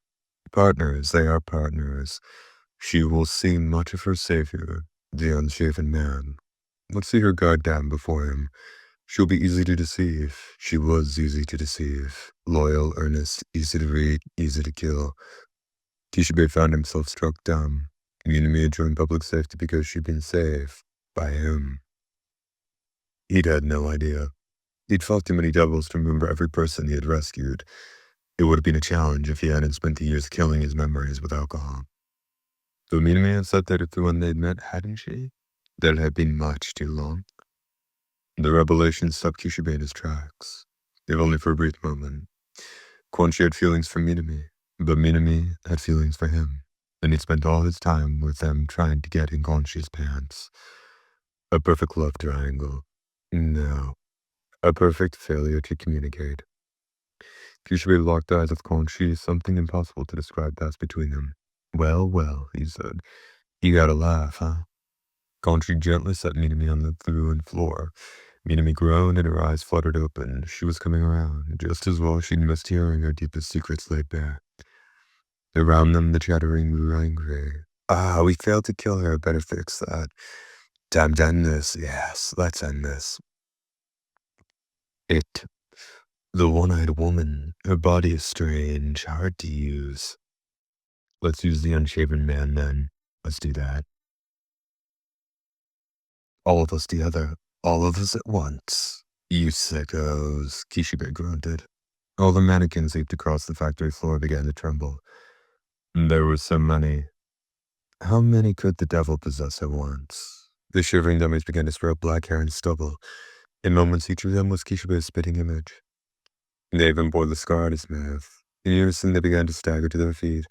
Partners, they are partners. She will see much of her savior, the unshaven man. Let's see her guard down before him. She'll be easy to deceive. She was easy to deceive. Loyal, earnest, easy to read, easy to kill. Kishibe found himself struck dumb. Minami had joined public safety because she'd been saved. By him. He'd had no idea. He'd fought too many devils to remember every person he had rescued. It would have been a challenge if he hadn't spent the years killing his memories with alcohol. So Minami had said that if the one they'd met, hadn't she? That had been much too long. The revelation stopped Kishibe in his tracks, if only for a brief moment. Quanchi had feelings for Minami, but Minami had feelings for him, and he'd spent all his time with them trying to get in Quanchi's pants. A perfect love triangle. No. A perfect failure to communicate. Kishibe locked eyes with Quanchi, something impossible to describe passed between them. Well, well, he said. You gotta laugh, huh? Quanchi gently set Minami on the ruined floor. Minami groaned and her eyes fluttered open. She was coming around, just as well she'd missed hearing her deepest secrets laid bare. Around them, the chattering grew angry. Ah, we failed to kill her. Better fix that. Time to end this. Yes, let's end this. The one-eyed woman. Her body is strange, hard to use. Let's use the unshaven man, then. Let's do that. All of us together. All of us at once. You sickos, Kishibe grunted. All the mannequins leaped across the factory floor and began to tremble. There were so many. How many could the devil possess at once? The shivering dummies began to sprout black hair and stubble. In moments, each of them was Kishibe's spitting image. They even bore the scar on his mouth. In unison, they began to stagger to their feet.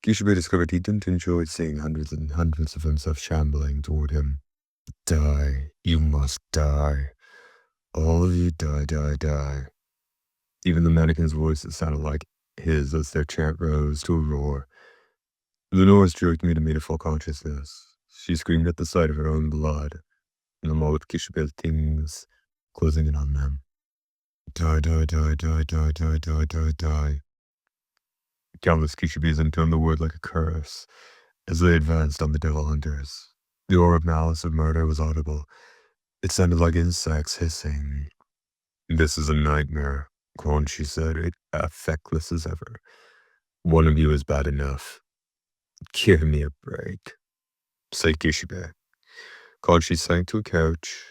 Kishibe discovered he didn't enjoy seeing hundreds and hundreds of himself shambling toward him. Die. You must die. All of you die, die, die. Even the mannequin's voices sounded like his as their chant rose to a roar. Lenore's jerked me to meet a full consciousness. She screamed at the sight of her own blood, and the more with Kishibe's things closing in on them. Die, die, die, die, die, die, die, die, die. Countless Kishibes intoned the word like a curse as they advanced on the devil hunters. The aura of malice of murder was audible. It sounded like insects hissing. This is a nightmare, Quanchi said, it affectless as ever. One of you is bad enough. Give me a break, said Kishibe. Quanchi sank to a couch,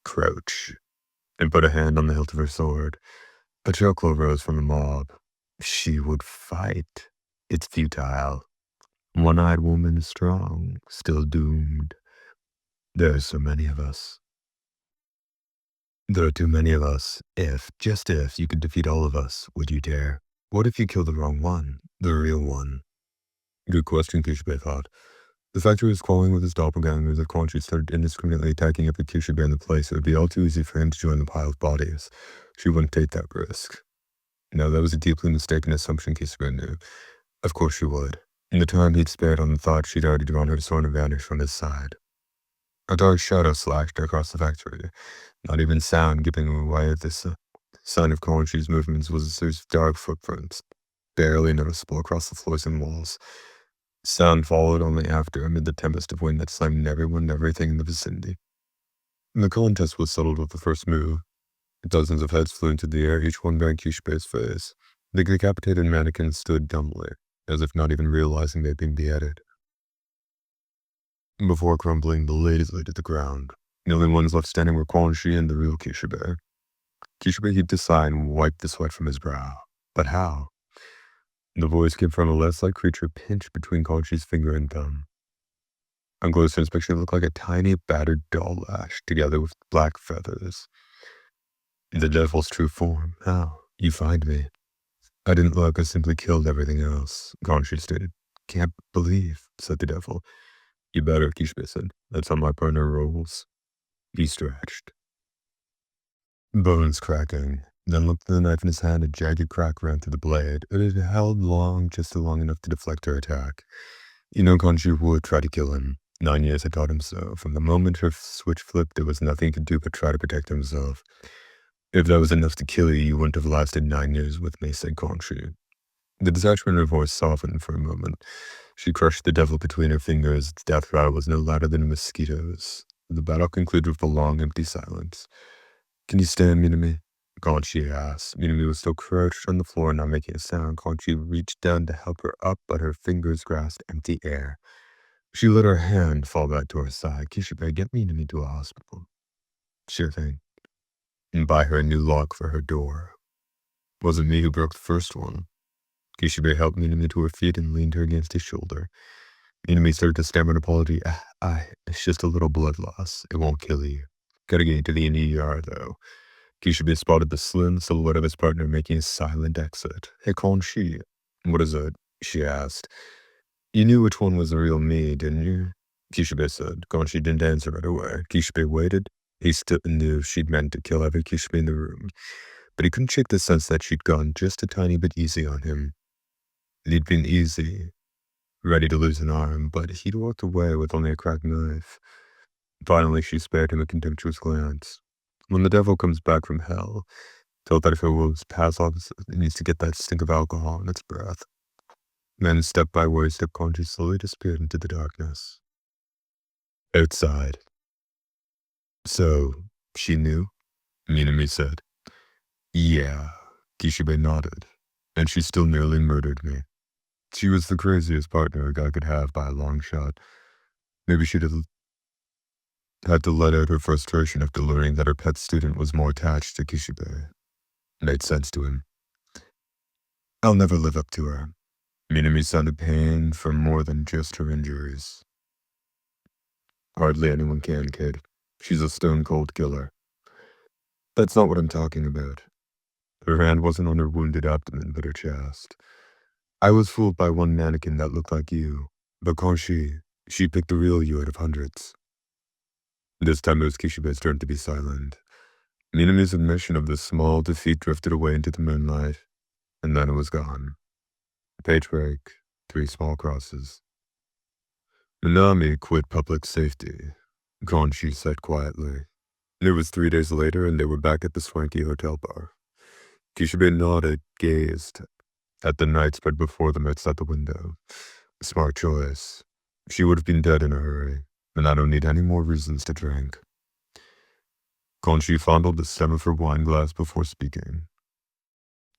crouch, and put a hand on the hilt of her sword. A chuckle rose from the mob. She would fight. It's futile. One-eyed woman strong, still doomed. There are so many of us. There are too many of us. If, just if, you could defeat all of us, would you dare? What if you kill the wrong one? The real one? Good question, Kishibe thought. The factory was crawling with his doppelgangers if Quanchi started indiscriminately attacking every Kishibe in the place. It would be all too easy for him to join the pile of bodies. She wouldn't take that risk. No, that was a deeply mistaken assumption, Kishibe knew. Of course she would. In the time he'd spared on the thought, she'd already drawn her sword and vanished from his side. A dark shadow slashed across the factory. Not even sound giving away this sign of Konshi's movements was a series of dark footprints, barely noticeable across the floors and walls. Sound followed only after, amid the tempest of wind that slammed everyone and everything in the vicinity. The contest was settled with the first move. Dozens of heads flew into the air, each one bearing Kishibe's face. The decapitated mannequin stood dumbly, as if not even realizing they'd been beheaded. Before crumbling belatedly to the ground, the only ones left standing were Quanxi and the real Kishibe. Kishibe heaved a sigh and wiped the sweat from his brow. But how? The voice came from a less-like creature pinched between Quanxi's finger and thumb. On closer inspection, it looked like a tiny, battered doll lashed together with black feathers. The devil's true form. How? You find me. I didn't look, I simply killed everything else, Quanxi stated. Can't believe, said the devil. You better, Kishibe said. That's how my partner rolls. He stretched. Bones cracking. Then looked at the knife in his hand. A jagged crack ran through the blade. It had held long, just long enough to deflect her attack. You know, Quanxi would try to kill him. 9 years had taught him so. From the moment her switch flipped, there was nothing he could do but try to protect himself. If that was enough to kill you, you wouldn't have lasted 9 years with me, said Quanxi. The detachment in her voice softened for a moment. She crushed the devil between her fingers. Its death rattle was no louder than a mosquito's. The battle concluded with a long, empty silence. Can you stand, Minami? Quanxi asked. Minami was still crouched on the floor, not making a sound. Quanxi reached down to help her up, but her fingers grasped empty air. She let her hand fall back to her side. Kishibe, get Minami to a hospital. Sure thing. And buy her a new lock for her door. Wasn't me who broke the first one. Kishibe helped Minami to her feet and leaned her against his shoulder. Minami started to stammer an apology. It's just a little blood loss. It won't kill you. Gotta get you to the NER, though. Kishibe spotted the slim silhouette of his partner making a silent exit. Hey, Quanxi. What is it? She asked. You knew which one was the real me, didn't you? Kishibe said. Quanxi didn't answer right away. Kishibe waited. He still knew she'd meant to kill every Kishibe in the room, but he couldn't shake the sense that she'd gone just a tiny bit easy on him. He'd been easy, ready to lose an arm, but he'd walked away with only a cracked knife. Finally, she spared him a contemptuous glance. When the devil comes back from hell, tell that if it will pass off, it needs to get that stink of alcohol in its breath. Then, step by step, Quanxi slowly disappeared into the darkness. Outside. So, she knew? Minami said. Yeah, Kishibe nodded. And she still nearly murdered me. She was the craziest partner a guy could have by a long shot. Maybe she'd have had to let out her frustration after learning that her pet student was more attached to Kishibe. Made sense to him. I'll never live up to her. Minami sounded pain for more than just her injuries. Hardly anyone can, kid. She's a stone-cold killer. That's not what I'm talking about. Her hand wasn't on her wounded abdomen, but her chest. I was fooled by one mannequin that looked like you, but Quanxi, she picked the real you out of hundreds. This time it was Kishibe's turn to be silent. Minami's admission of the small defeat drifted away into the moonlight, and then it was gone. Page break, 3 small crosses. Minami quit public safety, Quanxi said quietly. It was 3 days later, and they were back at the swanky hotel bar. Kishibe nodded, gazed at the night spread before them outside the window. Smart choice. She would have been dead in a hurry, and I don't need any more reasons to drink. Quanxi fondled the stem of her wine glass before speaking.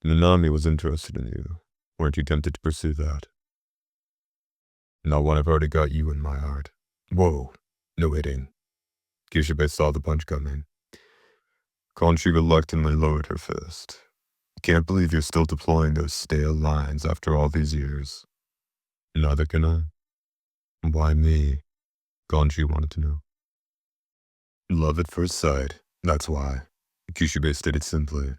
Minami was interested in you. Weren't you tempted to pursue that? Not when I've already got you in my heart. Whoa, no hitting. Kishibe saw the punch coming. Quanxi reluctantly lowered her fist. Can't believe you're still deploying those stale lines after all these years. Neither can I. Why me? Quanxi wanted to know. Love at first sight, that's why. Kishibe stated simply.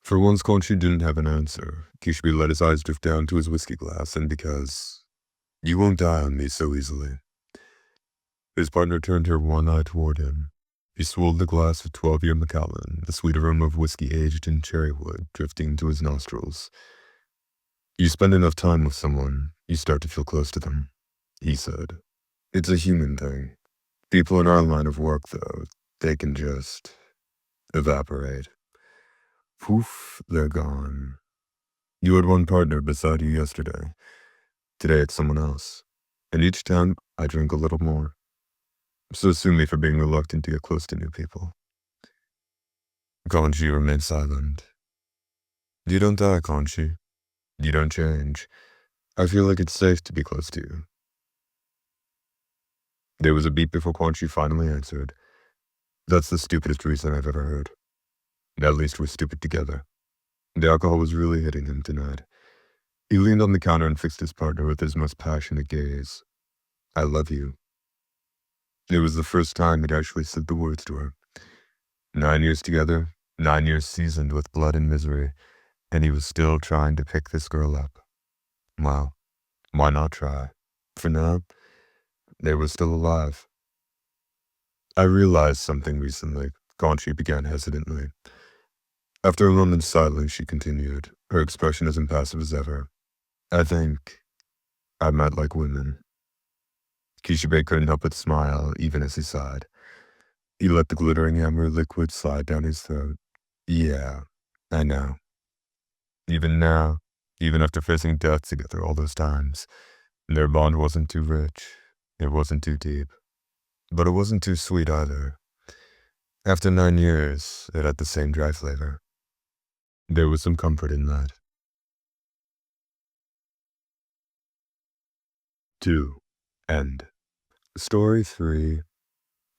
For once, Quanxi didn't have an answer. Kishibe let his eyes drift down to his whiskey glass, and because you won't die on me so easily. His partner turned her one eye toward him. He swilled the glass of 12-year Macallan, the sweet aroma of whiskey aged in cherry wood drifting into his nostrils. You spend enough time with someone, you start to feel close to them, he said. It's a human thing. People in our line of work, though, they can just evaporate. Poof, they're gone. You had one partner beside you yesterday. Today it's someone else. And each time I drink a little more. So sue me for being reluctant to get close to new people. Kanchi remained silent. You don't die, Kanchi. You don't change. I feel like it's safe to be close to you. There was a beat before Kanchi finally answered. That's the stupidest reason I've ever heard. At least we're stupid together. The alcohol was really hitting him tonight. He leaned on the counter and fixed his partner with his most passionate gaze. I love you. It was the first time he'd actually said the words to her. 9 years together, 9 years seasoned with blood and misery, and he was still trying to pick this girl up. Well, why not try? For now, they were still alive. I realized something recently, Kanchi began hesitantly. After a moment's silence, she continued, her expression as impassive as ever. I think I might like women. Kishibe couldn't help but smile, even as he sighed. He let the glittering amber liquid slide down his throat. Yeah, I know. Even now, even after facing death together all those times, their bond wasn't too rich. It wasn't too deep. But it wasn't too sweet either. After 9 years, it had the same dry flavor. There was some comfort in that. 2. End. Story 3.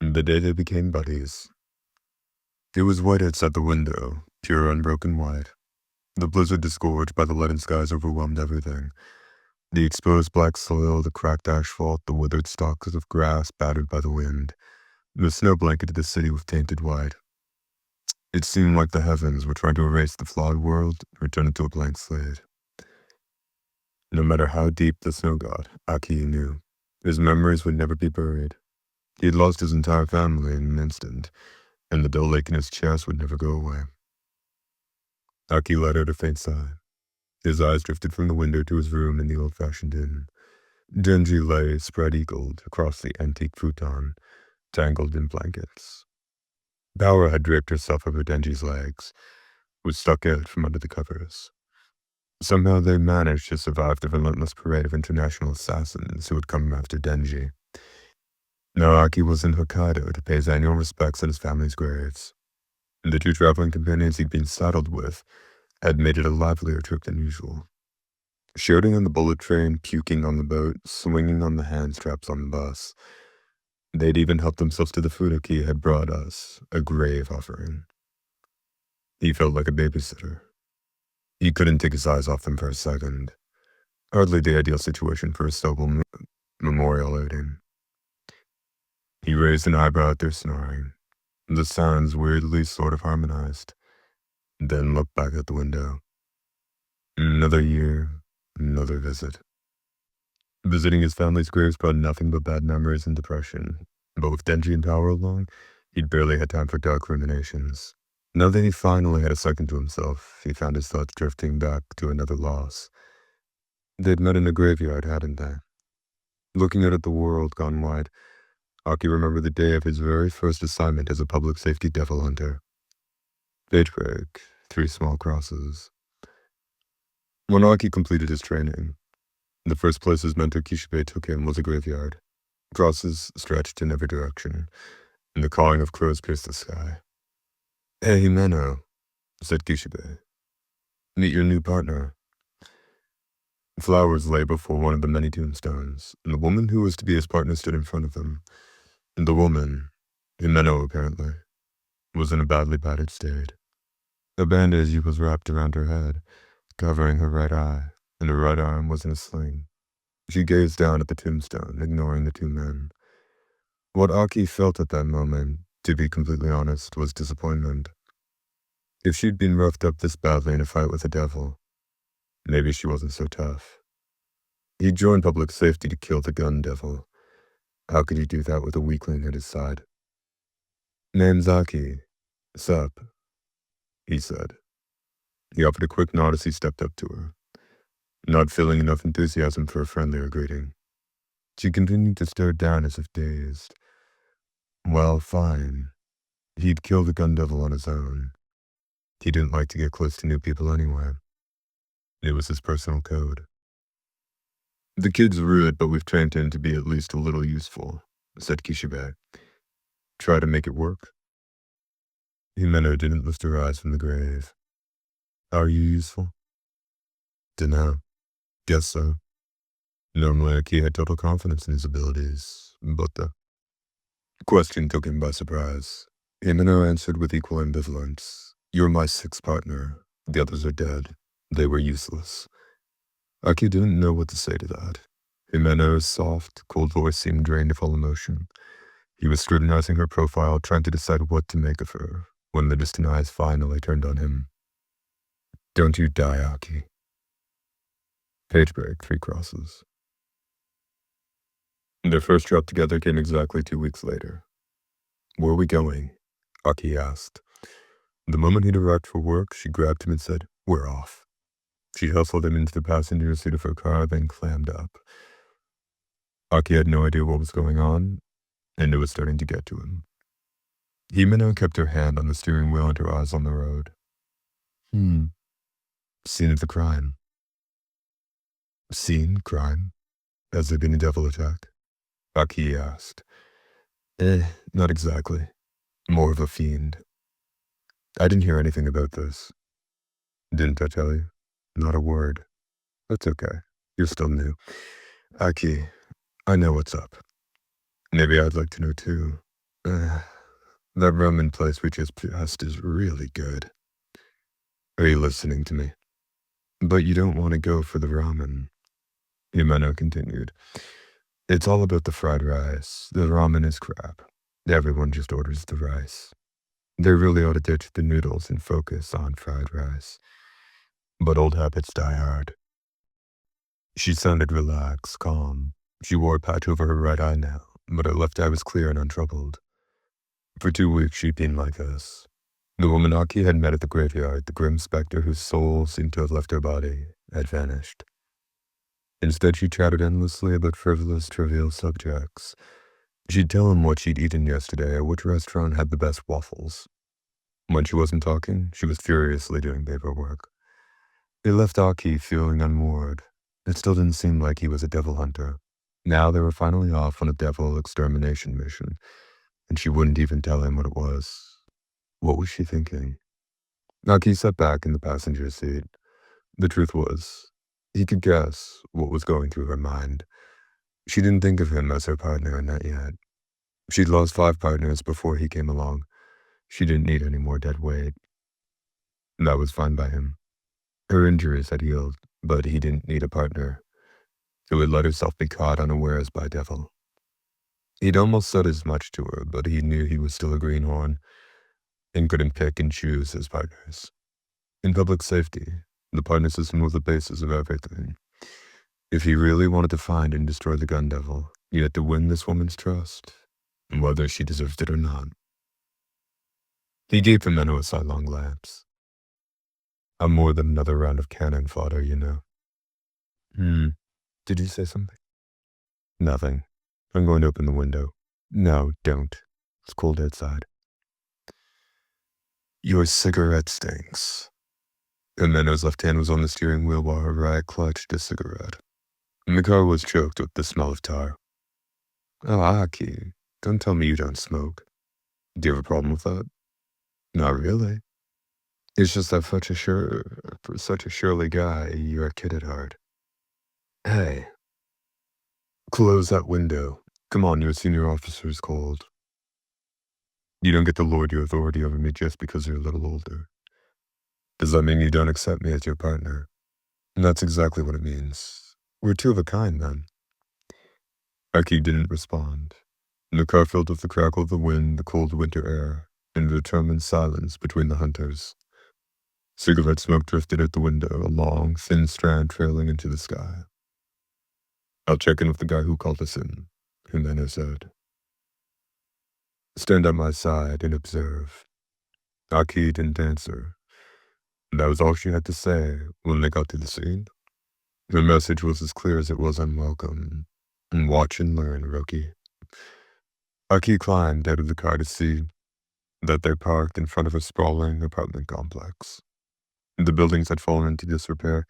The day they became buddies. It was white outside the window, pure unbroken white. The blizzard disgorged by the leaden skies overwhelmed everything. The exposed black soil, the cracked asphalt, the withered stalks of grass battered by the wind. The snow blanketed the city with tainted white. It seemed like the heavens were trying to erase the flawed world and turn it to a blank slate. No matter how deep the snow got, Aki knew. His memories would never be buried. He had lost his entire family in an instant, and the dull ache in his chest would never go away. Aki let out a faint sigh. His eyes drifted from the window to his room in the old-fashioned inn. Genji lay spread-eagled across the antique futon, tangled in blankets. Power had draped herself over Denji's legs, was stuck out from under the covers. Somehow they managed to survive the relentless parade of international assassins who had come after Denji. Now Aki was in Hokkaido to pay his annual respects at his family's graves. The 2 traveling companions he'd been saddled with had made it a livelier trip than usual. Shouting on the bullet train, puking on the boat, swinging on the hand straps on the bus. They'd even helped themselves to the food Aki had brought us, a grave offering. He felt like a babysitter. He couldn't take his eyes off them for a second. Hardly the ideal situation for a sober memorial outing. He raised an eyebrow at their snoring. The sounds weirdly sort of harmonized. Then looked back at the window. Another year, another visit. Visiting his family's graves brought nothing but bad memories and depression. But with Denji and Power along, he'd barely had time for dark ruminations. Now that he finally had a second to himself, he found his thoughts drifting back to another loss. They'd met in a graveyard, hadn't they? Looking out at the world gone wide, Aki remembered the day of his very first assignment as a public safety devil hunter. Page break, 3 small crosses. When Aki completed his training, the first place his mentor Kishibe took him was a graveyard. Crosses stretched in every direction, and the cawing of crows pierced the sky. Hey, Himeno, said Kishibe. Meet your new partner. Flowers lay before one of the many tombstones, and the woman who was to be his partner stood in front of them. And the woman, Himeno apparently, was in a badly battered state. A bandage was wrapped around her head, covering her right eye, and her right arm was in a sling. She gazed down at the tombstone, ignoring the 2 men. What Aki felt at that moment, to be completely honest, was disappointment. If she'd been roughed up this badly in a fight with the devil, maybe she wasn't so tough. He joined public safety to kill the gun devil. How could he do that with a weakling at his side? Name's Aki. Sup, he said. He offered a quick nod as he stepped up to her, not feeling enough enthusiasm for a friendlier greeting. She continued to stare down as if dazed. Well, fine. He'd kill the gun devil on his own. He didn't like to get close to new people anyway. It was his personal code. The kid's rude, but we've trained him to be at least a little useful, said Kishibe. Try to make it work. Himeno didn't lift her eyes from the grave. Are you useful? Dunno. Guess so. Normally, Aki had total confidence in his abilities, but the question took him by surprise. Himeno answered with equal ambivalence. You're my sixth partner. The others are dead. They were useless. Aki didn't know what to say to that. Himeno's soft, cold voice seemed drained of all emotion. He was scrutinizing her profile, trying to decide what to make of her, when the distant eyes finally turned on him. Don't you die, Aki. Page break, 3 crosses. Their first drop together came exactly 2 weeks later. Where are we going? Aki asked. The moment he'd arrived for work, she grabbed him and said, We're off. She hustled him into the passenger seat of her car, then clammed up. Aki had no idea what was going on, and it was starting to get to him. Himeno kept her hand on the steering wheel and her eyes on the road. Scene of the crime. Scene? Crime? Has there been a devil attack? Aki asked. Not exactly. More of a fiend. I didn't hear anything about this. Didn't I tell you? Not a word. That's okay. You're still new. Aki, I know what's up. Maybe I'd like to know too. That ramen place we just passed is really good. Are you listening to me? But you don't want to go for the ramen. Himeno continued. It's all about the fried rice. The ramen is crap. Everyone just orders the rice. They really ought to ditch the noodles and focus on fried rice. But old habits die hard. She sounded relaxed, calm. She wore a patch over her right eye now, but her left eye was clear and untroubled. For 2 weeks she'd been like this. The woman Aki had met at the graveyard, the grim specter whose soul seemed to have left her body, had vanished. Instead, she chatted endlessly about frivolous, trivial subjects. She'd tell him what she'd eaten yesterday or which restaurant had the best waffles. When she wasn't talking, she was furiously doing paperwork. It left Aki feeling unmoored. It still didn't seem like he was a devil hunter. Now they were finally off on a devil extermination mission, and she wouldn't even tell him what it was. What was she thinking? Aki sat back in the passenger seat. The truth was, he could guess what was going through her mind. She didn't think of him as her partner, not yet. She'd lost 5 partners before he came along. She didn't need any more dead weight. That was fine by him. Her injuries had healed, but he didn't need a partner who would let herself be caught unawares by devil. He'd almost said as much to her, but he knew he was still a greenhorn and couldn't pick and choose his partners. In public safety, the partner system was the basis of everything. If he really wanted to find and destroy the gun devil, he had to win this woman's trust, whether she deserved it or not. He gave Himeno a sidelong glance. I'm more than another round of cannon fodder, you know. Did you say something? Nothing. I'm going to open the window. No, don't. It's cold outside. Your cigarette stinks. Himeno's left hand was on the steering wheel while her right clutched a cigarette. The car was choked with the smell of tar. Oh, Aki, don't tell me you don't smoke. Do you have a problem with that? Not really. It's just that for such a surly guy, you're a kid at heart. Hey, close that window. Come on, your senior officer's cold. You don't get to lord your authority over me just because you're a little older. Does that mean you don't accept me as your partner? And that's exactly what it means. We're two of a kind, then. Aki didn't respond. The car filled with the crackle of the wind, the cold winter air, and the determined silence between the hunters. Cigarette smoke drifted out the window, a long, thin strand trailing into the sky. I'll check in with the guy who called us in, Himeno said. Stand at my side and observe. Aki didn't answer. That was all she had to say when they got to the scene. Her message was as clear as it was unwelcome. Watch and learn, rookie. Aki climbed out of the car to see that they parked in front of a sprawling apartment complex. The buildings had fallen into disrepair,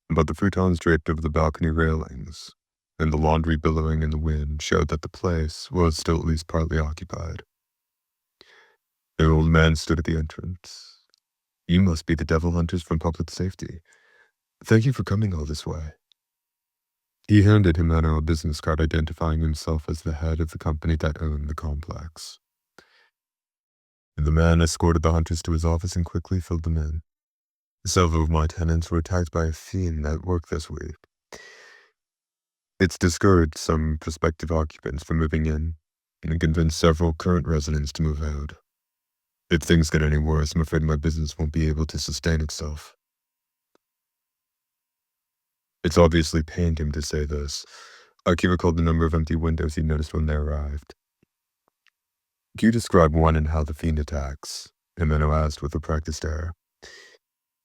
but the futons draped over the balcony railings and the laundry billowing in the wind showed that the place was still at least partly occupied. The old man stood at the entrance. "You must be the devil hunters from public safety. Thank you for coming all this way." He handed Jimeno a business card identifying himself as the head of the company that owned the complex. The man escorted the hunters to his office and quickly filled them in. "Several of my tenants were attacked by a fiend at work this week. It's discouraged some prospective occupants from moving in and convinced several current residents to move out. If things get any worse, I'm afraid my business won't be able to sustain itself." It's obviously pained him to say this. Aki recalled the number of empty windows he noticed when they arrived. "Can you describe when and how the fiend attacks?" Jimeno asked with a practiced air.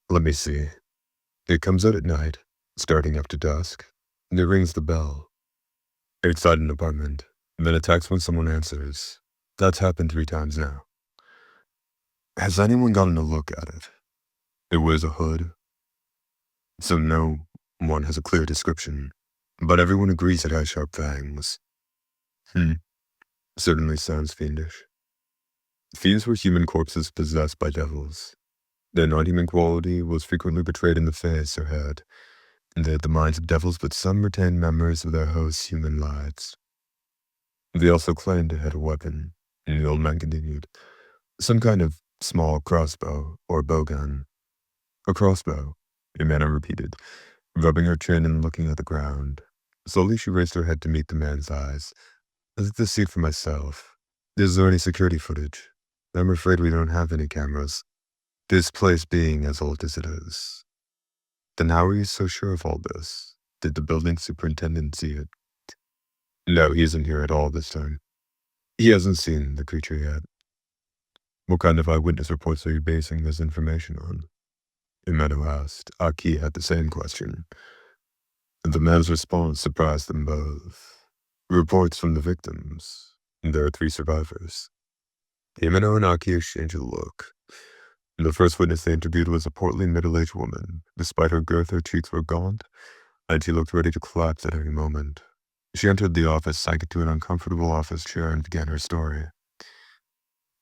"Let me see. It comes out at night, starting after dusk, and it rings the bell outside an apartment, and then attacks when someone answers. That's happened 3 times now." "Has anyone gotten a look at it?" "It wears a hood, so no one has a clear description, but everyone agrees it has sharp fangs." Certainly sounds fiendish. Fiends were human corpses possessed by devils. Their non-human quality was frequently betrayed in the face or head, and they had the minds of devils, but some retained memories of their hosts' human lives. They also claimed to have a weapon, and the old man continued. "Some kind of small crossbow or bowgun." "A crossbow," Jimena repeated, rubbing her chin and looking at the ground. Slowly she raised her head to meet the man's eyes. "I'd like to see it for myself. Is there any security footage?" "I'm afraid we don't have any cameras. This place being as old as it is." "Then how are you so sure of all this? Did the building superintendent see it?" "No, he isn't here at all this time. He hasn't seen the creature yet." "What kind of eyewitness reports are you basing this information on?" Jimeno asked. Aki had the same question. The man's response surprised them both. "Reports from the victims. There are 3 survivors." Jimeno and Aki exchanged a look. The first witness they interviewed was a portly middle-aged woman. Despite her girth, her cheeks were gaunt, and she looked ready to collapse at any moment. She entered the office, sank into an uncomfortable office chair, and began her story.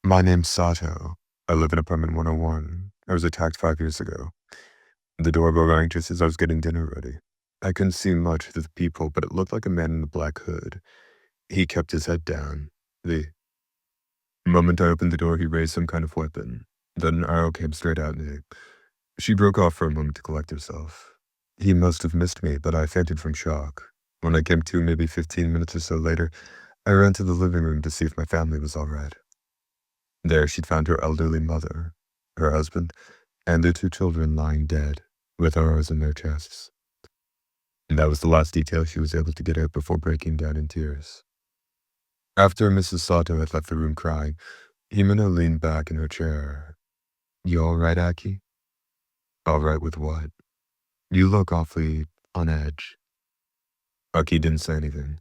"My name's Sato. I live in apartment 101. I was attacked 5 years ago. The doorbell rang just as I was getting dinner ready. I couldn't see much through the peephole, but it looked like a man in a black hood. He kept his head down. The moment I opened the door, he raised some kind of weapon. Then an arrow came straight at me." She broke off for a moment to collect herself. "He must have missed me, but I fainted from shock. When I came to, maybe 15 minutes or so later, I ran to the living room to see if my family was all right. There she'd found her elderly mother, her husband, and their 2 children lying dead, with arrows in their chests. And that was the last detail she was able to get out before breaking down in tears." After Mrs. Sato had left the room crying, Himeno leaned back in her chair. "You all right, Aki?" "All right with what?" "You look awfully on edge." Aki didn't say anything.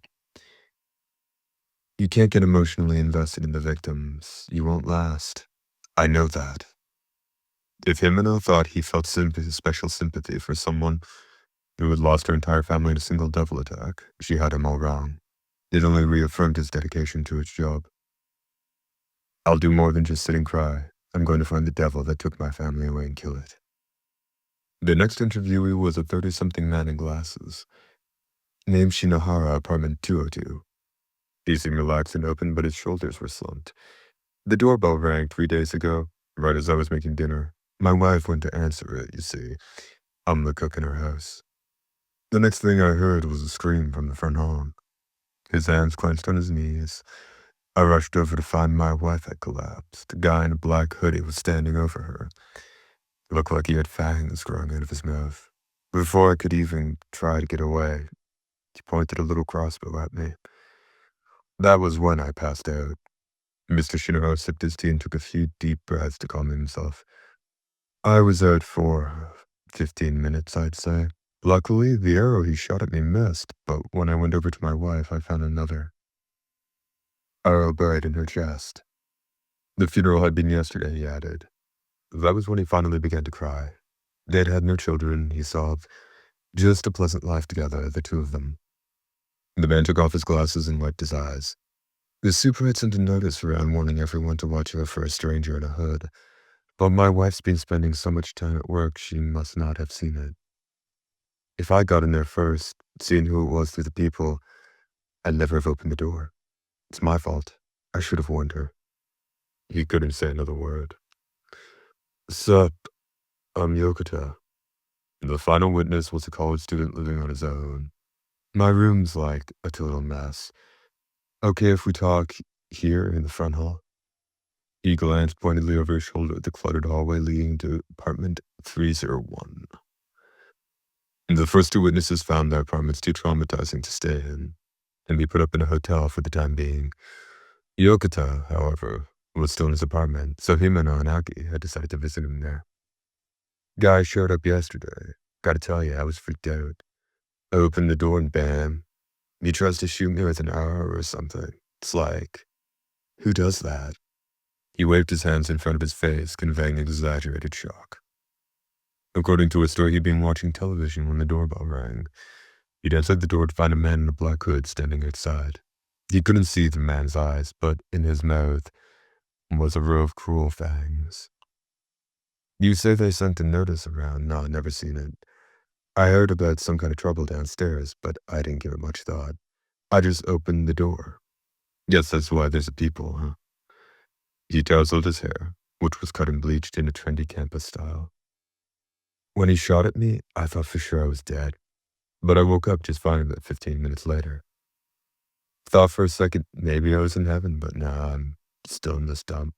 "You can't get emotionally invested in the victims. You won't last." "I know that." If Himeno thought he felt special sympathy for someone who had lost her entire family in a single devil attack, she had him all wrong. It only reaffirmed his dedication to his job. "I'll do more than just sit and cry. I'm going to find the devil that took my family away and kill it." The next interviewee was a 30-something man in glasses. "Named Shinohara, apartment 202. He seemed relaxed and open, but his shoulders were slumped. The doorbell rang 3 days ago, right as I was making dinner. My wife went to answer it, you see. I'm the cook in her house. The next thing I heard was a scream from the front hall. His hands clenched on his knees. I rushed over to find my wife had collapsed. A guy in a black hoodie was standing over her. It looked like he had fangs growing out of his mouth. Before I could even try to get away, he pointed a little crossbow at me. That was when I passed out." Mr. Shinohara sipped his tea and took a few deep breaths to calm himself. "I was out for 15 minutes, I'd say. Luckily, the arrow he shot at me missed, but when I went over to my wife, I found another." arrow buried in her chest. The funeral had been yesterday, he added. That was when he finally began to cry. They had had no children, he sobbed. Just a pleasant life together, the two of them. The man took off his glasses and wiped his eyes. The super had sent a notice around warning everyone to watch out for a stranger in a hood. But my wife's been spending so much time at work, she must not have seen it. If I got in there first, seeing who it was through the people, I'd never have opened the door. It's my fault. I should have warned her. He couldn't say another word. Sup, I'm Yokota. The final witness was a college student living on his own. My room's like a total mess. Okay if we talk here in the front hall? He glanced pointedly over his shoulder at the cluttered hallway leading to apartment 301. The first two witnesses found their apartments too traumatizing to stay in and be put up in a hotel for the time being. Yokota, however, was still in his apartment, so Himeno and Aki had decided to visit him there. Guy showed up yesterday. Gotta tell you, I was freaked out. I opened the door and bam, he tries to shoot me with an arrow or something. It's like, who does that? He waved his hands in front of his face, conveying exaggerated shock. According to a story, he'd been watching television when the doorbell rang. He'd entered the door to find a man in a black hood standing outside. He couldn't see the man's eyes, but in his mouth was a row of cruel fangs. You say they sent a notice around? No, I've never seen it. I heard about some kind of trouble downstairs, but I didn't give it much thought. I just opened the door. Guess that's why there's a people, huh? He tousled his hair, which was cut and bleached in a trendy campus style. When he shot at me, I thought for sure I was dead, but I woke up just fine about 15 minutes later. Thought for a second maybe I was in heaven, but nah, I'm still in this dump.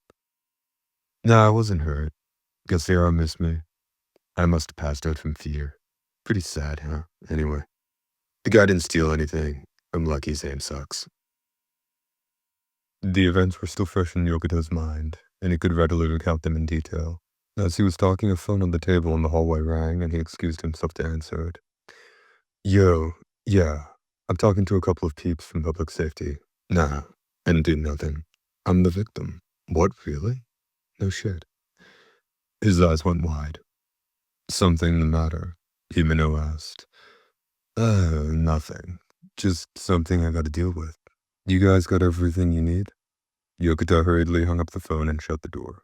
Nah, I wasn't hurt. Guess the arrow missed me. I must have passed out from fear. Pretty sad, huh? Anyway, the guy didn't steal anything. I'm lucky his aim sucks. The events were still fresh in Yokota's mind, and he could readily recount them in detail. As he was talking, a phone on the table in the hallway rang, and he excused himself to answer it. Yo, yeah, I'm talking to a couple of peeps from public safety. Nah, I didn't do nothing. I'm the victim. What, really? No shit. His eyes went wide. Something the matter? Himeno asked. Nothing. Just something I gotta deal with. You guys got everything you need? Yokota hurriedly hung up the phone and shut the door.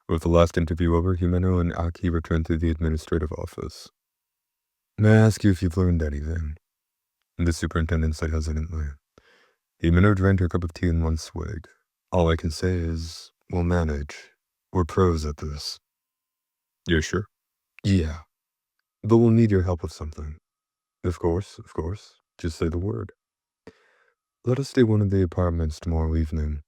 With the last interview over, Himeno and Aki returned to the administrative office. May I ask you if you've learned anything? The superintendent said hesitantly. Himeno drained her cup of tea in one swig. All I can say is, we'll manage. We're pros at this. You're sure? Yeah. But we'll need your help with something. Of course, of course. Just say the word. Let us stay one of the apartments tomorrow evening.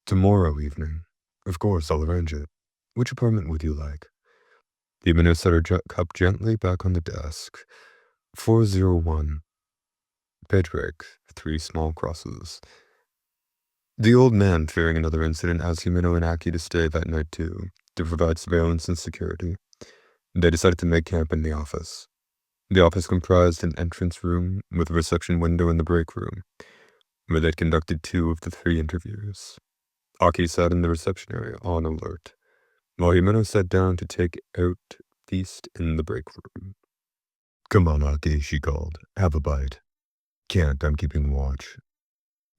Tomorrow evening? Of course, I'll arrange it. Which apartment would you like? Himeno set her cup gently back on the desk. 401. Page break. 3 small crosses. The old man, fearing another incident, asked Himeno and Aki to stay that night too, to provide surveillance and security. They decided to make camp in the office. The office comprised an entrance room with a reception window in the break room, where they'd conducted 2 of the 3 interviews. Aki sat in the reception area, on alert, while Himeno sat down to take out feast in the break room. Come on, Aki, she called. Have a bite. Can't, I'm keeping watch.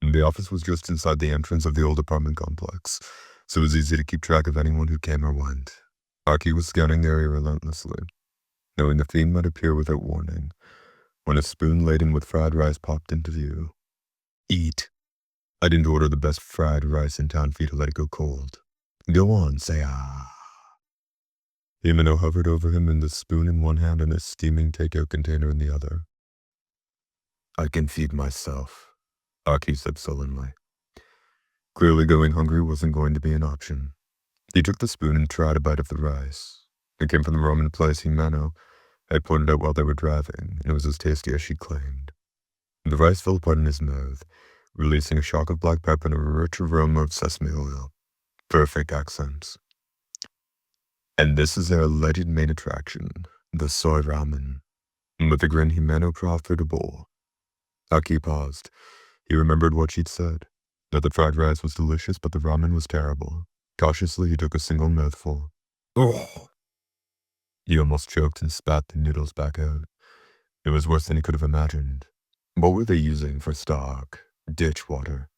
The office was just inside the entrance of the old apartment complex, so it was easy to keep track of anyone who came or went. Aki was scanning the area relentlessly, knowing the theme might appear without warning, when a spoon laden with fried rice popped into view. Eat. I didn't order the best fried rice in town for you to let it go cold. Go on, say ah. Himeno hovered over him in the spoon in one hand and a steaming takeout container in the other. I can feed myself, Aki said sullenly. Clearly going hungry wasn't going to be an option. He took the spoon and tried a bite of the rice. It came from the Roman place Himeno had pointed out while they were driving, and it was as tasty as she claimed. The rice fell apart in his mouth, releasing a shock of black pepper and a rich aroma of sesame oil. Perfect accents. And this is their alleged main attraction, the soy ramen. With a grin, Himeno proffered a bowl. Aki paused. He remembered what she'd said. That the fried rice was delicious, but the ramen was terrible. Cautiously, he took a single mouthful. Ugh! He almost choked and spat the noodles back out. It was worse than he could have imagined. What were they using for stock? Ditch water.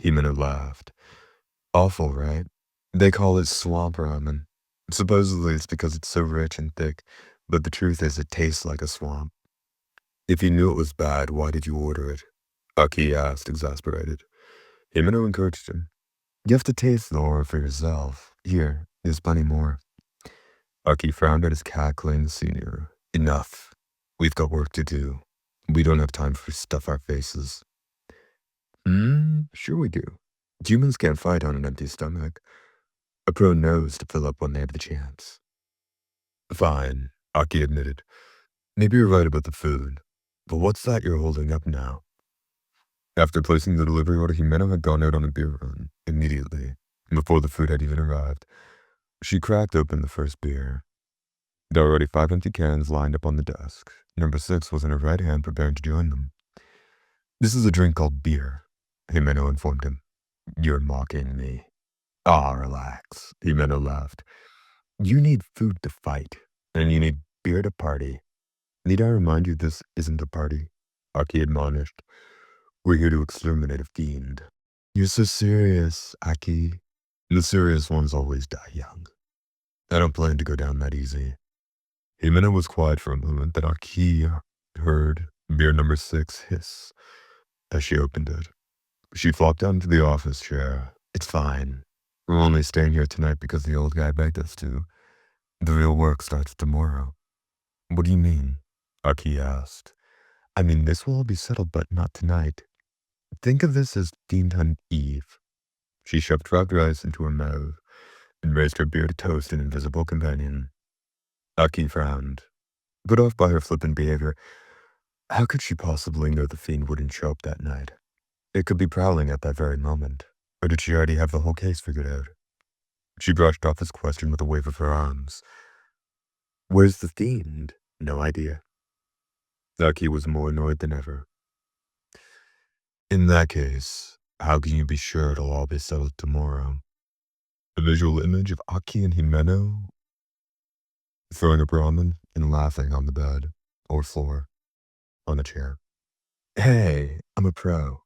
Himeno laughed. Awful, right? They call it swamp ramen. Supposedly it's because it's so rich and thick, but the truth is it tastes like a swamp. If you knew it was bad, why did you order it? Aki asked, exasperated. Himeno encouraged him. You have to taste the horror for yourself. Here, there's plenty more. Aki frowned at his cackling senior. Enough. We've got work to do. We don't have time for stuff our faces. Sure we do. Humans can't fight on an empty stomach. A pro knows to fill up when they have the chance. Fine, Aki admitted. Maybe you're right about the food. But what's that you're holding up now? After placing the delivery order, Himeno had gone out on a beer run, immediately, before the food had even arrived. She cracked open the first beer. There were already 5 empty cans lined up on the desk. Number 6 was in her right hand, preparing to join them. This is a drink called beer, Himeno informed him. You're mocking me. Relax, Himeno laughed. You need food to fight, and you need beer to party. Need I remind you this isn't a party? Aki admonished. We're here to exterminate a fiend. You're so serious, Aki. The serious ones always die young. I don't plan to go down that easy. Himeno was quiet for a moment, then Aki heard beer number 6 hiss as she opened it. She flopped down into the office chair. It's fine. We're only staying here tonight because the old guy begged us to. The real work starts tomorrow. What do you mean? Aki asked. I mean, this will all be settled, but not tonight. Think of this as Fiend Hunt Eve. She shoved fried rice into her mouth and raised her beer to toast an invisible companion. Aki frowned. Put off by her flippant behavior, how could she possibly know the fiend wouldn't show up that night? It could be prowling at that very moment. Or did she already have the whole case figured out? She brushed off his question with a wave of her arms. Where's the fiend? No idea. Aki was more annoyed than ever. In that case, how can you be sure it'll all be settled tomorrow? A visual image of Aki and Himeno throwing up ramen and laughing on the bed, or floor, on a chair. Hey, I'm a pro.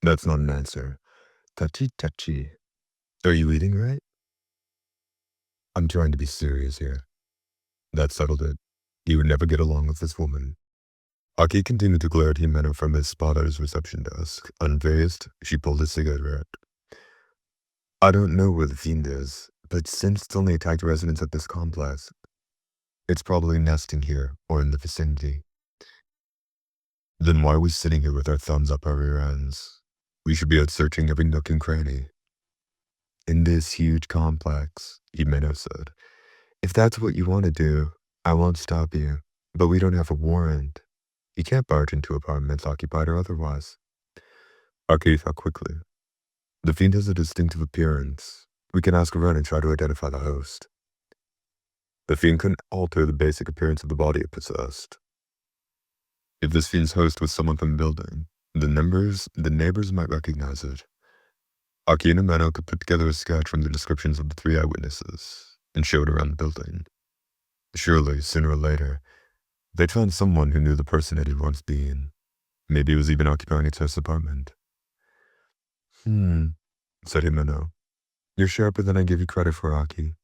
That's not an answer. Touchy. Are you eating right? I'm trying to be serious here. That settled it. He would never get along with this woman. Aki continued to glare at Himeno from his spot at his reception desk. Unfazed, she pulled a cigarette. I don't know where the fiend is, but since it's only attacked residents at this complex, it's probably nesting here or in the vicinity. Then why are we sitting here with our thumbs up our rear ends? We should be out searching every nook and cranny. In this huge complex, Himeno said. If that's what you want to do, I won't stop you. But we don't have a warrant. You can't barge into apartments occupied or otherwise. Aki thought quickly. The fiend has a distinctive appearance. We can ask around and try to identify the host. The fiend couldn't alter the basic appearance of the body it possessed. If this fiend's host was someone from the building, the neighbors might recognize it. Aki and Himeno could put together a sketch from the descriptions of the 3 eyewitnesses and show it around the building. Surely, sooner or later, they'd find someone who knew the person it had once been. Maybe it was even occupying its host apartment. Said Himeno. You're sharper than I give you credit for, Aki.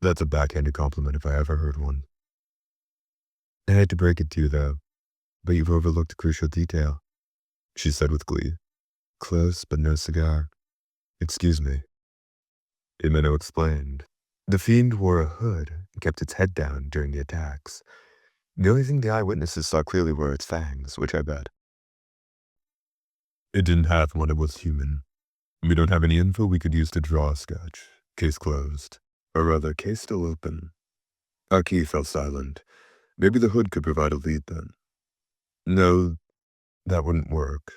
That's a backhanded compliment if I ever heard one. I hate to break it to you, though, but you've overlooked a crucial detail, she said with glee. Close, but no cigar. Excuse me. Himeno explained. The fiend wore a hood and kept its head down during the attacks. The only thing the eyewitnesses saw clearly were its fangs, which I bet. It didn't have one, it was human. We don't have any info we could use to draw a sketch. Case closed. Or rather, case still open. Aki fell silent. Maybe the hood could provide a lead then. No, that wouldn't work.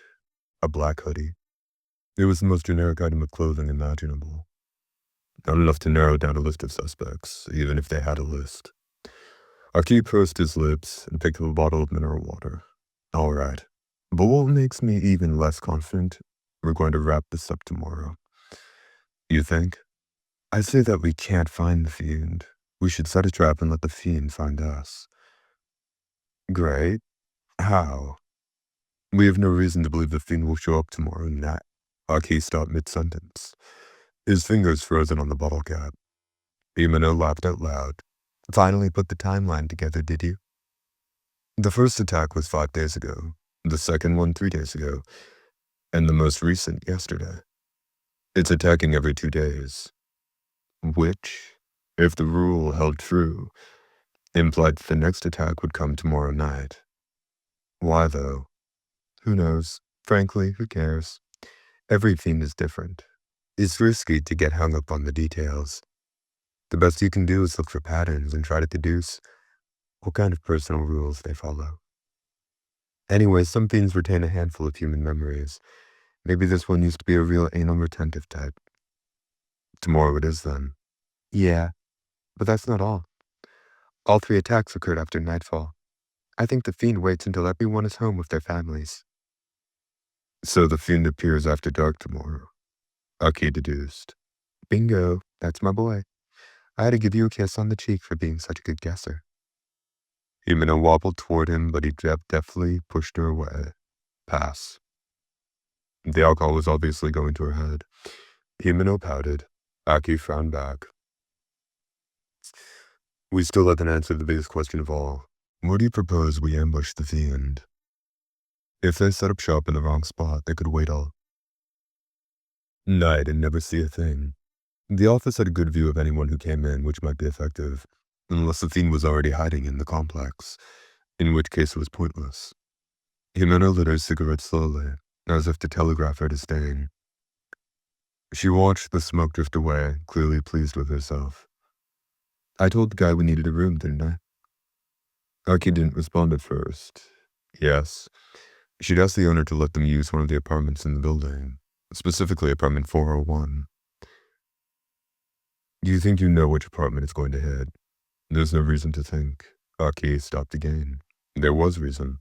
A black hoodie. It was the most generic item of clothing imaginable. Not enough to narrow down a list of suspects, even if they had a list. Aki pursed his lips and picked up a bottle of mineral water. All right. But what makes me even less confident We're going to wrap this up tomorrow. You think? I say that we can't find the fiend. We should set a trap and let the fiend find us. Great. How? We have no reason to believe the fiend will show up tomorrow night. Aki stopped mid-sentence, his fingers frozen on the bottle cap. Himeno laughed out loud. Finally put the timeline together, did you? The first attack was 5 days ago, the second one 3 days ago, and the most recent yesterday. It's attacking every 2 days, which, if the rule held true, implied that the next attack would come tomorrow night. Why, though? Who knows? Frankly, who cares? Every fiend is different. It's risky to get hung up on the details. The best you can do is look for patterns and try to deduce what kind of personal rules they follow. Anyway, some fiends retain a handful of human memories. Maybe this one used to be a real anal retentive type. Tomorrow it is, then. Yeah, but that's not all. All 3 attacks occurred after nightfall. I think the fiend waits until everyone is home with their families. So the fiend appears after dark tomorrow, Aki deduced. Bingo, that's my boy. I had to give you a kiss on the cheek for being such a good guesser. Himeno wobbled toward him, but he deftly pushed her away. Pass. The alcohol was obviously going to her head. Himeno pouted. Aki frowned back. We still haven't answered the biggest question of all. Where do you propose we ambush the fiend? If they set up shop in the wrong spot, they could wait all night and never see a thing. The office had a good view of anyone who came in, which might be effective, unless the fiend was already hiding in the complex, in which case it was pointless. Himeno lit her cigarette slowly, as if to telegraph her disdain. She watched the smoke drift away, clearly pleased with herself. I told the guy we needed a room, didn't I? Aki didn't respond at first. Yes. She'd asked the owner to let them use one of the apartments in the building, specifically apartment 401. Do you think you know which apartment it's going to hit? There's no reason to think. Aki stopped again. There was reason.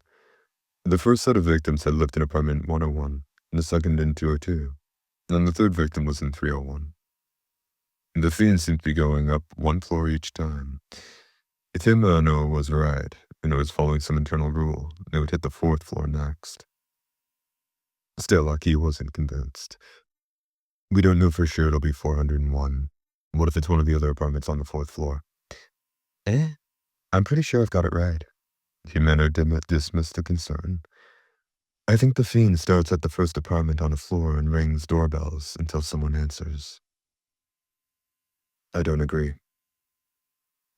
The first set of victims had lived in apartment 101, and the second in 202, and the third victim was in 301. The fiend seemed to be going up 1 floor each time. If Himeno was right, and it was following some internal rule, it would hit the 4th floor next. Still, Aki wasn't convinced. We don't know for sure it'll be 401. What if it's one of the other apartments on the 4th floor? I'm pretty sure I've got it right. Himeno dismissed the concern. I think the fiend starts at the first apartment on a floor and rings doorbells until someone answers. I don't agree.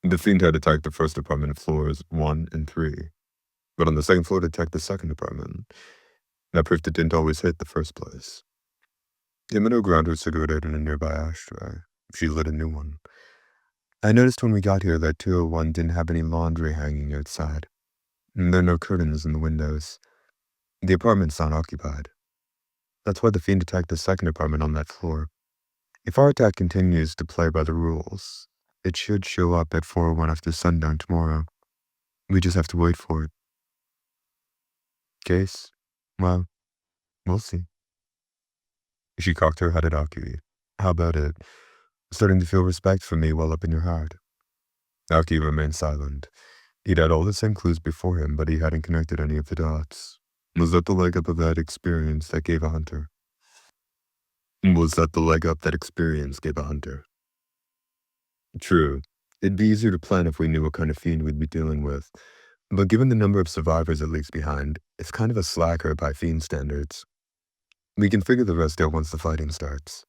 The fiend had attacked the first apartment floors 1 and 3, but on the second floor to attack the second apartment. That proved it didn't always hit the first place. Himeno ground her cigarette in a nearby ashtray. She lit a new one. I noticed when we got here that 201 didn't have any laundry hanging outside. There are no curtains in the windows. The apartment's not occupied. That's why the fiend attacked the second apartment on that floor. If our attack continues to play by the rules, it should show up at 401 after sundown tomorrow. We just have to wait for it. Case? Well, we'll see. She cocked her head at Aki. How about it? Starting to feel respect for me well up in your heart. Aki remained silent. He'd had all the same clues before him, but he hadn't connected any of the dots. Was that the leg up of that experience that gave a hunter? True. It'd be easier to plan if we knew what kind of fiend we'd be dealing with. But given the number of survivors it leaves behind, it's kind of a slacker by fiend standards. We can figure the rest out once the fighting starts.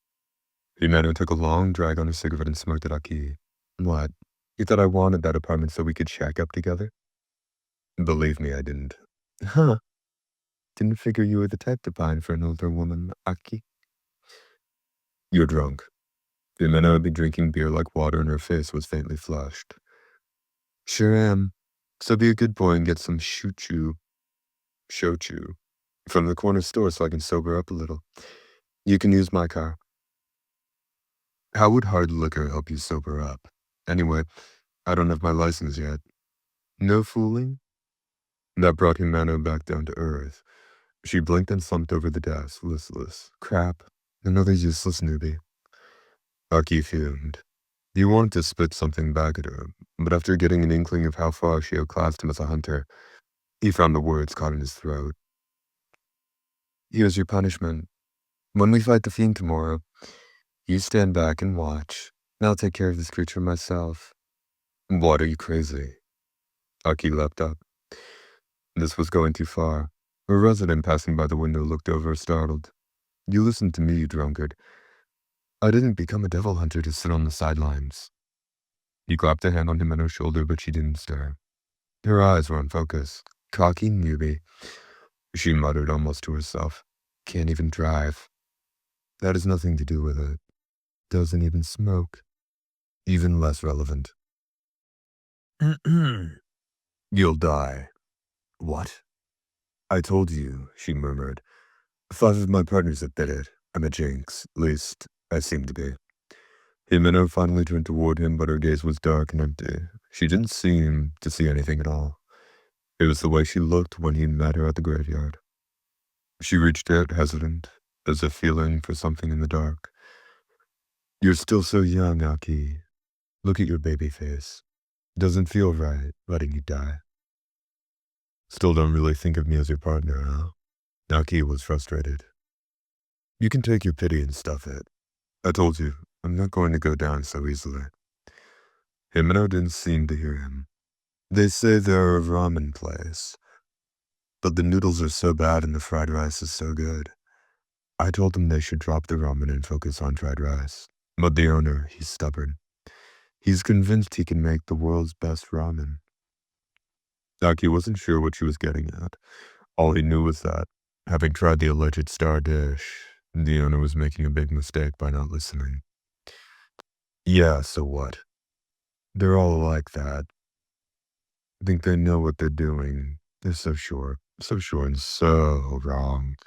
Himeno took a long drag on her cigarette and smirked at Aki. What? You thought I wanted that apartment so we could shack up together? Believe me, I didn't. Huh. Didn't figure you were the type to pine for an older woman, Aki. You're drunk. Himeno had been drinking beer like water and her face was faintly flushed. Sure am. So be a good boy and get some shochu from the corner store so I can sober up a little. You can use my car. How would hard liquor help you sober up? Anyway, I don't have my license yet. No fooling? That brought Himeno back down to earth. She blinked and slumped over the desk, listless. Crap. Another useless newbie. Aki fumed. He wanted to spit something back at her, but after getting an inkling of how far she outclassed him as a hunter, he found the words caught in his throat. Here's your punishment. When we fight the fiend tomorrow, you stand back and watch. I'll take care of this creature myself. What, are you crazy? Aki leapt up. This was going too far. A resident passing by the window looked over, startled. You listen to me, you drunkard. I didn't become a devil hunter to sit on the sidelines. He clapped a hand on Jimena's shoulder, but she didn't stir. Her eyes were on focus. Cocky newbie, she muttered almost to herself. Can't even drive. That has nothing to do with it. Doesn't even smoke. Even less relevant. You'll die. What? I told you, she murmured. 5 of my partners have bid it. I'm a jinx. At least, I seem to be. Jimeno finally turned toward him, but her gaze was dark and empty. She didn't seem to see anything at all. It was the way she looked when he met her at the graveyard. She reached out, hesitant, as if feeling for something in the dark. You're still so young, Aki. Look at your baby face. Doesn't feel right letting you die. Still don't really think of me as your partner, huh? Aki was frustrated. You can take your pity and stuff it. I told you, I'm not going to go down so easily. Jimeno didn't seem to hear him. They say they're a ramen place, but the noodles are so bad and the fried rice is so good. I told them they should drop the ramen and focus on fried rice. But the owner, he's stubborn. He's convinced he can make the world's best ramen. Aki wasn't sure what she was getting at. All he knew was that, having tried the alleged star dish, the owner was making a big mistake by not listening. Yeah, so what? They're all like that. Think they know what they're doing. They're so sure and so wrong.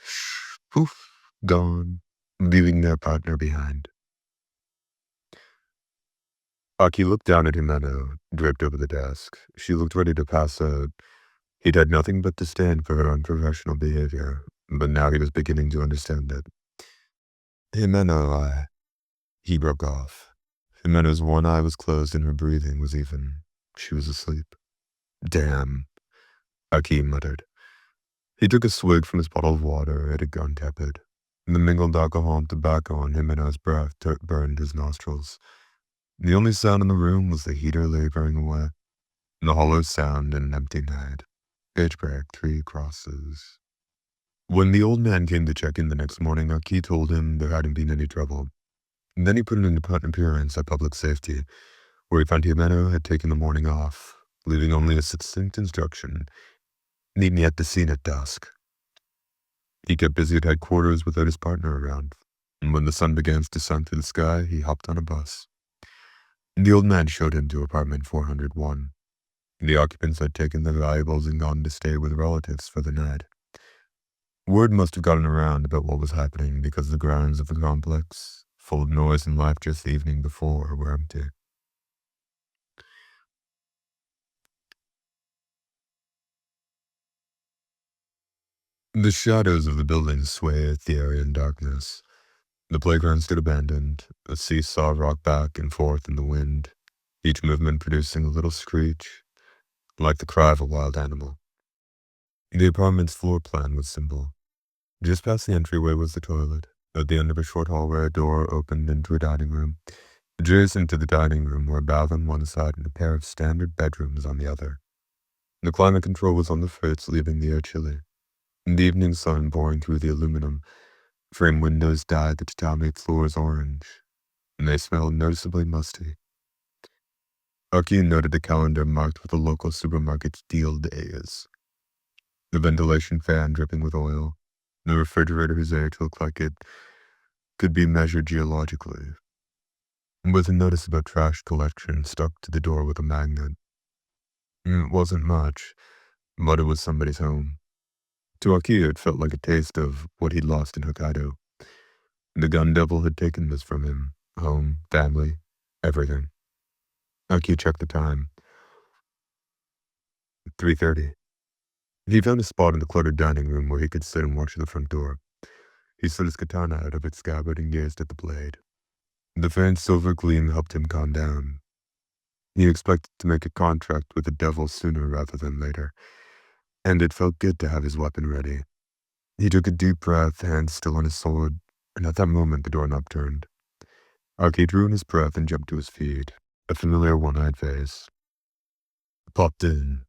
Poof, gone, leaving their partner behind. Aki looked down at Jimeno, draped over the desk. She looked ready to pass out. He'd had nothing but disdain for her unprofessional behavior, but now he was beginning to understand it. Jimeno, he broke off. Jimeno's one eye was closed and her breathing was even. She was asleep. Damn, Aki muttered. He took a swig from his bottle of water. It had gone tepid. The mingled alcohol and tobacco on Jimeno's breath burned his nostrils. The only sound in the room was the heater laboring away. The hollow sound in an empty night. Pitch black, 3 crosses. When the old man came to check in the next morning, Aki told him there hadn't been any trouble. And then he put in an appearance at public safety, where he found Jimeno had taken the morning off, leaving only a succinct instruction: meet me at the scene at dusk. He kept busy at headquarters without his partner around, and when the sun began to descend through the sky, he hopped on a bus. The old man showed him to apartment 401. The occupants had taken their valuables and gone to stay with relatives for the night. Word must have gotten around about what was happening because the grounds of the complex, full of noise and life just the evening before, were empty. The shadows of the buildings swathed the area in darkness. The playground stood abandoned, a seesaw rocked back and forth in the wind, each movement producing a little screech, like the cry of a wild animal. The apartment's floor plan was simple. Just past the entryway was the toilet. At the end of a short hallway, a door opened into a dining room. Adjacent to the dining room were a bath on one side and a pair of standard bedrooms on the other. The climate control was on the fritz, leaving the air chilly. The evening sun pouring through the aluminum frame windows dyed the tatami floors orange, and they smelled noticeably musty. Aki noted the calendar marked with the local supermarket's deal days. The ventilation fan dripping with oil, the refrigerator whose age looked like it could be measured geologically, with a notice about trash collection stuck to the door with a magnet. It wasn't much, but it was somebody's home. To Aki, it felt like a taste of what he'd lost in Hokkaido. The gun devil had taken this from him. Home, family, everything. Aki checked the time. 3:30. He found a spot in the cluttered dining room where he could sit and watch the front door. He slid his katana out of its scabbard and gazed at the blade. The faint silver gleam helped him calm down. He expected to make a contract with the devil sooner rather than later, and it felt good to have his weapon ready. He took a deep breath, hands still on his sword, and at that moment the doorknob turned. Aki drew in his breath and jumped to his feet, a familiar one-eyed face. Popped in.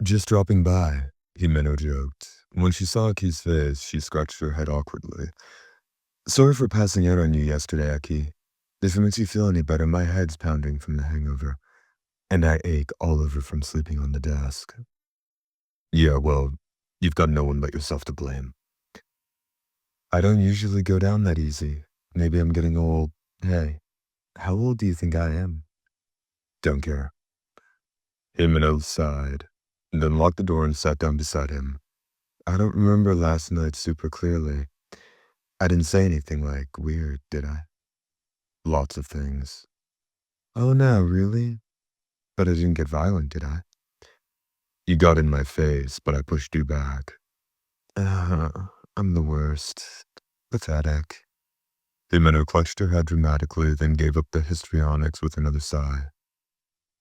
Just dropping by, Himeno joked. When she saw Aki's face, she scratched her head awkwardly. Sorry for passing out on you yesterday, Aki. If it makes you feel any better, my head's pounding from the hangover, and I ache all over from sleeping on the desk. Yeah, well, you've got no one but yourself to blame. I don't usually go down that easy. Maybe I'm getting old. Hey, how old do you think I am? Don't care. Himeno sighed, and then locked the door and sat down beside him. I don't remember last night super clearly. I didn't say anything like weird, did I? Lots of things. Oh no, really? But I didn't get violent, did I? You got in my face, but I pushed you back. Uh, I'm the worst. Pathetic. Himeno clutched her head dramatically, then gave up the histrionics with another sigh.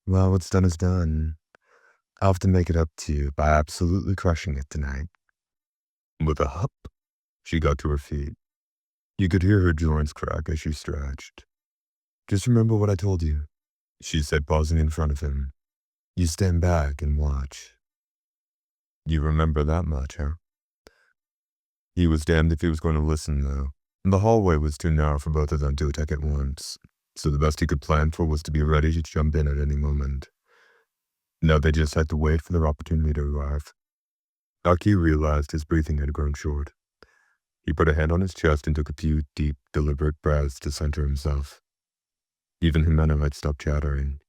Well, what's done is done. I'll have to make it up to you by absolutely crushing it tonight. With a hup, she got to her feet. You could hear her joints crack as she stretched. Just remember what I told you, she said, pausing in front of him. You stand back and watch. You remember that much, huh? He was damned if he was going to listen, though. The hallway was too narrow for both of them to attack at once, so the best he could plan for was to be ready to jump in at any moment. Now they just had to wait for their opportunity to arrive. Aki realized his breathing had grown short. He put a hand on his chest and took a few deep, deliberate breaths to center himself. Even Himeno had stopped chattering.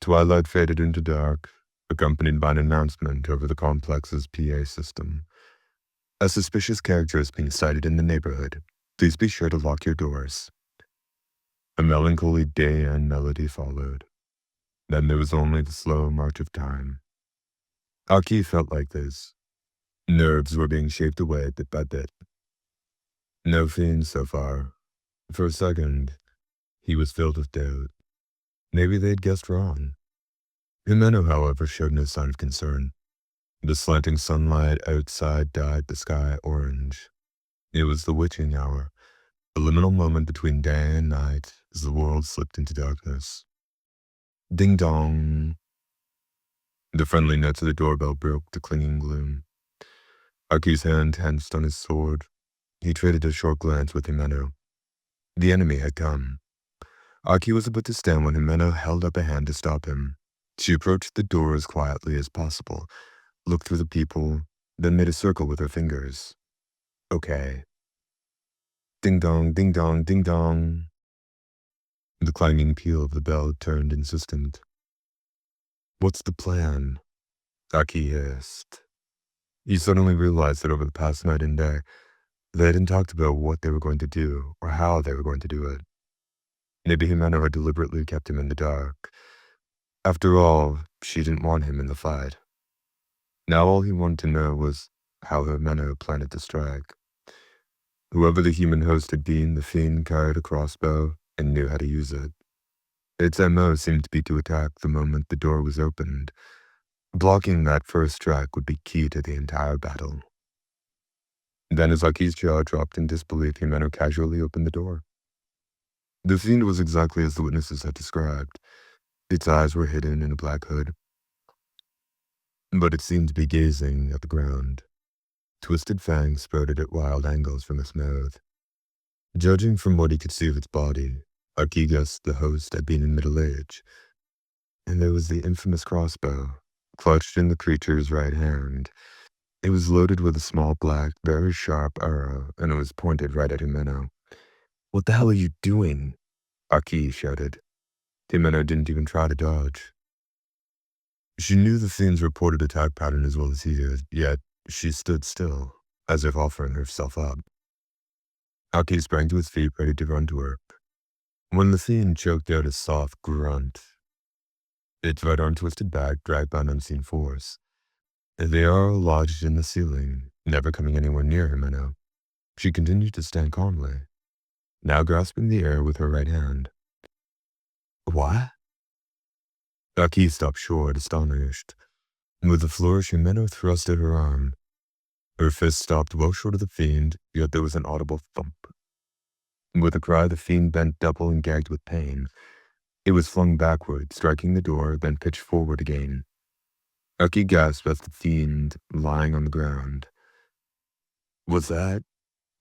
Twilight faded into dark, accompanied by an announcement over the complex's PA system. A suspicious character is being sighted in the neighborhood. Please be sure to lock your doors. A melancholy day-end melody followed. Then there was only the slow march of time. Aki felt like this. Nerves were being shaped away bit by bit. No fiends so far. For a second, he was filled with doubt. Maybe they'd guessed wrong. Himeno, however, showed no sign of concern. The slanting sunlight outside dyed the sky orange. It was the witching hour, a liminal moment between day and night as the world slipped into darkness. Ding dong. The friendly notes of the doorbell broke the clinging gloom. Aki's hand tensed on his sword. He traded a short glance with Himeno. The enemy had come. Aki was about to stand when Himeno held up a hand to stop him. She approached the door as quietly as possible, looked through the people, then made a circle with her fingers. Okay. Ding dong, ding dong, ding dong. The clanging peal of the bell turned insistent. What's the plan? Aki hissed. He suddenly realized that over the past night and day, they hadn't talked about what they were going to do or how they were going to do it. Maybe Himeno had deliberately kept him in the dark. After all, she didn't want him in the fight. Now all he wanted to know was how Himeno planned to strike. Whoever the human host had been, the fiend carried a crossbow and knew how to use it. Its MO seemed to be to attack the moment the door was opened. Blocking that first strike would be key to the entire battle. Then as Aki's jaw dropped in disbelief, Himeno casually opened the door. The fiend was exactly as the witnesses had described. Its eyes were hidden in a black hood, but it seemed to be gazing at the ground. Twisted fangs sprouted at wild angles from its mouth. Judging from what he could see of its body, Aki guessed the host had been in middle age. And there was the infamous crossbow, clutched in the creature's right hand. It was loaded with a small black, very sharp arrow, and it was pointed right at Himeno. What the hell are you doing? Aki shouted. Himeno didn't even try to dodge. She knew the fiend's reported attack pattern as well as he did, yet she stood still, as if offering herself up. Aki sprang to his feet, ready to run to her. When the fiend choked out a soft grunt, its right arm twisted back, dragged by an unseen force. They are lodged in the ceiling, never coming anywhere near Jimeno. She continued to stand calmly, now grasping the air with her right hand. What? Aki stopped short, astonished. With a flourish, Jimeno thrust at her arm. Her fist stopped well short of the fiend, yet there was an audible thump. With a cry, the fiend bent double and gagged with pain. It was flung backward, striking the door, then pitched forward again. Aki gasped as the fiend, lying on the ground. Was that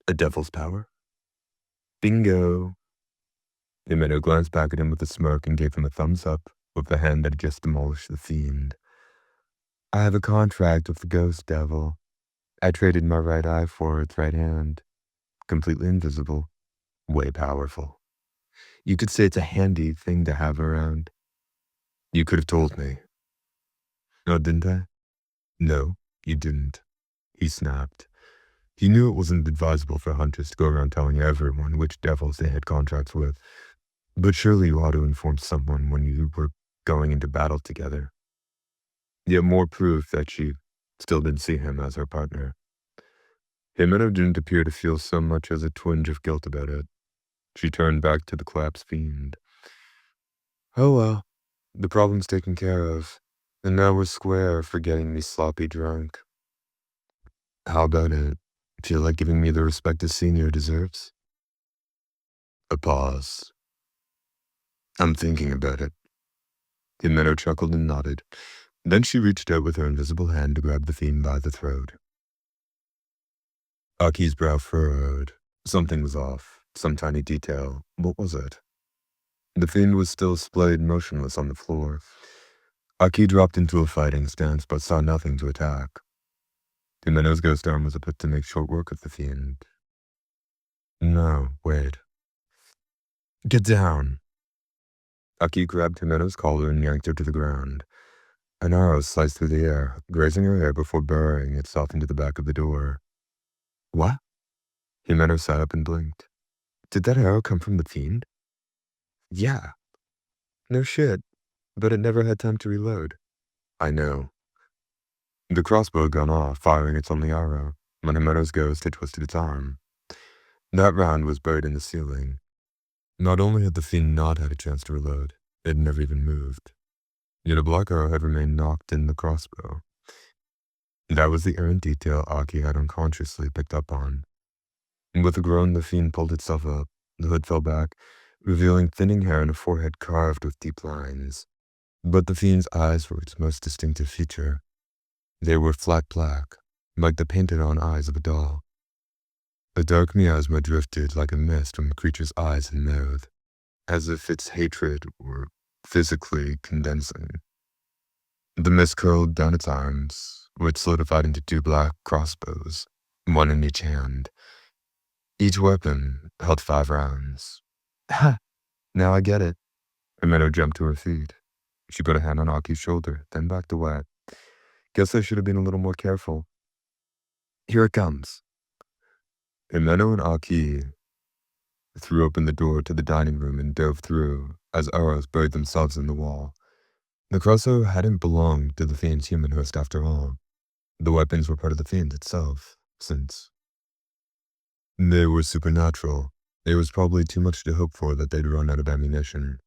a devil's power? Bingo! Jimeno glanced back at him with a smirk and gave him a thumbs up with the hand that had just demolished the fiend. I have a contract with the ghost devil. I traded my right eye for its right hand. Completely invisible. Way powerful. You could say it's a handy thing to have around. You could have told me. Oh, didn't I? No, you didn't. He snapped. He knew it wasn't advisable for hunters to go around telling everyone which devils they had contracts with, but surely you ought to inform someone when you were going into battle together. Yet more proof that she still didn't see him as her partner. Jimeno didn't appear to feel so much as a twinge of guilt about it. She turned back to the collapsed fiend. Oh well, the problem's taken care of, and now we're square for getting me sloppy drunk. How about it? Feel like giving me the respect a senior deserves? A pause. I'm thinking about it. Jimeno chuckled and nodded. Then she reached out with her invisible hand to grab the fiend by the throat. Aki's brow furrowed. Something was off. Some tiny detail. What was it? The fiend was still splayed motionless on the floor. Aki dropped into a fighting stance, but saw nothing to attack. Jimeno's ghost arm was equipped to make short work of the fiend. No, wait. Get down! Aki grabbed Jimeno's collar and yanked her to the ground. An arrow sliced through the air, grazing her hair before burying itself into the back of the door. What? Jimeno sat up and blinked. Did that arrow come from the fiend? Yeah. No shit, but it never had time to reload. I know. The crossbow had gone off, firing its only arrow, when Jimeno's ghost had twisted its arm. That round was buried in the ceiling. Not only had the fiend not had a chance to reload, it had never even moved. Yet a black arrow had remained knocked in the crossbow. That was the errant detail Aki had unconsciously picked up on. With a groan, the fiend pulled itself up. The hood fell back, revealing thinning hair and a forehead carved with deep lines. But the fiend's eyes were its most distinctive feature. They were flat black, like the painted-on eyes of a doll. A dark miasma drifted like a mist from the creature's eyes and mouth, as if its hatred were physically condensing. The mist curled down its arms, which solidified into two black crossbows, one in each hand. Each weapon held 5 rounds. Ha! Now I get it. Jimeno jumped to her feet. She put a hand on Aki's shoulder, then backed away. Guess I should have been a little more careful. Here it comes. Jimeno and Aki threw open the door to the dining room and dove through, as arrows buried themselves in the wall. The crossbow hadn't belonged to the fiend's human host after all. The weapons were part of the fiend itself, since they were supernatural. It was probably too much to hope for that they'd run out of ammunition.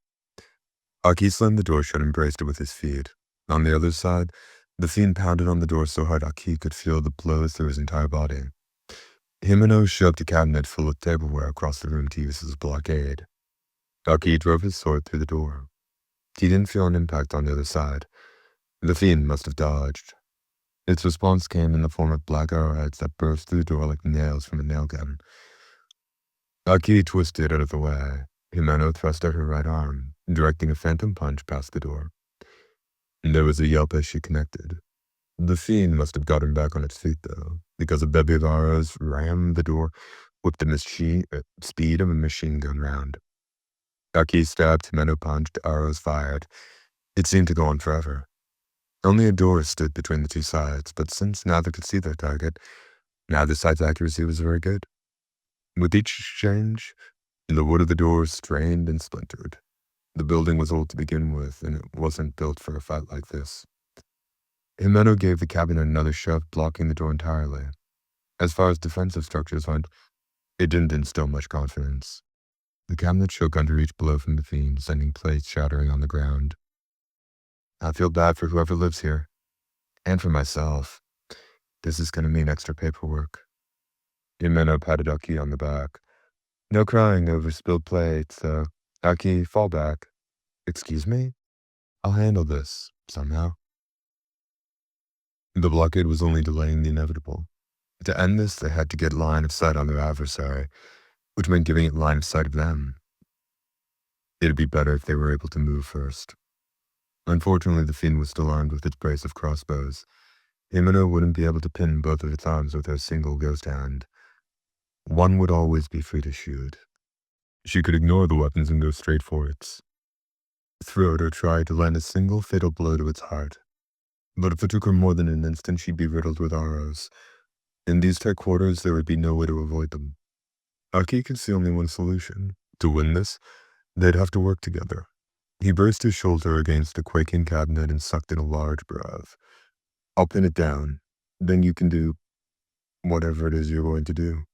Aki slammed the door shut and braced it with his feet. On the other side, the fiend pounded on the door so hard Aki could feel the blows through his entire body. Jimeno shoved a cabinet full of tableware across the room to use as a blockade. Aki drove his sword through the door. He didn't feel an impact on the other side. The fiend must have dodged. Its response came in the form of black arrowheads that burst through the door like nails from a nail gun. Aki twisted out of the way. Jimeno thrust out her right arm, directing a phantom punch past the door. There was a yelp as she connected. The fiend must have gotten back on its feet, though, because a bevy of arrows rammed the door with the speed of a machine gun round. Aki stabbed, Jimeno punched, arrows fired. It seemed to go on forever. Only a door stood between the two sides, but since neither could see their target, neither side's accuracy was very good. With each exchange, the wood of the door strained and splintered. The building was old to begin with, and it wasn't built for a fight like this. Jimeno gave the cabinet another shove, blocking the door entirely. As far as defensive structures went, it didn't instill much confidence. The cabinet shook under each blow from the fiend, sending plates shattering on the ground. I feel bad for whoever lives here, and for myself. This is gonna mean extra paperwork. Jimeno patted Aki on the back. No crying over spilled plates, Aki, fall back. Excuse me? I'll handle this, somehow. The blockade was only delaying the inevitable. To end this, they had to get line of sight on their adversary, which meant giving it line of sight of them. It'd be better if they were able to move first. Unfortunately, the fiend was still armed with its brace of crossbows. Jimeno wouldn't be able to pin both of its arms with her single ghost hand. One would always be free to shoot. She could ignore the weapons and go straight for its throat or try to land a single fatal blow to its heart. But if it took her more than an instant, she'd be riddled with arrows. In these tight quarters, there would be no way to avoid them. Aki could see only one solution. To win this, they'd have to work together. He braced his shoulder against a quaking cabinet and sucked in a large breath. I'll pin it down. Then you can do whatever it is you're going to do.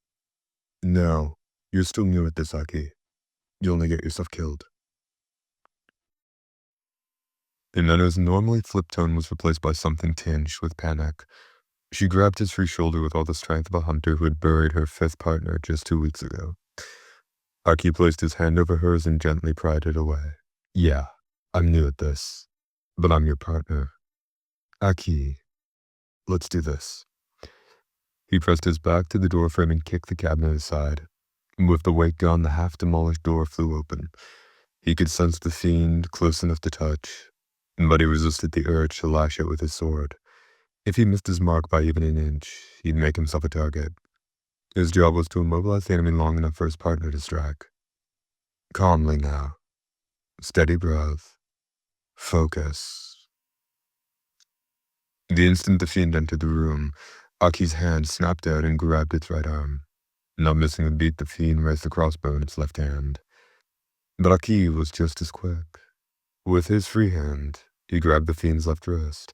No, you're still new at this, Aki. You'll only get yourself killed. Jimeno's normally flip tone was replaced by something tinged with panic. She grabbed his free shoulder with all the strength of a hunter who had buried her fifth partner just 2 weeks ago. Aki placed his hand over hers and gently pried it away. Yeah, I'm new at this, but I'm your partner. Aki, let's do this. He pressed his back to the doorframe and kicked the cabinet aside. With the weight gone, the half-demolished door flew open. He could sense the fiend close enough to touch, but he resisted the urge to lash out with his sword. If he missed his mark by even an inch, he'd make himself a target. His job was to immobilize the enemy long enough for his partner to strike. Calmly now. Steady breath. Focus. The instant the fiend entered the room, Aki's hand snapped out and grabbed its right arm. Not missing a beat, the fiend raised the crossbow in its left hand. But Aki was just as quick. With his free hand, he grabbed the fiend's left wrist.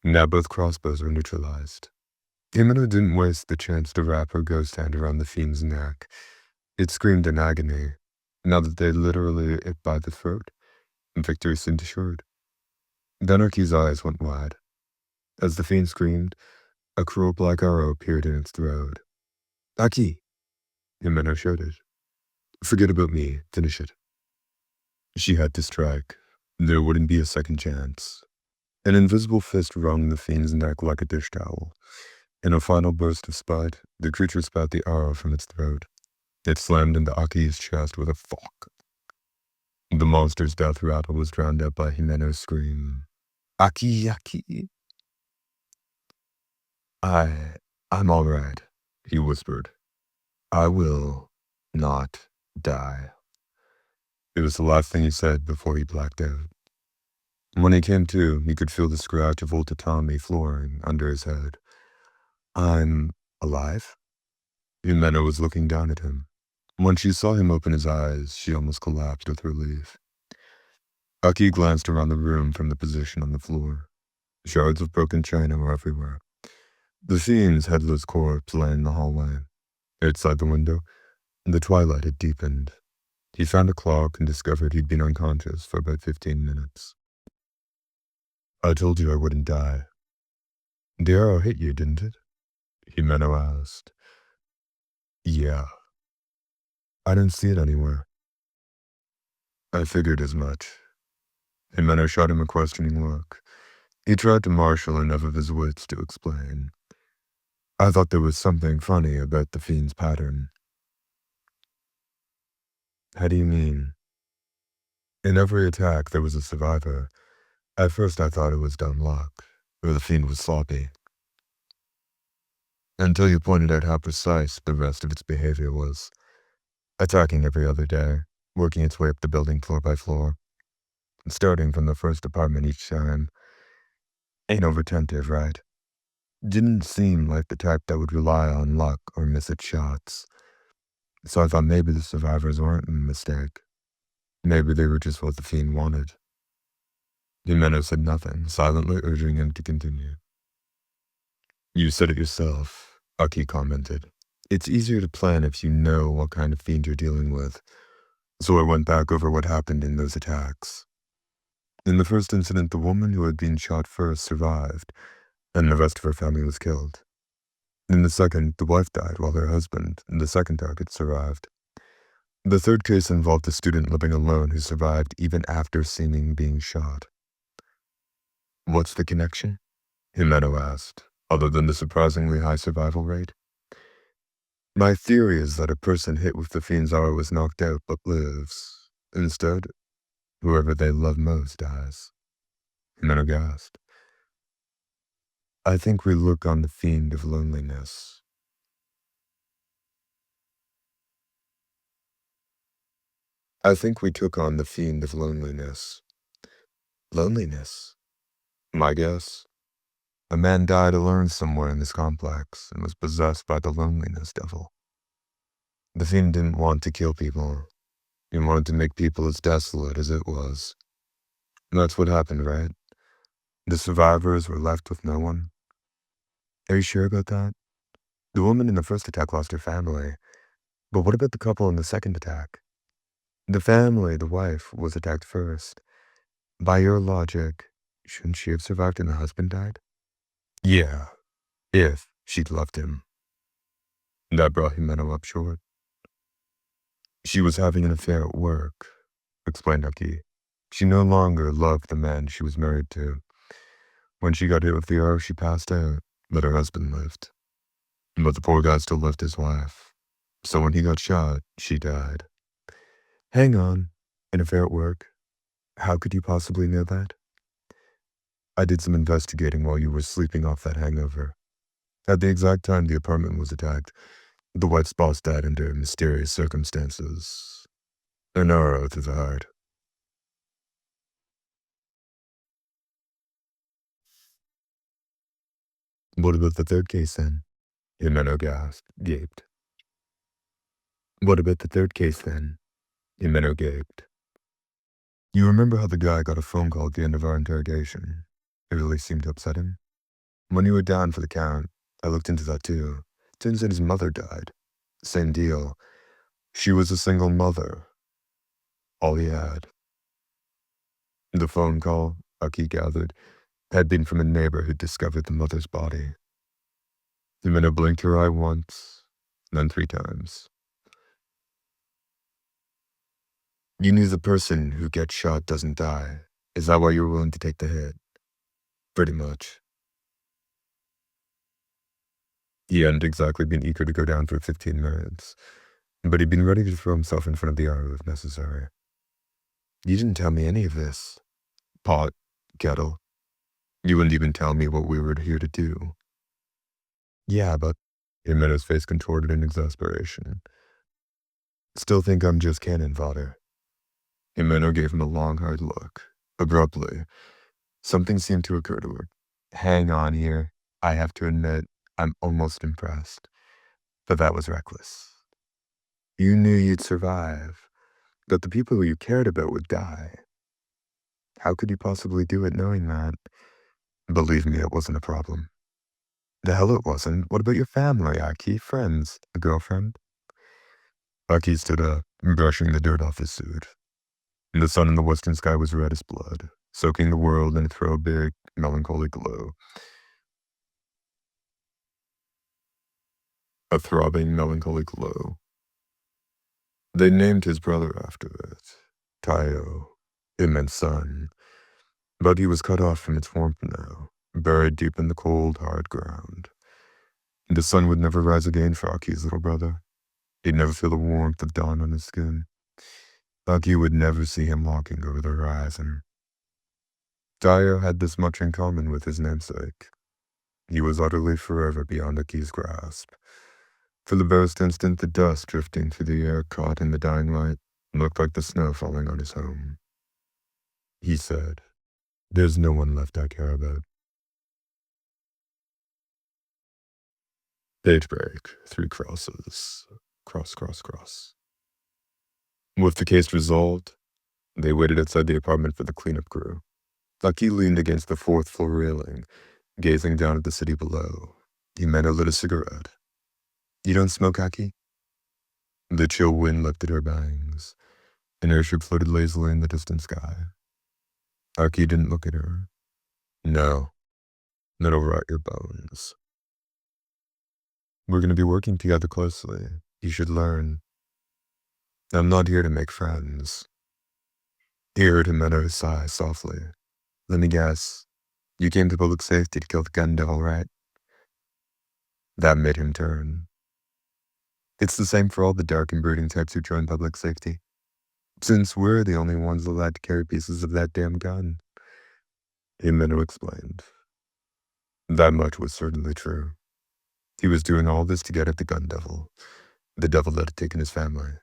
Now both crossbows were neutralized. Jimeno didn't waste the chance to wrap her ghost hand around the fiend's neck. It screamed in agony. Now that they literally it by the throat, victory seemed assured. Then Aki's eyes went wide. As the fiend screamed, a cruel black arrow appeared in its throat. Aki! Jimeno shouted. Forget about me. Finish it. She had to strike. There wouldn't be a second chance. An invisible fist wrung the fiend's neck like a dish towel. In a final burst of spite, the creature spat the arrow from its throat. It slammed into Aki's chest with a thwack. The monster's death rattle was drowned out by Jimeno's scream. Aki, Aki. I'm all right, he whispered. I will not die. It was the last thing he said before he blacked out. When he came to, he could feel the scratch of old tatami flooring under his head. I'm alive? Jimeno was looking down at him. When she saw him open his eyes, she almost collapsed with relief. Aki glanced around the room from the position on the floor. Shards of broken china were everywhere. The fiend's headless corpse lay in the hallway. Outside the window, the twilight had deepened. He found a clock and discovered he'd been unconscious for about 15 minutes. I told you I wouldn't die. The arrow hit you, didn't it? Jimeno asked. Yeah. I didn't see it anywhere. I figured as much. Jimeno shot him a questioning look. He tried to marshal enough of his wits to explain. I thought there was something funny about the fiend's pattern. How do you mean? In every attack, there was a survivor. At first, I thought it was dumb luck, or the fiend was sloppy. Until you pointed out how precise the rest of its behavior was. Attacking every other day, working its way up the building floor by floor, starting from the first apartment each time. Ain't overtentive, right? Didn't seem like the type that would rely on luck or miss its shots. So I thought maybe the survivors weren't a mistake. Maybe they were just what the fiend wanted. Jimeno said nothing, silently urging him to continue. You said it yourself, Aki commented. It's easier to plan if you know what kind of fiend you're dealing with. So I went back over what happened in those attacks. In the first incident, the woman who had been shot first survived, and the rest of her family was killed. In the second, the wife died while her husband, the second target, survived. The third case involved a student living alone who survived even after seeming being shot. What's the connection? Jimeno asked, other than the surprisingly high survival rate. My theory is that a person hit with the fiend's aura was knocked out but lives. Instead, whoever they love most dies. Jimeno gasped. I think we look on the fiend of loneliness. I think we took on the fiend of loneliness. Loneliness? My guess? A man died alone somewhere in this complex and was possessed by the loneliness devil. The fiend didn't want to kill people. He wanted to make people as desolate as it was. That's what happened, right? The survivors were left with no one. Are you sure about that? The woman in the first attack lost her family. But what about the couple in the second attack? The family, the wife, was attacked first. By your logic, shouldn't she have survived and the husband died? Yeah, if she'd loved him. That brought Jimeno up short. She was having an affair at work, explained Aki. She no longer loved the man she was married to. When she got hit with the arrow, she passed out, but her husband lived. But the poor guy still loved his wife. So when he got shot, she died. Hang on. An affair at work? How could you possibly know that? I did some investigating while you were sleeping off that hangover. At the exact time the apartment was attacked, the wife's boss died under mysterious circumstances. An arrow through the heart. What about the third case then? Jimeno gaped. What about the third case then? Jimeno gaped. You remember how the guy got a phone call at the end of our interrogation? It really seemed to upset him. When you were down for the count, I looked into that too. Turns out his mother died. Same deal. She was a single mother. All he had. The phone call, Aki gathered, had been from a neighbor who discovered the mother's body. Jimeno blinked her eye once, then 3 times. You knew the person who gets shot doesn't die. Is that why you were willing to take the hit? Pretty much. He hadn't exactly been eager to go down for 15 minutes, but he'd been ready to throw himself in front of the arrow if necessary. You didn't tell me any of this. Pot, kettle. You wouldn't even tell me what we were here to do. Yeah, but Jimene's face contorted in exasperation. Still think I'm just cannon fodder. Jimeno gave him a long, hard look. Abruptly, something seemed to occur to her. Hang on here. I have to admit, I'm almost impressed. But that was reckless. You knew you'd survive, but the people who you cared about would die. How could you possibly do it knowing that? Believe me, it wasn't a problem. The hell it wasn't. What about your family, Aki? Friends? A girlfriend? Aki stood up, brushing the dirt off his suit. The sun in the western sky was red as blood, soaking the world in a throw-big, melancholy glow. A throbbing, melancholy glow. They named his brother after it. Tayo. It meant sun. But he was cut off from its warmth now, buried deep in the cold, hard ground. The sun would never rise again for Aki's little brother. He'd never feel the warmth of dawn on his skin. Aki would never see him walking over the horizon. Tayo had this much in common with his namesake. He was utterly forever beyond Aki's grasp. For the barest instant, the dust drifting through the air caught in the dying light looked like the snow falling on his home. He said, "There's no one left I care about." Page break, 3 crosses. Cross, cross, cross. With the case resolved, they waited outside the apartment for the cleanup crew. Aki leaned against the fourth-floor railing, gazing down at the city below. Himeno lit a cigarette. "You don't smoke, Aki?" The chill wind lifted her bangs. An airship floated lazily in the distant sky. Aki didn't look at her. "No, that'll rot your bones. We're going to be working together closely. You should learn. I'm not here to make friends." He heard Himeno sigh softly. "Let me guess. You came to public safety to kill the gun devil, right?" That made him turn. It's the same for all the dark and brooding types who join public safety. Since we're the only ones allowed to carry pieces of that damn gun. Himeno explained. That much was certainly true. He was doing all this to get at the gun devil, the devil that had taken his family.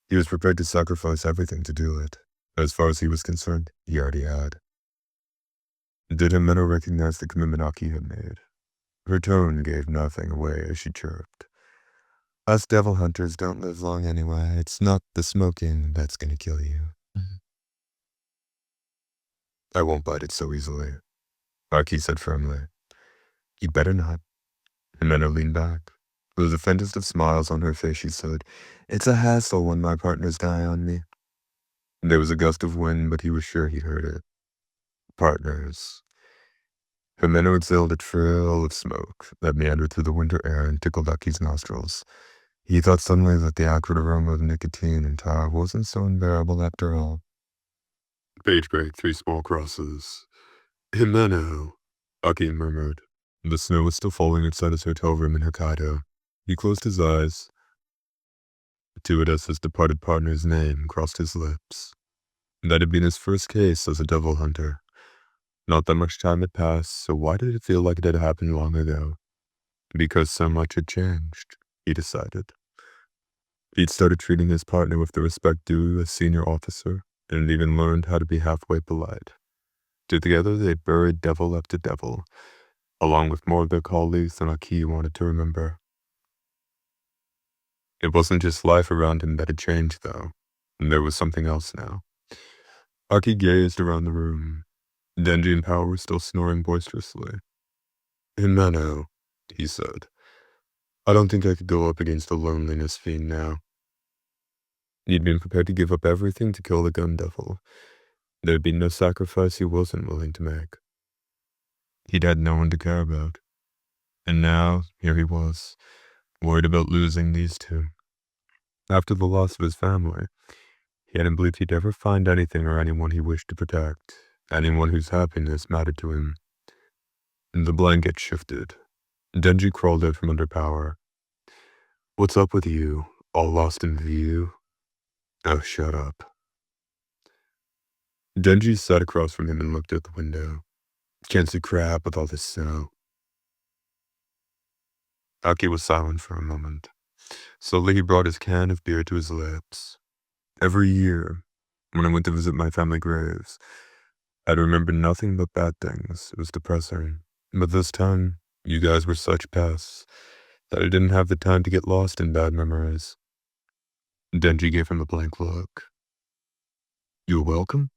He was prepared to sacrifice everything to do it. As far as he was concerned, he already had. Did Himeno recognize the commitment Aki had made? Her tone gave nothing away as she chirped. "Us devil hunters don't live long anyway. It's not the smoking that's gonna kill you." "I won't bite it so easily," Aki said firmly. "You better not." Himeno leaned back. With the faintest of smiles on her face, she said, "It's a hassle when my partners die on me." There was a gust of wind, but he was sure he heard it. Partners. Himeno exhaled a trail of smoke that meandered through the winter air and tickled Aki's nostrils. He thought suddenly that the acrid aroma of nicotine and tar wasn't so unbearable after all. "Page break, 3 small crosses." "Himeno," Aki murmured. The snow was still falling outside his hotel room in Hokkaido. He closed his eyes. To it as his departed partner's name crossed his lips. That had been his first case as a devil hunter. Not that much time had passed, so why did it feel like it had happened long ago? Because so much had changed, he decided. He'd started treating his partner with the respect due a senior officer, and even learned how to be halfway polite. Together they buried devil after devil, along with more of their colleagues than Aki wanted to remember. It wasn't just life around him that had changed, though. There was something else now. Aki gazed around the room. Denji and Power were still snoring boisterously. "Himeno," he said. "I don't think I could go up against the loneliness fiend now." He'd been prepared to give up everything to kill the gun devil. There'd be no sacrifice he wasn't willing to make. He'd had no one to care about. And now, here he was, worried about losing these two. After the loss of his family, he hadn't believed he'd ever find anything or anyone he wished to protect, anyone whose happiness mattered to him. The blanket shifted. Denji crawled out from under Power. "What's up with you? All lost in view?" "Oh, shut up." Denji sat across from him and looked out the window. "Can't see crap with all this snow." Aki was silent for a moment. Slowly he brought his can of beer to his lips. "Every year, when I went to visit my family graves, I'd remember nothing but bad things. It was depressing. But this time, you guys were such pests that I didn't have the time to get lost in bad memories." Denji gave him a blank look. "You're welcome?"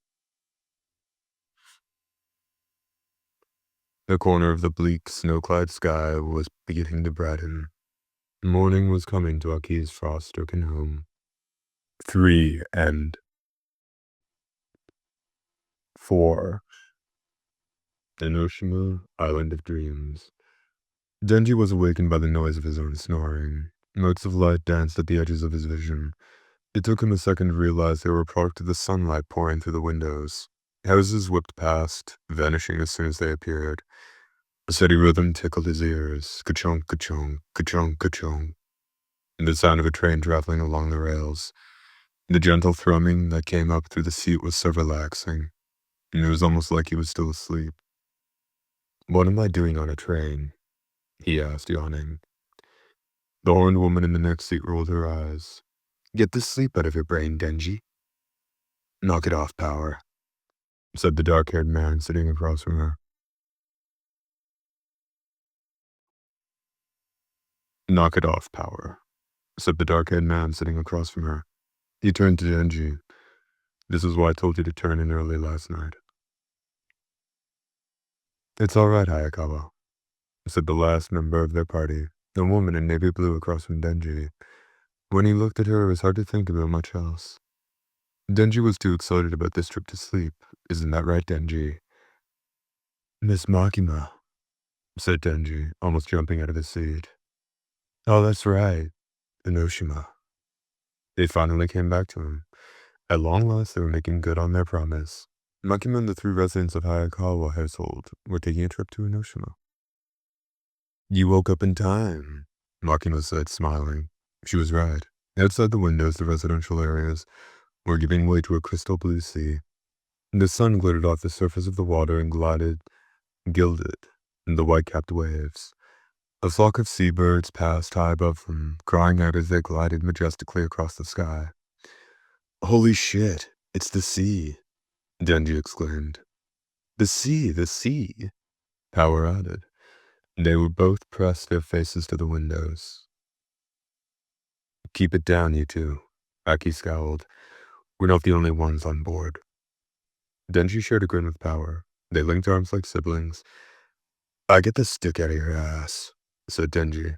The corner of the bleak, snow-clad sky was beginning to brighten. Morning was coming to Aki's frost-stricken home. 3 and 4. Enoshima, Island of Dreams. Denji was awakened by the noise of his own snoring. Motes of light danced at the edges of his vision. It took him a second to realize they were a product of the sunlight pouring through the windows. Houses whipped past, vanishing as soon as they appeared. A steady rhythm tickled his ears. Ka-chonk, ka-chonk, ka-chonk, ka-chonk. The sound of a train traveling along the rails. The gentle thrumming that came up through the seat was so relaxing. It was almost like he was still asleep. "What am I doing on a train?" he asked, yawning. The horned woman in the next seat rolled her eyes. "Get the sleep out of your brain, Denji." "Knock it off, Power," said the dark-haired man sitting across from her. "Knock it off, Power," said the dark-haired man sitting across from her. He turned to Denji. "This is why I told you to turn in early last night." It's all right, Hayakawa, said the last member of their party, a woman in navy blue across from Denji. When he looked at her, it was hard to think about much else. Denji was too excited about this trip to sleep. Isn't that right, Denji? Miss Makima, said Denji, almost jumping out of his seat. Oh, that's right, Enoshima. They finally came back to him. At long last, they were making good on their promise. Makima and the three residents of Hayakawa household were taking a trip to Enoshima. You woke up in time, Makima said, smiling. She was right. Outside the windows, the residential areas were giving way to a crystal blue sea. The sun glittered off the surface of the water and gilded, in the white-capped waves. A flock of seabirds passed high above them, crying out as they glided majestically across the sky. Holy shit, it's the sea, Denji exclaimed. The sea, the sea, Power added. They would both press their faces to the windows. Keep it down, you two, Aki scowled. We're not the only ones on board. Denji shared a grin with Power. They linked arms like siblings. I get the stick out of your ass, said Denji.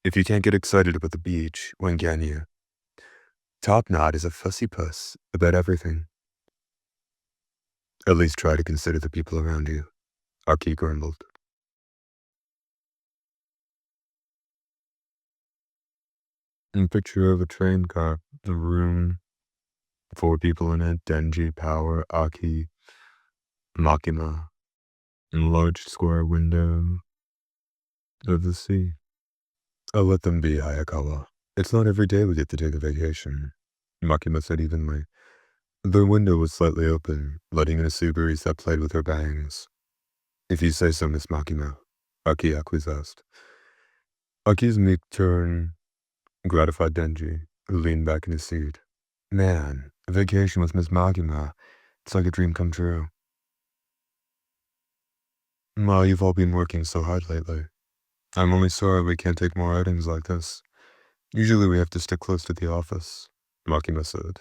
If you can't get excited about the beach, when can you? Top Knot is a fussy puss about everything. At least try to consider the people around you, Aki grumbled. A picture of a train car, a room, 4 people in it, Denji, Power, Aki, Makima, and a large square window of the sea. I'll let them be, Hayakawa. It's not every day we get to take a vacation, Makima said evenly. The window was slightly open, letting in a sea breeze that played with her bangs. If you say so, Miss Makima, Aki acquiesced. Aki's meek turn gratified Denji, who leaned back in his seat. Man, a vacation with Miss Makima. It's like a dream come true. Well, you've all been working so hard lately. I'm only sorry we can't take more outings like this. Usually we have to stick close to the office, Makima said.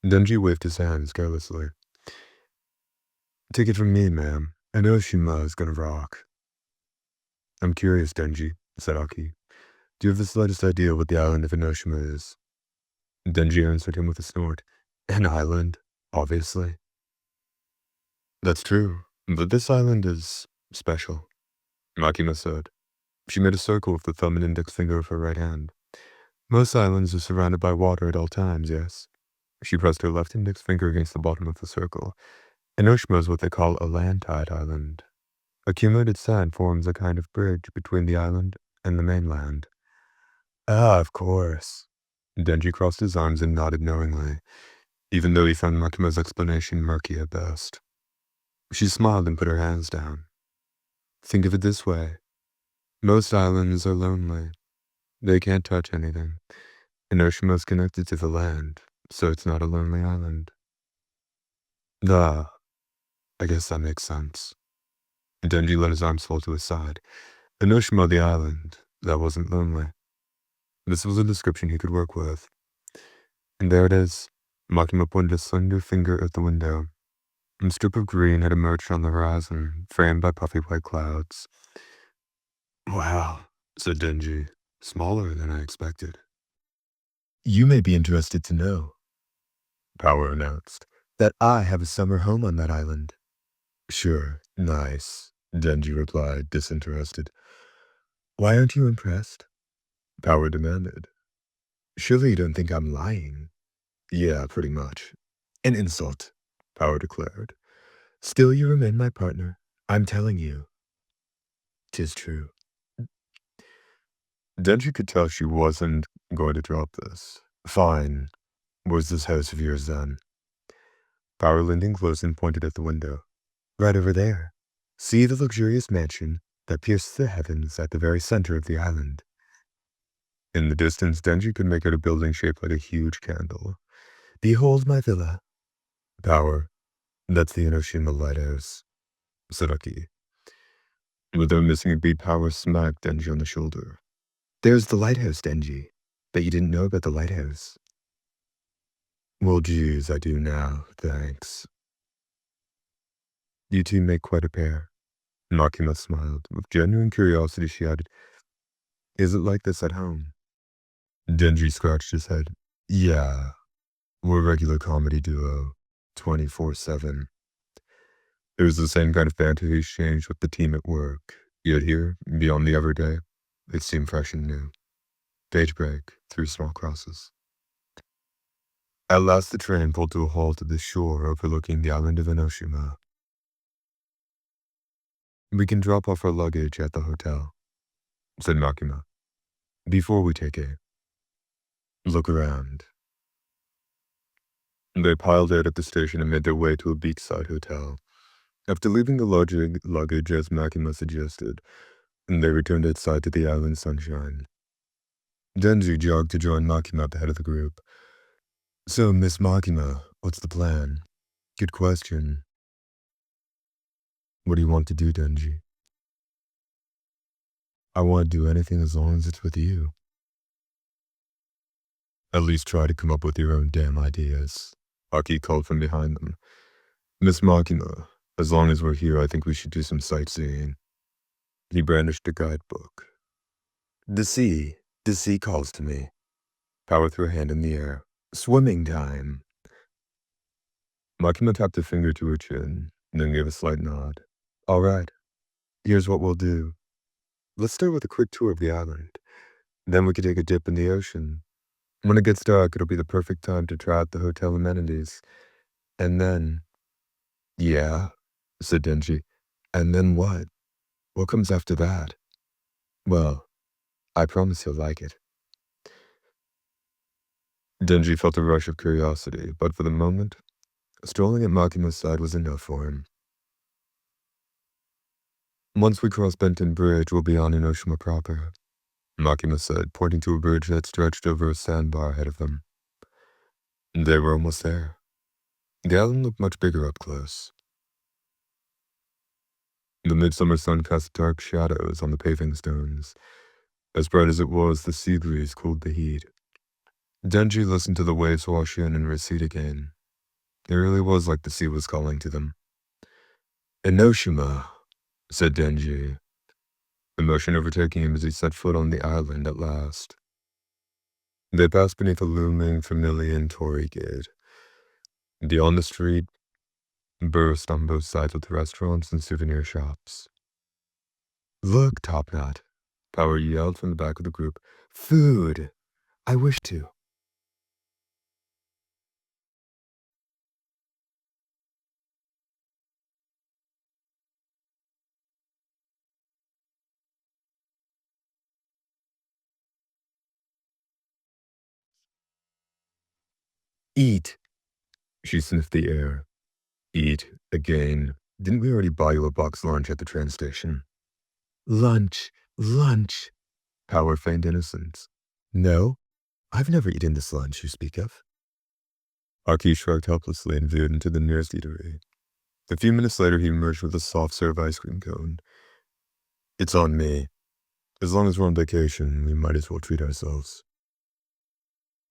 Denji waved his hands carelessly. Take it from me, ma'am. Enoshima is gonna rock. I'm curious, Denji, said Aki. Do you have the slightest idea what the island of Enoshima is? Denji answered him with a snort. An island, obviously. That's true, but this island is special, Makima said. She made a circle with the thumb and index finger of her right hand. Most islands are surrounded by water at all times, yes? She pressed her left index finger against the bottom of the circle. Enoshima is what they call a land-tied island. Accumulated sand forms a kind of bridge between the island and the mainland. Ah, of course. Denji crossed his arms and nodded knowingly, even though he found Makima's explanation murky at best. She smiled and put her hands down. Think of it this way. Most islands are lonely. They can't touch anything. Enoshima is connected to the land, so it's not a lonely island. I guess that makes sense. Denji let his arms fall to his side. Enoshima, the island, that wasn't lonely. This was a description he could work with. And there it is. Makima pointed a slender finger at the window. A strip of green had emerged on the horizon, framed by puffy white clouds. Wow, said Denji. Smaller than I expected. You may be interested to know, Power announced, that I have a summer home on that island. Sure, nice, Denji replied, disinterested. Why aren't you impressed? Power demanded. Surely you don't think I'm lying? Yeah, pretty much. An insult, Power declared. Still you remain my partner. I'm telling you. 'Tis true. Denji could tell she wasn't going to drop this. Fine. Where's this house of yours then? Power leaned in close and pointed at the window. Right over there. See the luxurious mansion that pierces the heavens at the very center of the island. In the distance, Denji could make out a building shaped like a huge candle. Behold my villa. Power. That's the Enoshima lighthouse, said Aki. Without missing a beat, Power smacked Denji on the shoulder. There's the lighthouse, Denji. Bet you didn't know about the lighthouse. Well, geez, I do now, thanks. You two make quite a pair. Makima smiled. With genuine curiosity, she added, "Is it like this at home?" Denji scratched his head. "Yeah, we're a regular comedy duo, 24/7. It was the same kind of fantasy exchange with the team at work. Yet here, beyond the everyday, it seemed fresh and new. Page break, through small crosses." At last the train pulled to a halt at the shore overlooking the island of Enoshima. "We can drop off our luggage at the hotel," said Makima. "Before we take a look around." They piled out at the station and made their way to a beachside hotel. After leaving the luggage as Makima suggested, they returned outside to the island sunshine. Denji jogged to join Makima at the head of the group. "So, Miss Makima, what's the plan?" "Good question." "What do you want to do, Denji?" "I want to do anything as long as it's with you." "At least try to come up with your own damn ideas," Aki called from behind them. "Miss Makima, as long as we're here, I think we should do some sightseeing." He brandished a guidebook. The sea calls to me." Power threw a hand in the air. "Swimming time." Makima tapped a finger to her chin, then gave a slight nod. "All right, here's what we'll do. Let's start with a quick tour of the island. Then we could take a dip in the ocean. When it gets dark, it'll be the perfect time to try out the hotel amenities. And then—" "Yeah," said Denji. "And then what? What comes after that?" "Well, I promise you'll like it." Denji felt a rush of curiosity, but for the moment, strolling at Makima's side was enough for him. "Once we cross Benton Bridge, we'll be on Enoshima proper," Makima said, pointing to a bridge that stretched over a sandbar ahead of them. They were almost there. The island looked much bigger up close. The midsummer sun cast dark shadows on the paving stones. As bright as it was, the sea breeze cooled the heat. Denji listened to the waves wash in and recede again. It really was like the sea was calling to them. "Enoshima," said Denji, emotion overtaking him as he set foot on the island at last. They passed beneath a looming, familiar torii gate. Beyond the street burst on both sides with restaurants and souvenir shops. "Look, Top Knot," Power yelled from the back of the group. "Food! I wish to." "Eat." She sniffed the air. "Eat, again. Didn't we already buy you a box lunch at the train station?" "Lunch, lunch." Power feigned innocence. "No, I've never eaten this lunch you speak of." Aki shrugged helplessly and veered into the nearest eatery. A few minutes later, he emerged with a soft-serve ice cream cone. "It's on me. As long as we're on vacation, we might as well treat ourselves."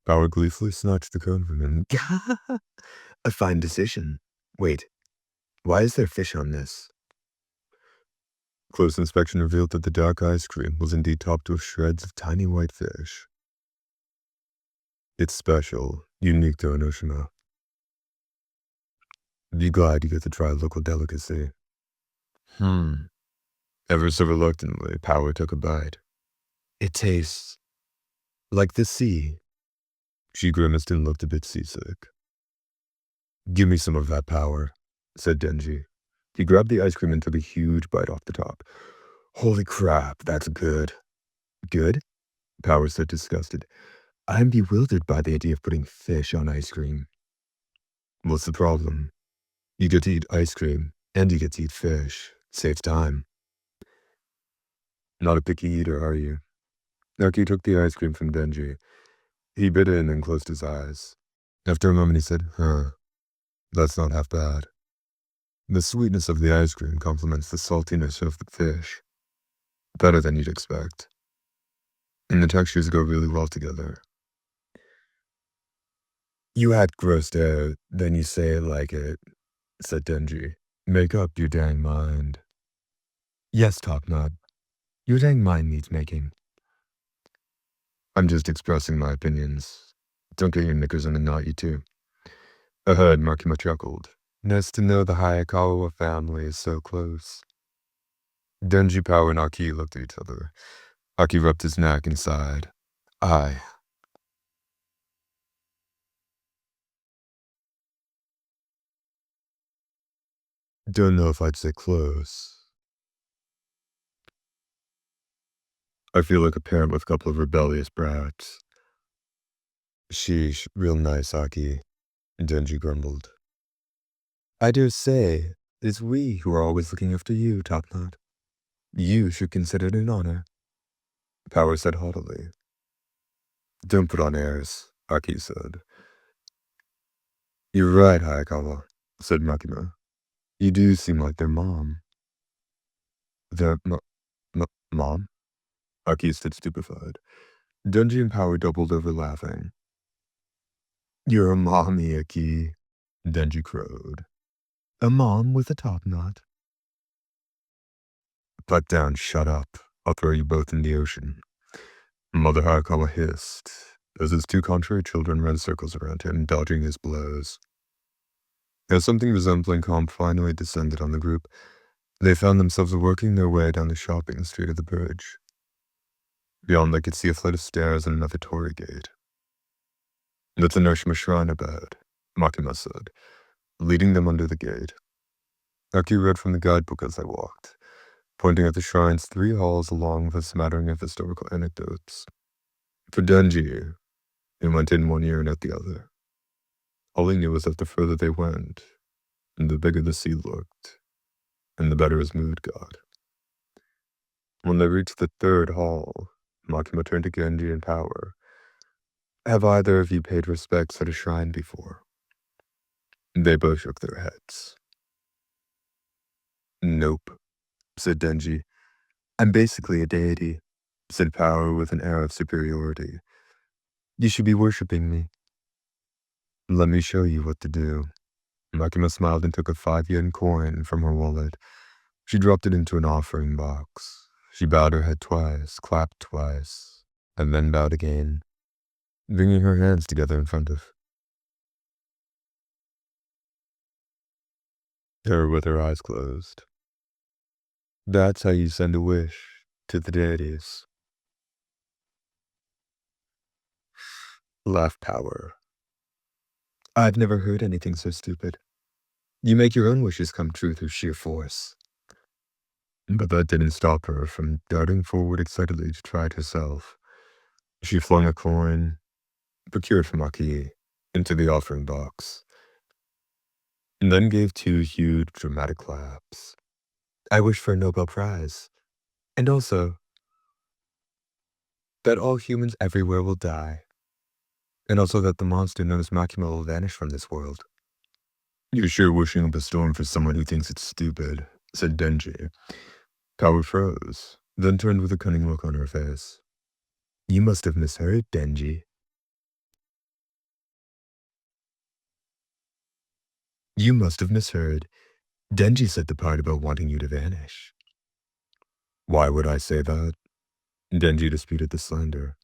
Power gleefully snatched the cone from him. "A fine decision. Wait, why is there fish on this?" Close inspection revealed that the dark ice cream was indeed topped with shreds of tiny white fish. "It's special, unique to Enoshima. Be glad you get to try a local delicacy." Ever so reluctantly, Power took a bite. "It tastes like the sea." She grimaced and looked a bit seasick. "Give me some of that, Power," said Denji. He grabbed the ice cream and took a huge bite off the top. "Holy crap, that's good." "Good?" Power said, disgusted. "I'm bewildered by the idea of putting fish on ice cream." "What's the problem? You get to eat ice cream, and you get to eat fish. Saves time." "Not a picky eater, are you?" Aki took the ice cream from Denji. He bit in and closed his eyes. After a moment he said, that's not half bad. The sweetness of the ice cream complements the saltiness of the fish. Better than you'd expect. And the textures go really well together." "You act grossed out, then you say it like it," said Denji. Make up your dang mind. Yes, Top Knot. Your dang mind needs making. I'm just expressing my opinions. Don't get your knickers in a knot, you two. Ahead, Makima chuckled. Nice to know the Hayakawa family is so close. Denji, Power, and Aki looked at each other. Aki rubbed his neck and sighed. I don't know if I'd say close. I feel like a parent with a couple of rebellious brats. Sheesh, real nice, Aki, Denji grumbled. I dare say, it's we who are always looking after you, Top Knot. You should consider it an honor, Power said haughtily. Don't put on airs, Aki said. You're right, Hayakawa, said Makima. You do seem like their mom. Their mom? Aki stood stupefied. Denji and Power doubled over laughing. You're a mommy, Aki, Denji crowed. A mom with a top knot. Put down, shut up. I'll throw you both in the ocean. Mother Hayakawa hissed, as his two contrary children ran circles around him, dodging his blows. As something resembling calm finally descended on the group, they found themselves working their way down the shopping street of the bridge. Beyond, they could see a flight of stairs and another torii gate. That's a Noshima shrine abed, Makima said, leading them under the gate. Aki read from the guidebook as they walked, pointing at the shrine's 3 halls along with a smattering of historical anecdotes. For Denji, he went in one ear and out the other. All he knew was that the further they went, and the bigger the sea looked, and the better his mood got. When they reached the 3rd hall, Makima turned to Genji and Power. Have either of you paid respects at a shrine before? They both shook their heads. Nope, said Denji. I'm basically a deity, said Power with an air of superiority. You should be worshipping me. Let me show you what to do. Makima smiled and took a 5-yen coin from her wallet. She dropped it into an offering box. She bowed her head twice, clapped twice, and then bowed again, bringing her hands together in front of her with her eyes closed. That's how you send a wish to the deities. Laughed Power. I've never heard anything so stupid. You make your own wishes come true through sheer force. But that didn't stop her from darting forward excitedly to try it herself. She flung a coin, procured from Aki, into the offering box, and then gave 2 huge, dramatic claps. I wish for a Nobel Prize. And also, that all humans everywhere will die. And also that the monster known as Makima will vanish from this world. You're sure wishing up a storm for someone who thinks it's stupid, said Denji. Power froze, then turned with a cunning look on her face. You must have misheard, Denji. You must have misheard. Denji said the part about wanting you to vanish. Why would I say that? Denji disputed the slander.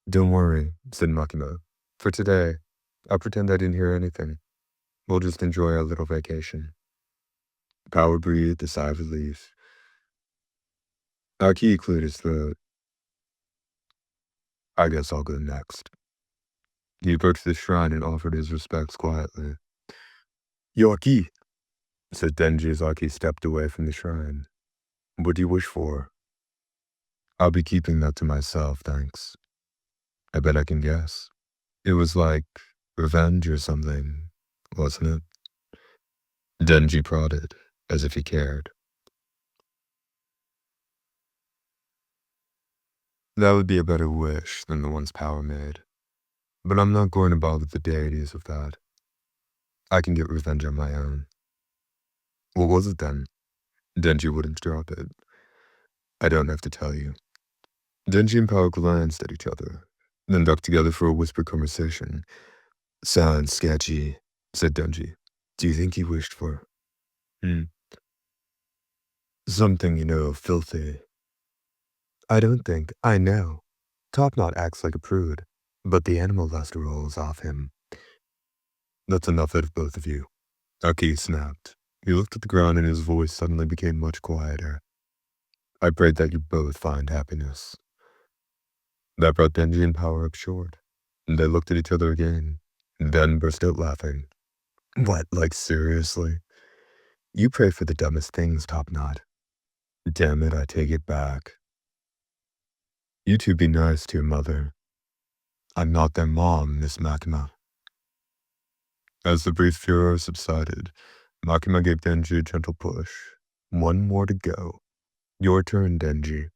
Don't worry, said Makima. For today, I'll pretend I didn't hear anything. We'll just enjoy our little vacation. Power breathed a sigh of relief. Aki cleared his throat. I guess I'll go next. He approached the shrine and offered his respects quietly. Yo, Aki, said Denji as Aki stepped away from the shrine. What do you wish for? I'll be keeping that to myself, thanks. I bet I can guess. It was like revenge or something, wasn't it? Denji prodded, as if he cared. That would be a better wish than the ones Power made. But I'm not going to bother the deities with that. I can get revenge on my own. What was it then? Denji wouldn't drop it. I don't have to tell you. Denji and Power glanced at each other, then ducked together for a whispered conversation. Sounds sketchy, said Denji. Do you think he wished for Hmm. Something, filthy. I don't think, I know. Topknot acts like a prude, but the animal lust rolls off him. That's enough out of both of you. Aki snapped. He looked at the ground and his voice suddenly became much quieter. I prayed that you both find happiness. That brought Denji and Power up short. They looked at each other again, then burst out laughing. What, like seriously? You pray for the dumbest things, Topknot. Damn it, I take it back. You two be nice to your mother. I'm not their mom, Miss Makima. As the brief furor subsided, Makima gave Denji a gentle push. One more to go. Your turn, Denji.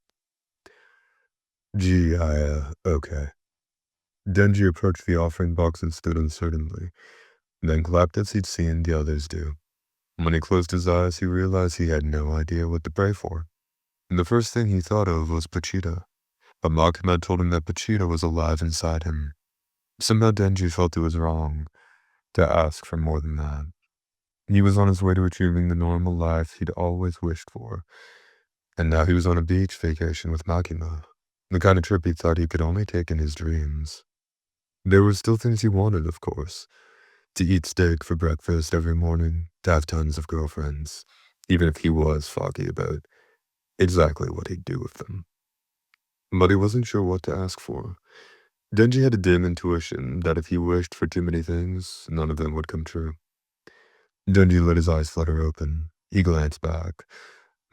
Gee, okay. Denji approached the offering box and stood uncertainly, then clapped as he'd seen the others do. When he closed his eyes, he realized he had no idea what to pray for. The first thing he thought of was Pachita, but Makima had told him that Pachita was alive inside him. Somehow Denji felt it was wrong to ask for more than that. He was on his way to achieving the normal life he'd always wished for, and now he was on a beach vacation with Makima, the kind of trip he thought he could only take in his dreams. There were still things he wanted, of course. To eat steak for breakfast every morning, to have tons of girlfriends, even if he was foggy about exactly what he'd do with them. But he wasn't sure what to ask for. Denji had a dim intuition that if he wished for too many things, none of them would come true. Denji let his eyes flutter open. He glanced back.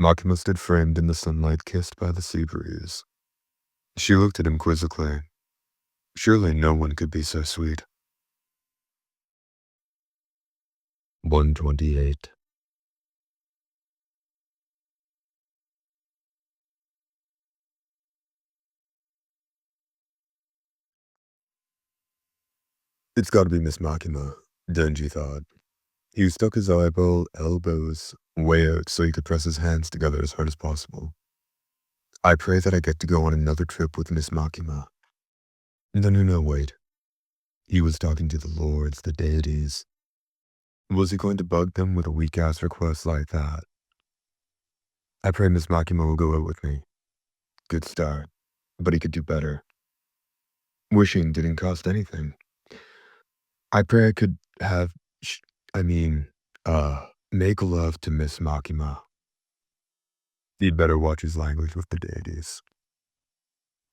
Makima stood framed in the sunlight, kissed by the sea breeze. She looked at him quizzically. Surely no one could be so sweet. 128. It's gotta be Miss Makima, Denji thought. He stuck his elbows way out so he could press his hands together as hard as possible. I pray that I get to go on another trip with Miss Makima. No, wait. He was talking to the lords, the deities. Was he going to bug them with a weak-ass request like that? I pray Miss Makima will go out with me. Good start. But he could do better. Wishing didn't cost anything. I pray I could have, make love to Miss Makima. He'd better watch his language with the deities.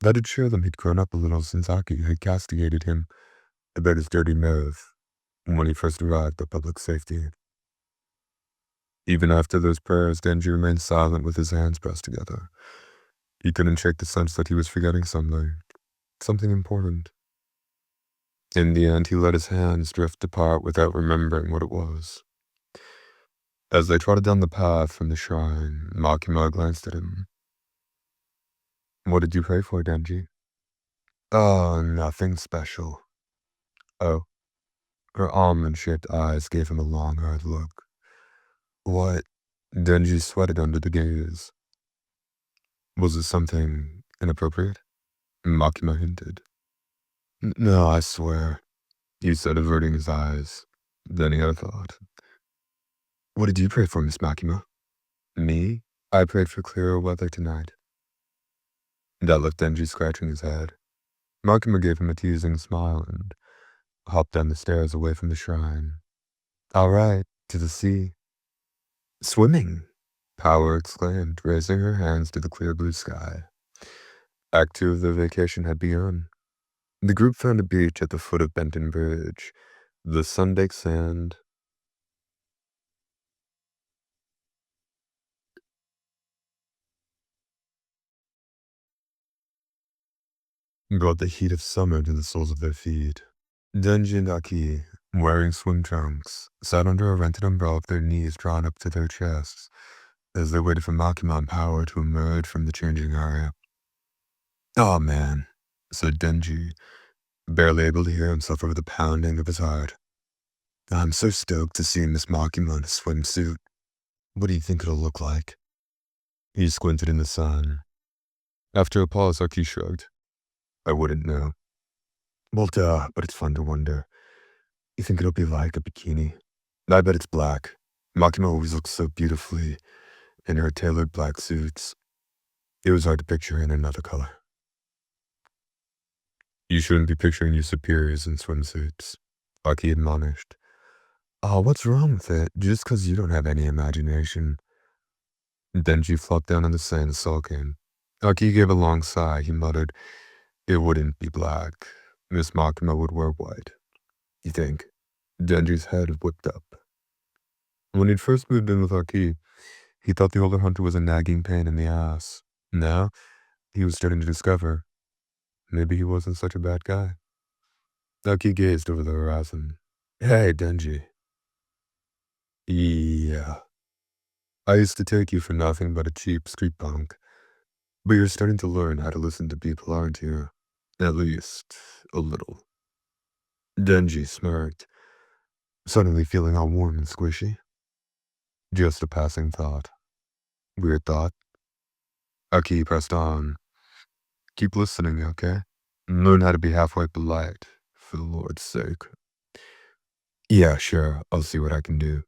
That'd show them he'd grown up a little since Aki had castigated him about his dirty mouth when he first arrived at public safety. Even after those prayers, Denji remained silent with his hands pressed together. He couldn't shake the sense that he was forgetting something important. In the end, he let his hands drift apart without remembering what it was. As they trotted down the path from the shrine, Makima glanced at him. What did you pray for, Denji? Oh, nothing special. Oh. Her almond-shaped eyes gave him a long, hard look. What? Denji sweated under the gaze. Was it something inappropriate? Makima hinted. No, I swear, he said, averting his eyes. Then he had a thought. What did you pray for, Miss Makima? Me? I prayed for clearer weather tonight. That left Denji scratching his head. Makima gave him a teasing smile and hopped down the stairs away from the shrine. All right, to the sea. Swimming, Power exclaimed, raising her hands to the clear blue sky. Act 2 of their vacation had begun. The group found a beach at the foot of Benton Bridge. The sun-baked sand brought the heat of summer to the soles of their feet. Denji and Aki, wearing swim trunks, sat under a rented umbrella with their knees drawn up to their chests as they waited for Makima and Power to emerge from the changing area. Oh man, said Denji, barely able to hear himself over the pounding of his heart. I'm so stoked to see Miss Makima in a swimsuit. What do you think it'll look like? He squinted in the sun. After a pause, Aki shrugged. I wouldn't know. Well, duh, but it's fun to wonder. You think it'll be like a bikini? I bet it's black. Makima always looked so beautifully in her tailored black suits. It was hard to picture her in another color. You shouldn't be picturing your superiors in swimsuits, Aki admonished. Oh, what's wrong with it? Just 'cause you don't have any imagination. Denji flopped down on the sand, sulking. Aki gave a long sigh. He muttered, "It wouldn't be black. Miss Makima would wear white." You think? Denji's head whipped up. When he'd first moved in with Aki, he thought the older hunter was a nagging pain in the ass. Now, he was starting to discover maybe he wasn't such a bad guy. Aki gazed over the horizon. Hey, Denji. Yeah. I used to take you for nothing but a cheap street punk. But you're starting to learn how to listen to people, aren't you? At least, a little. Denji smirked, suddenly feeling all warm and squishy. Just a passing thought. Weird thought. Aki pressed on. Keep listening, okay? Learn how to be halfway polite, for the Lord's sake. Yeah, sure, I'll see what I can do.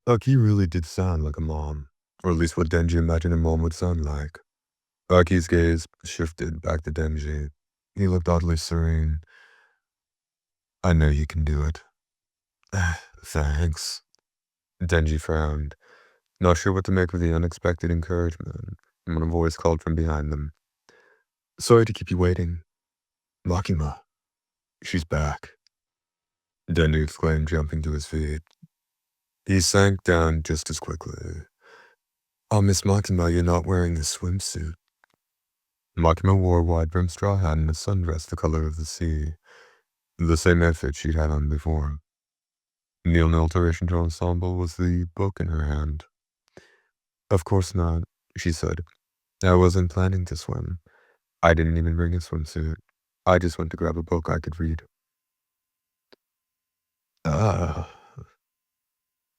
Aki really did sound like a mom, or at least what Denji imagined a mom would sound like. Aki's gaze shifted back to Denji. He looked oddly serene. I know you can do it. Thanks. Denji frowned, not sure what to make of the unexpected encouragement, when a voice called from behind them. Sorry to keep you waiting. Makima. She's back. Denji exclaimed, jumping to his feet. He sank down just as quickly. Oh, Miss Makima, you're not wearing a swimsuit. Makima wore a wide-brimmed straw hat and a sundress the color of the sea, the same outfit she'd had on before. The only alteration to her ensemble was the book in her hand. Of course not, she said. I wasn't planning to swim. I didn't even bring a swimsuit. I just went to grab a book I could read. Ah,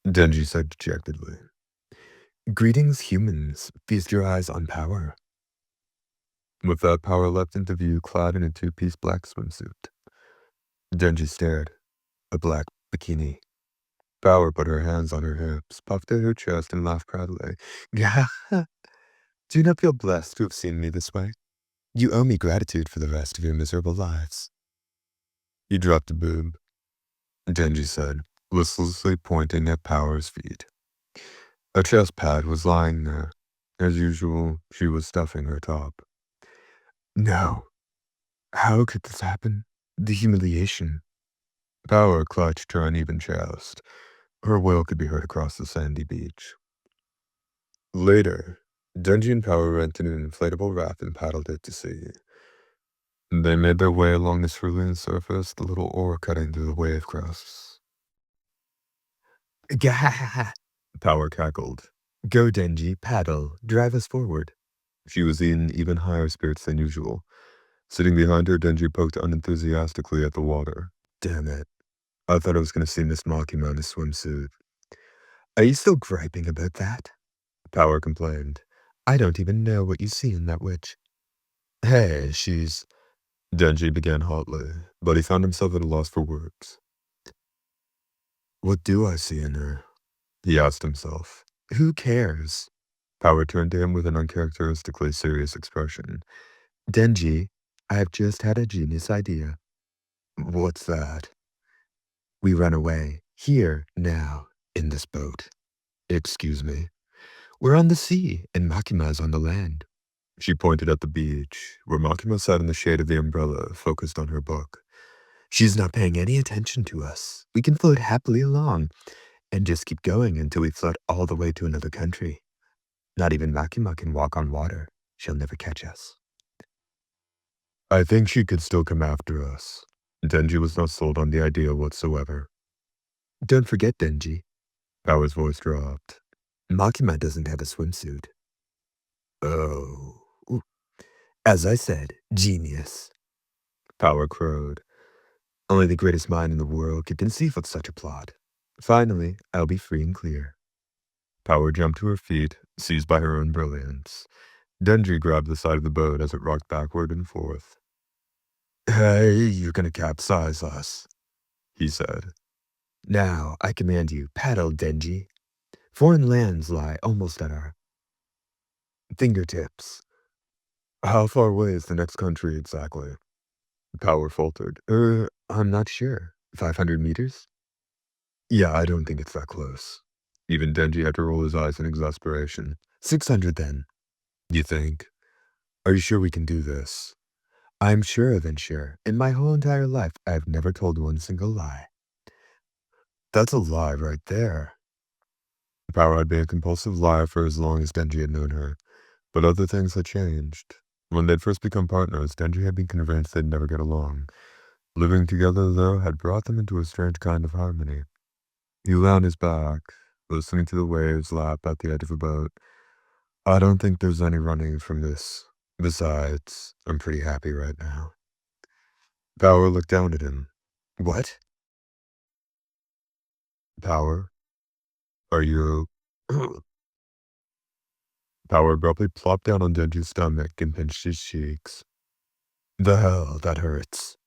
Denji said dejectedly. Greetings, humans. Feast your eyes on power. With that, Power leapt into view, clad in a two-piece black swimsuit. Denji stared. A black bikini. Power put her hands on her hips, puffed out her chest, and laughed proudly. Yeah. Do you not feel blessed to have seen me this way? You owe me gratitude for the rest of your miserable lives. You dropped a boob, Denji said, listlessly pointing at Power's feet. A chest pad was lying there. As usual, she was stuffing her top. No. How could this happen? The humiliation. Power clutched her uneven chest. Her wail could be heard across the sandy beach. Later, Denji and Power rented an inflatable raft and paddled it to sea. They made their way along the cerulean surface, the little oar cutting through the wave crests. Gah! Power cackled. Go, Denji, paddle, drive us forward. She was in even higher spirits than usual. Sitting behind her, Denji poked unenthusiastically at the water. Damn it. I thought I was going to see Miss Makima in a swimsuit. Are you still griping about that? Power complained. I don't even know what you see in that witch. Hey, she's... Denji began hotly, but he found himself at a loss for words. What do I see in her? He asked himself. Who cares? Power turned to him with an uncharacteristically serious expression. Denji, I've just had a genius idea. What's that? We run away, here, now, in this boat. Excuse me. We're on the sea, and Makima's on the land. She pointed at the beach, where Makima sat in the shade of the umbrella, focused on her book. She's not paying any attention to us. We can float happily along, and just keep going until we float all the way to another country. Not even Makima can walk on water. She'll never catch us. I think she could still come after us. Denji was not sold on the idea whatsoever. Don't forget, Denji. Power's voice dropped. Makima doesn't have a swimsuit. Oh. As I said, genius. Power crowed. Only the greatest mind in the world could conceive of such a plot. Finally, I'll be free and clear. Power jumped to her feet, seized by her own brilliance. Denji grabbed the side of the boat as it rocked backward and forth. "Hey, you're gonna capsize us," he said. "Now, I command you, paddle, Denji. Foreign lands lie almost at our fingertips." "How far away is the next country exactly?" Power faltered. I'm not sure. 500 meters? Yeah, I don't think it's that close." Even Denji had to roll his eyes in exasperation. 600 then. You think? Are you sure we can do this? I'm surer than sure. In my whole entire life, I've never told one single lie. That's a lie right there. Power had been a compulsive liar for as long as Denji had known her, but other things had changed. When they'd first become partners, Denji had been convinced they'd never get along. Living together, though, had brought them into a strange kind of harmony. He lay on his back, listening to the waves lap at the edge of the boat. "I don't think there's any running from this. Besides, I'm pretty happy right now." Power looked down at him. "What?" "Power, are you—" Power abruptly plopped down on Denji's stomach and pinched his cheeks. "The hell, that hurts.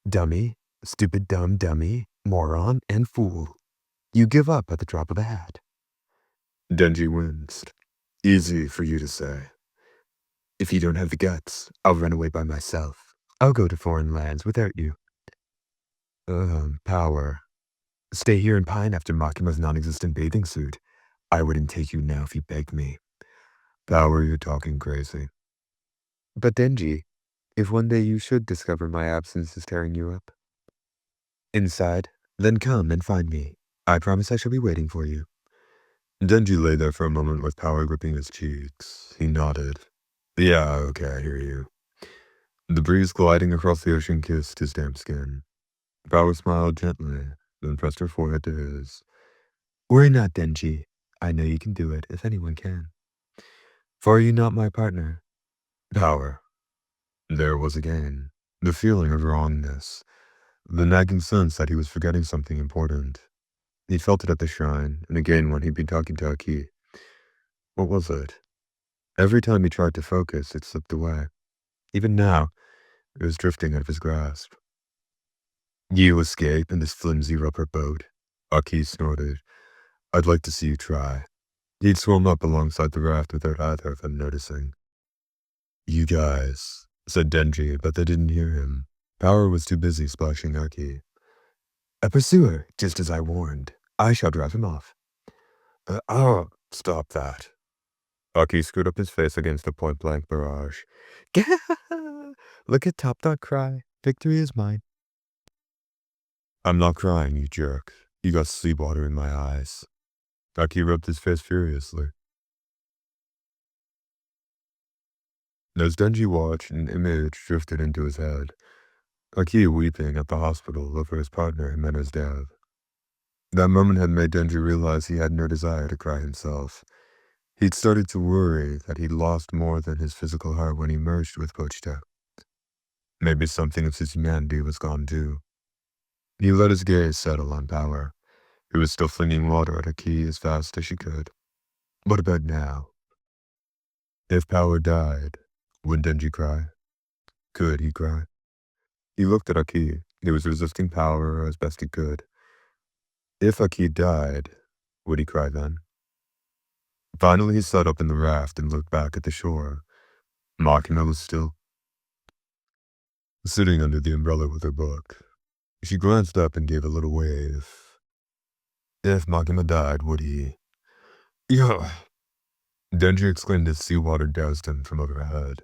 Dummy, stupid dumb dummy, moron, and fool. You give up at the drop of a hat." Denji winced. "Easy for you to say. If you don't have the guts, I'll run away by myself. I'll go to foreign lands without you." Power. Stay here and pine after Makima's non-existent bathing suit. I wouldn't take you now if you begged me." "Power, you're talking crazy." "But Denji, if one day you should discover my absence is tearing you up inside, then come and find me. I promise I shall be waiting for you." Denji lay there for a moment with Power gripping his cheeks. He nodded. "Yeah, okay, I hear you." The breeze gliding across the ocean kissed his damp skin. Power smiled gently, then pressed her forehead to his. "Worry not, Denji. I know you can do it, if anyone can. For are you not my partner?" Power. There was again the feeling of wrongness, the nagging sense that he was forgetting something important. He felt it at the shrine, and again when he'd been talking to Aki. What was it? Every time he tried to focus, it slipped away. Even now, it was drifting out of his grasp. "You escape in this flimsy rubber boat?" Aki snorted. "I'd like to see you try." He'd swum up alongside the raft without either of them noticing. "You guys," said Denji, but they didn't hear him. Power was too busy splashing Aki. "A pursuer, just as I warned. I shall drive him off." Oh, stop that." Aki screwed up his face against a point-blank barrage. "Look at Top Dog cry. Victory is mine." "I'm not crying, you jerk. You got seawater in my eyes." Aki rubbed his face furiously. As Denji watched, an image drifted into his head. Aki weeping at the hospital over his partner Himena's death. That moment had made Denji realize he had no desire to cry himself. He'd started to worry that he'd lost more than his physical heart when he merged with Pochita. Maybe something of his humanity was gone too. He let his gaze settle on Power, who was still flinging water at Aki as fast as she could. What about now? If Power died, would Denji cry? Could he cry? He looked at Aki. He was resisting Power as best he could. If Aki died, would he cry then? Finally he sat up in the raft and looked back at the shore. Makina was still sitting under the umbrella with her book. She glanced up and gave a little wave. If Makima died, would he? Yeah. Denji exclaimed as seawater doused him from overhead.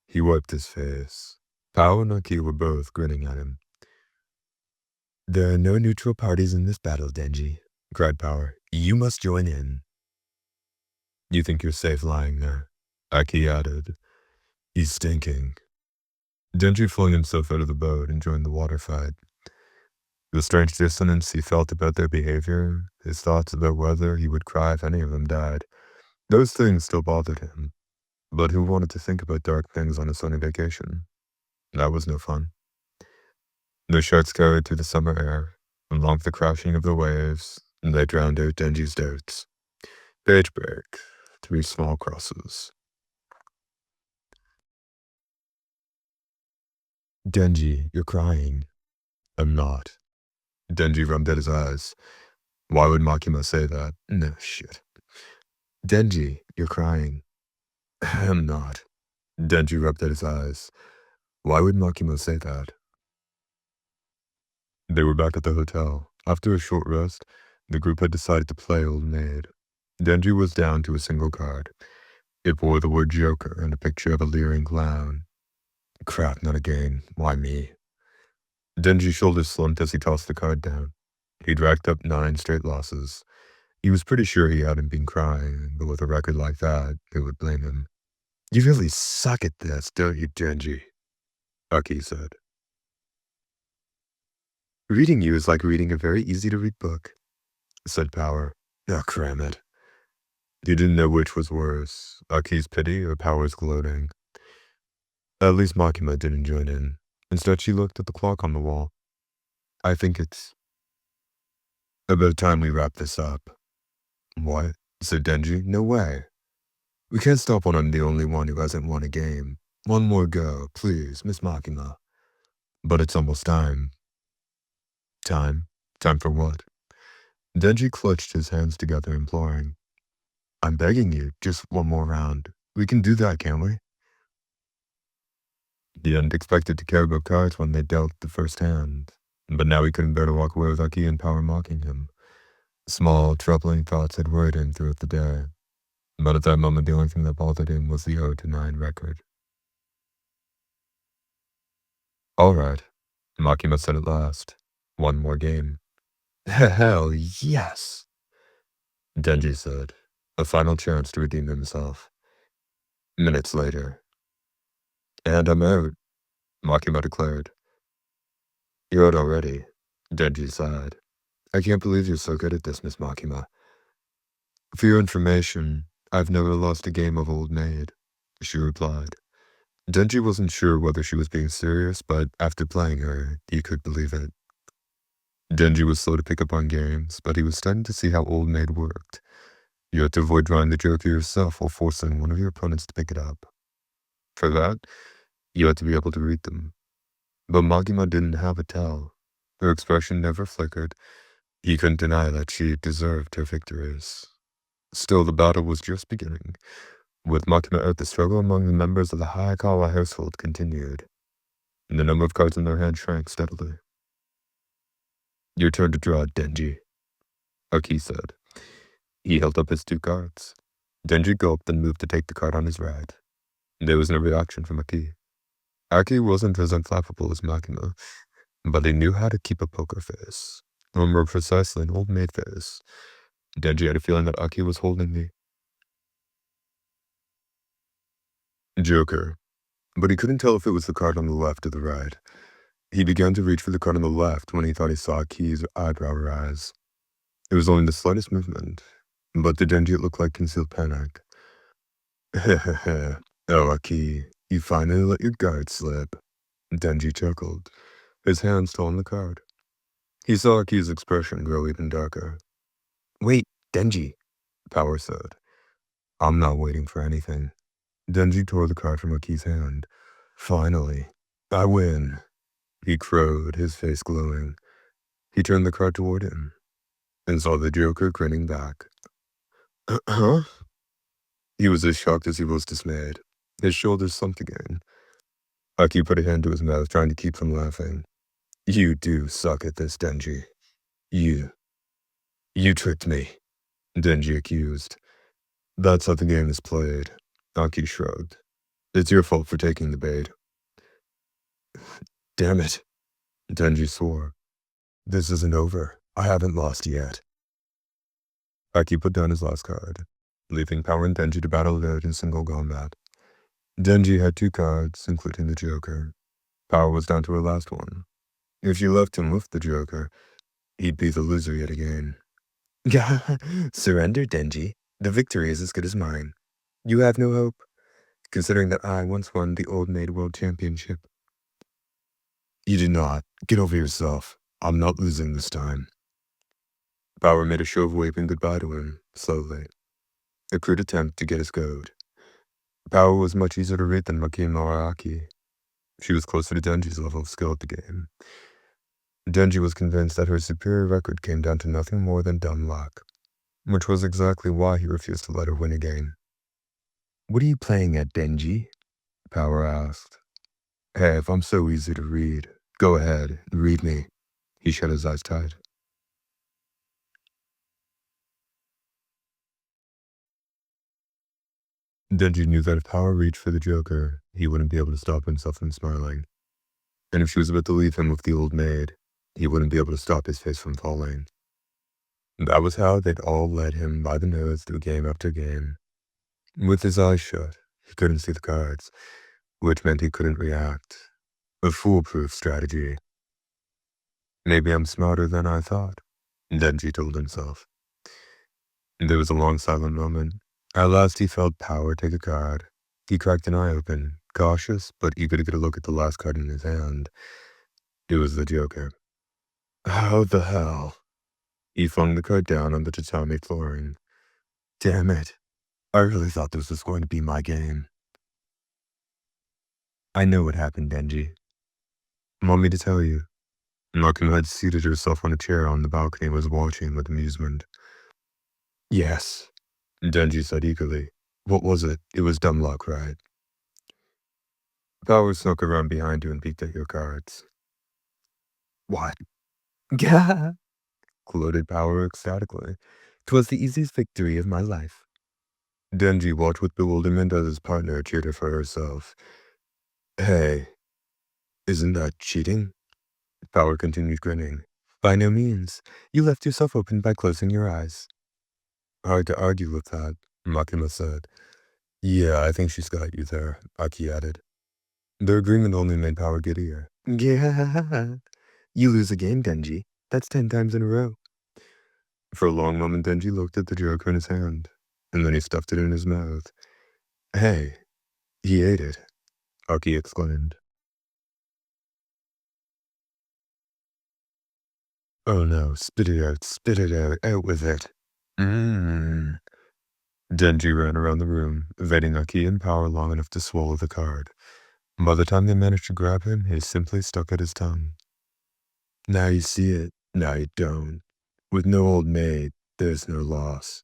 He wiped his face. Pao and Aki were both grinning at him. "There are no neutral parties in this battle, Denji," cried Power. "You must join in." "You think you're safe lying there?" Aki added. "He's stinking." Denji flung himself out of the boat and joined the water fight. The strange dissonance he felt about their behavior, his thoughts about whether he would cry if any of them died, those things still bothered him. But who wanted to think about dark things on a sunny vacation? That was no fun. The sharks carried through the summer air, along the crashing of the waves, and they drowned out Denji's doubts. Page break. 3 small crosses. Denji, you're crying. I'm not. Denji rubbed at his eyes. Why would Makima say that? No shit. Denji, you're crying. I'm not. Denji rubbed at his eyes. Why would Makima say that? They were back at the hotel. After a short rest, the group had decided to play Old Maid. Denji was down to a single card. It bore the word Joker and a picture of a leering clown. Crap, not again. Why me? Denji's shoulders slumped as he tossed the card down. He'd racked up 9 straight losses. He was pretty sure he hadn't been crying, but with a record like that, who would blame him? You really suck at this, don't you, Denji? Aki said. Reading you is like reading a very easy-to-read book, said Power. Oh, cram it. He didn't know which was worse, Aki's pity or Power's gloating. At least Makima didn't join in. Instead, she looked at the clock on the wall. I think it's about time we wrap this up. What? Said Denji. No way. We can't stop when I'm the only one who hasn't won a game. One more go, please, Miss Makima. But it's almost time. Time? Time for what? Denji clutched his hands together, imploring. I'm begging you, just one more round. We can do that, can't we? He hadn't expected to care about cards when they dealt the first hand, but now he couldn't bear to walk away with Aki and Power mocking him. Small, troubling thoughts had worried him throughout the day, but at that moment the only thing that bothered him was the 0-9 record. All right, Makima said at last. One more game. Hell yes, Denji said, a final chance to redeem himself. Minutes later. And I'm out, Makima declared. You're out already, Denji sighed. I can't believe you're so good at this, Miss Makima. For your information, I've never lost a game of Old Maid, she replied. Denji wasn't sure whether she was being serious, but after playing her, he could believe it. Denji was slow to pick up on games, but he was starting to see how Old Maid worked. You had to avoid drawing the joker yourself while forcing one of your opponents to pick it up. For that, you had to be able to read them. But Makima didn't have a tell. Her expression never flickered. He couldn't deny that she deserved her victories. Still, the battle was just beginning. With Makima out, the struggle among the members of the Hayakawa household continued. The number of cards in their hand shrank steadily. Your turn to draw, Denji, Aki said. He held up his 2 cards. Denji gulped and moved to take the card on his right. There was no reaction from Aki. Aki wasn't as unflappable as Makima, but he knew how to keep a poker face, or more precisely, an old maid face. Denji had a feeling that Aki was holding the Joker, but he couldn't tell if it was the card on the left or the right. He began to reach for the card on the left when he thought he saw Aki's eyebrow rise. It was only the slightest movement, but to Denji it looked like concealed panic. Heh. Oh, Aki, you finally let your guard slip. Denji chuckled, his hand still on the card. He saw Aki's expression grow even darker. Wait, Denji, Power said. I'm not waiting for anything. Denji tore the card from Aki's hand. Finally, I win, he crowed, his face glowing. He turned the card toward him and saw the Joker grinning back. Huh? He was as shocked as he was dismayed. His shoulders slumped again. Aki put a hand to his mouth, trying to keep from laughing. You do suck at this, Denji. You tricked me, Denji accused. That's how the game is played, Aki shrugged. It's your fault for taking the bait. Damn it, Denji swore. This isn't over. I haven't lost yet. Aki put down his last card, leaving Power and Denji to battle it out in single combat. Denji had 2 cards, including the Joker. Power was down to her last one. If she left him with the Joker, he'd be the loser yet again. Surrender, Denji. The victory is as good as mine. You have no hope, considering that I once won the Old Maid World Championship. You did not. Get over yourself. I'm not losing this time. Power made a show of waving goodbye to him, slowly. A crude attempt to get his code. Power was much easier to read than Maki Maraki. She was closer to Denji's level of skill at the game. Denji was convinced that her superior record came down to nothing more than dumb luck, which was exactly why he refused to let her win again. "What are you playing at, Denji?" Power asked. "Hey, if I'm so easy to read, go ahead, read me." He shut his eyes tight. Denji knew that if Power reached for the Joker, he wouldn't be able to stop himself from smiling. And if she was about to leave him with the old maid, he wouldn't be able to stop his face from falling. That was how they'd all led him by the nose through game after game. With his eyes shut, he couldn't see the cards, which meant he couldn't react. A foolproof strategy. Maybe I'm smarter than I thought, Denji told himself. There was a long silent moment. At last he felt Power take a card. He cracked an eye open, cautious but eager to get a look at the last card in his hand. It was the Joker. How the hell? He flung the card down on the tatami flooring. Damn it. I really thought this was going to be my game. I know what happened, Denji. Want me to tell you? Narcon had seated herself on a chair on the balcony and was watching with amusement. Yes, Denji said eagerly. What was it? It was dumb luck, right? Power snuck around behind you and peeked at your cards. What? Gah! Gloated Power ecstatically. 'Twas the easiest victory of my life. Denji watched with bewilderment as his partner cheered her for herself. Hey, isn't that cheating? Power continued grinning. By no means. You left yourself open by closing your eyes. Hard to argue with that, Makima said. Yeah, I think she's got you there, Aki added. Their agreement only made Power giddier. Yeah. You lose a game, Denji. That's 10 times in a row. For a long moment, Denji looked at the Joker in his hand, and then he stuffed it in his mouth. Hey, he ate it, Aki exclaimed. Oh no, spit it out with it. Mmm. Denji ran around the room, evading Aki and Power long enough to swallow the card. By the time they managed to grab him, he simply stuck at his tongue. Now you see it, now you don't. With no old maid, there's no loss.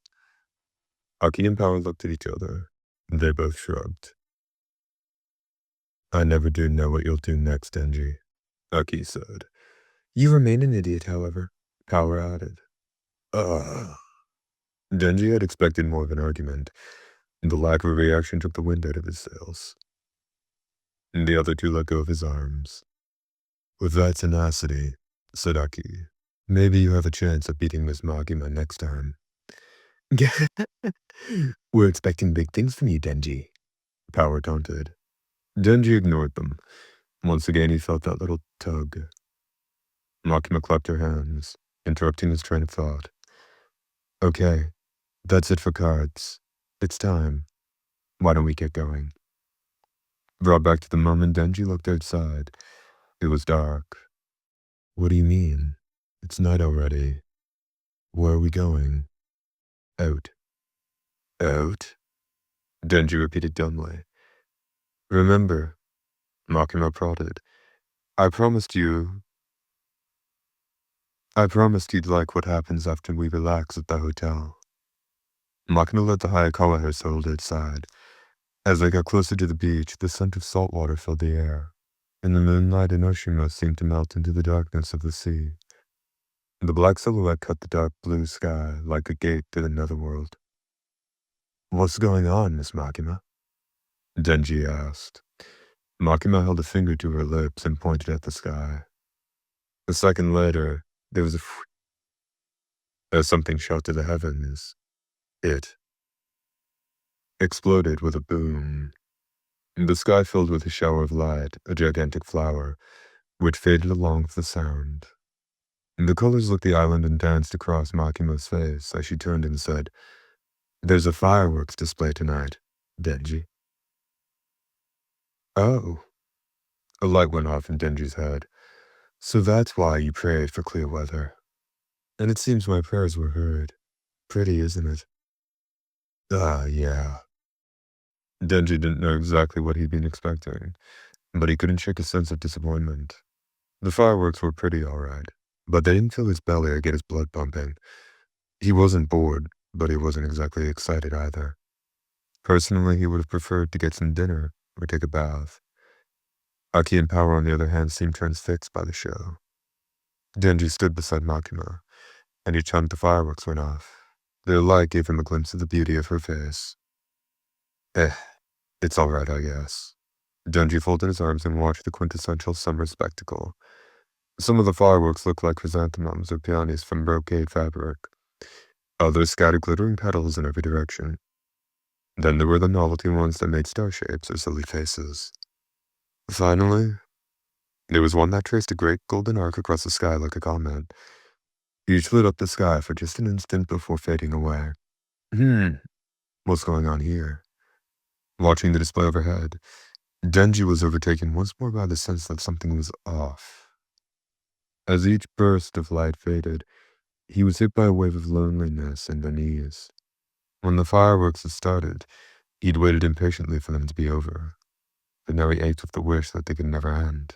Aki and Power looked at each other. They both shrugged. I never do know what you'll do next, Denji, Aki said. You remain an idiot, however, Power added. Ugh. Denji had expected more of an argument, and the lack of a reaction took the wind out of his sails. And the other two let go of his arms. With that tenacity, said Aki, maybe you have a chance of beating Miss Makima next time. We're expecting big things from you, Denji, Power taunted. Denji ignored them. Once again he felt that little tug. Makima clapped her hands, interrupting his train of thought. Okay, that's it for cards. It's time. Why don't we get going? Brought back to the moment, Denji looked outside. It was dark. What do you mean? It's night already. Where are we going? Out. Out? Denji repeated dumbly. Remember, Makima prodded. I promised you'd like what happens after we relax at the hotel. Makima let the Hayakawa household outside. As they got closer to the beach, the scent of salt water filled the air. In the moonlight, Enoshima seemed to melt into the darkness of the sea. The black silhouette cut the dark blue sky like a gate to the netherworld. What's going on, Miss Makima? Denji asked. Makima held a finger to her lips and pointed at the sky. A second later, there was as something shot to the heavens. It exploded with a boom. The sky filled with a shower of light, a gigantic flower, which faded along with the sound. The colors lit the island and danced across Makima's face as she turned and said, There's a fireworks display tonight, Denji. Oh. A light went off in Denji's head. So that's why you prayed for clear weather. And it seems my prayers were heard. Pretty, isn't it? Yeah. Denji didn't know exactly what he'd been expecting, but he couldn't shake a sense of disappointment. The fireworks were pretty alright, but they didn't fill his belly or get his blood pumping. He wasn't bored, but he wasn't exactly excited either. Personally, he would have preferred to get some dinner or take a bath. Aki and Power, on the other hand, seemed transfixed by the show. Denji stood beside Makima, and each time the fireworks went off, their light gave him a glimpse of the beauty of her face. Eh, it's alright, I guess. Denji folded his arms and watched the quintessential summer spectacle. Some of the fireworks looked like chrysanthemums or peonies from brocade fabric. Others scattered glittering petals in every direction. Then there were the novelty ones that made star shapes or silly faces. Finally, there was one that traced a great golden arc across the sky like a comet. Each lit up the sky for just an instant before fading away. What's going on here? Watching the display overhead, Denji was overtaken once more by the sense that something was off. As each burst of light faded, he was hit by a wave of loneliness and unease. When the fireworks had started, he'd waited impatiently for them to be over, but now he ached with the wish that they could never end.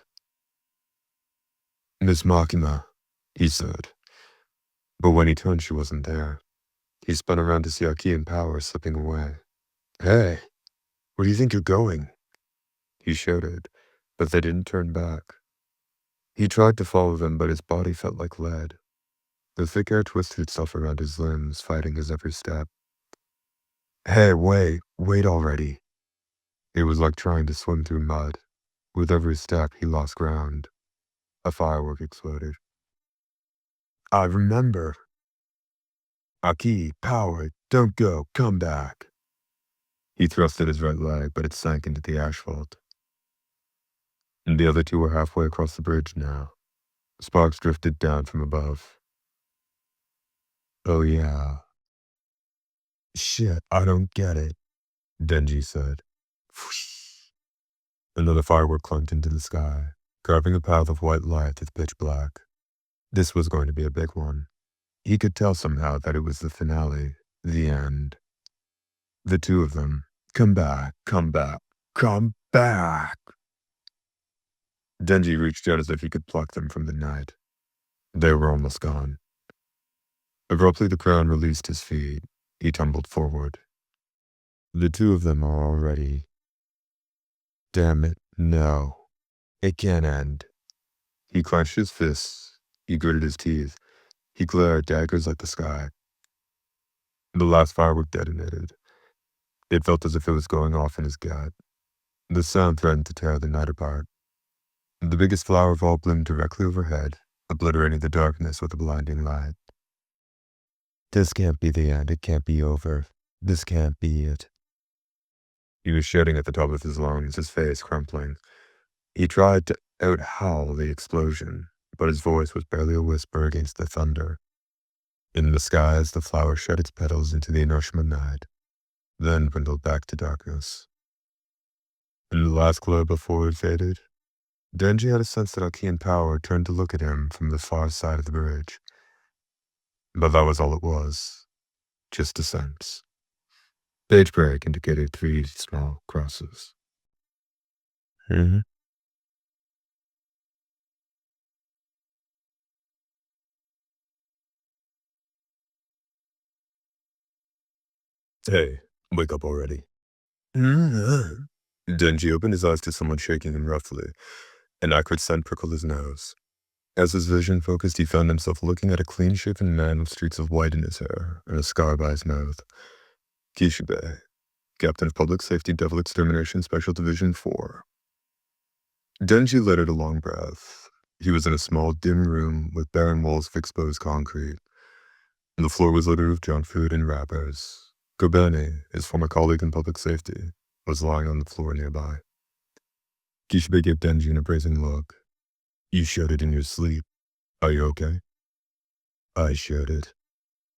"Miss Makima," he said, but when he turned, she wasn't there. He spun around to see Aki and Power slipping away. "Hey, where do you think you're going?" he shouted, but they didn't turn back. He tried to follow them, but his body felt like lead. The thick air twisted itself around his limbs, fighting his every step. "Hey, wait already." It was like trying to swim through mud. With every step, he lost ground. A firework exploded. "I remember." "Aki, Power, don't go, come back." He thrust at his right leg, but it sank into the asphalt. And the other two were halfway across the bridge now. Sparks drifted down from above. "Oh yeah." "Shit, I don't get it," Denji said. Whoosh. Another firework clunked into the sky, carving a path of white light through the pitch black. This was going to be a big one. He could tell somehow that it was the finale, the end. The two of them. "Come back, come back, come back." Denji reached out as if he could pluck them from the night. They were almost gone. Abruptly, the crown released his feet. He tumbled forward. The two of them are already. Damn it, no. It can't end. He clenched his fists. He gritted his teeth. He glared daggers at the sky. The last firework detonated. It felt as if it was going off in his gut. The sound threatened to tear the night apart. The biggest flower of all bloomed directly overhead, obliterating the darkness with a blinding light. "This can't be the end. It can't be over. This can't be it." He was shouting at the top of his lungs, his face crumpling. He tried to out-howl the explosion, but his voice was barely a whisper against the thunder. In the skies, the flower shed its petals into the inertia night, then dwindled back to darkness. In the last glow before it faded, Denji had a sense that Aki and Power turned to look at him from the far side of the bridge. But that was all it was. Just a sense. Page break indicated 3 small crosses. "Hey, wake up already." Denji opened his eyes to someone shaking him roughly. An acrid scent prickled his nose. As his vision focused, he found himself looking at a clean-shaven man with streaks of white in his hair and a scar by his mouth. Kishibe, Captain of Public Safety Devil Extermination Special Division 4. Denji let out a long breath. He was in a small, dim room with barren walls of exposed concrete. The floor was littered with junk food and wrappers. Kobane, his former colleague in public safety, was lying on the floor nearby. Kishibe gave Denji an appraising look. "You showed it in your sleep. Are you okay?" "I showed it,"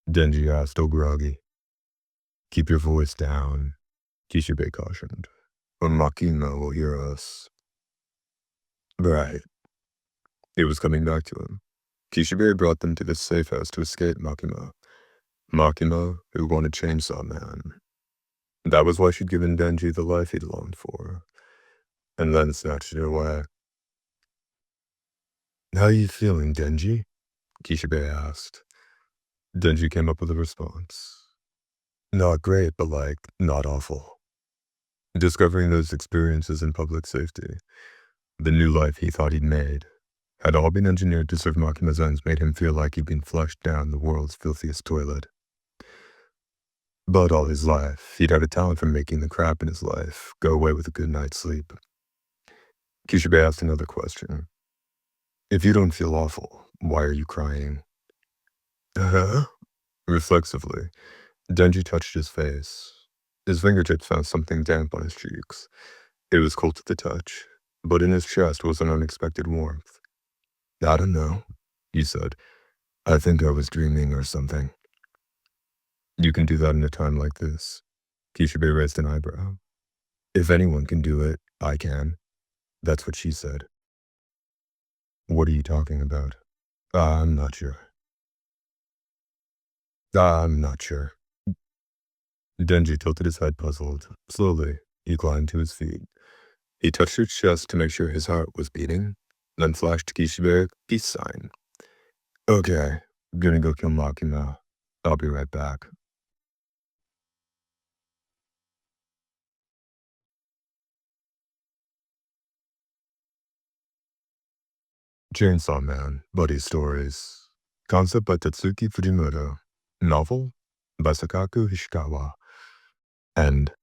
Denji asked, still groggy. "Keep your voice down," Kishibe cautioned, "or Makima will hear us." Right. It was coming back to him. Kishibe brought them to this safe house to escape Makima. Makima, who wanted Chainsawman. That was why she'd given Denji the life he'd longed for, and then snatched it away. "How you feeling, Denji?" Kishibe asked. Denji came up with a response. "Not great, but not awful." Discovering those experiences in public safety, the new life he thought he'd made, had all been engineered to serve Makima's ends, made him feel like he'd been flushed down the world's filthiest toilet. But all his life, he'd had a talent for making the crap in his life go away with a good night's sleep. Kishibe asked another question. "If you don't feel awful, why are you crying?" "Huh?" Reflexively, Denji touched his face. His fingertips found something damp on his cheeks. It was cold to the touch, but in his chest was an unexpected warmth. "I don't know," he said. "I think I was dreaming or something." "You can do that in a time like this." Kishibe raised an eyebrow. "If anyone can do it, I can." That's what she said. "What are you talking about?" I'm not sure." "I'm not sure." Denji tilted his head, puzzled. Slowly, he climbed to his feet. He touched her chest to make sure his heart was beating, then flashed Kishibe a peace sign. "Okay, gonna go kill Makima. I'll be right back." Chainsawman, Buddy Stories. Concept by Tatsuki Fujimoto. Novel by Sakaku Hishikawa. End.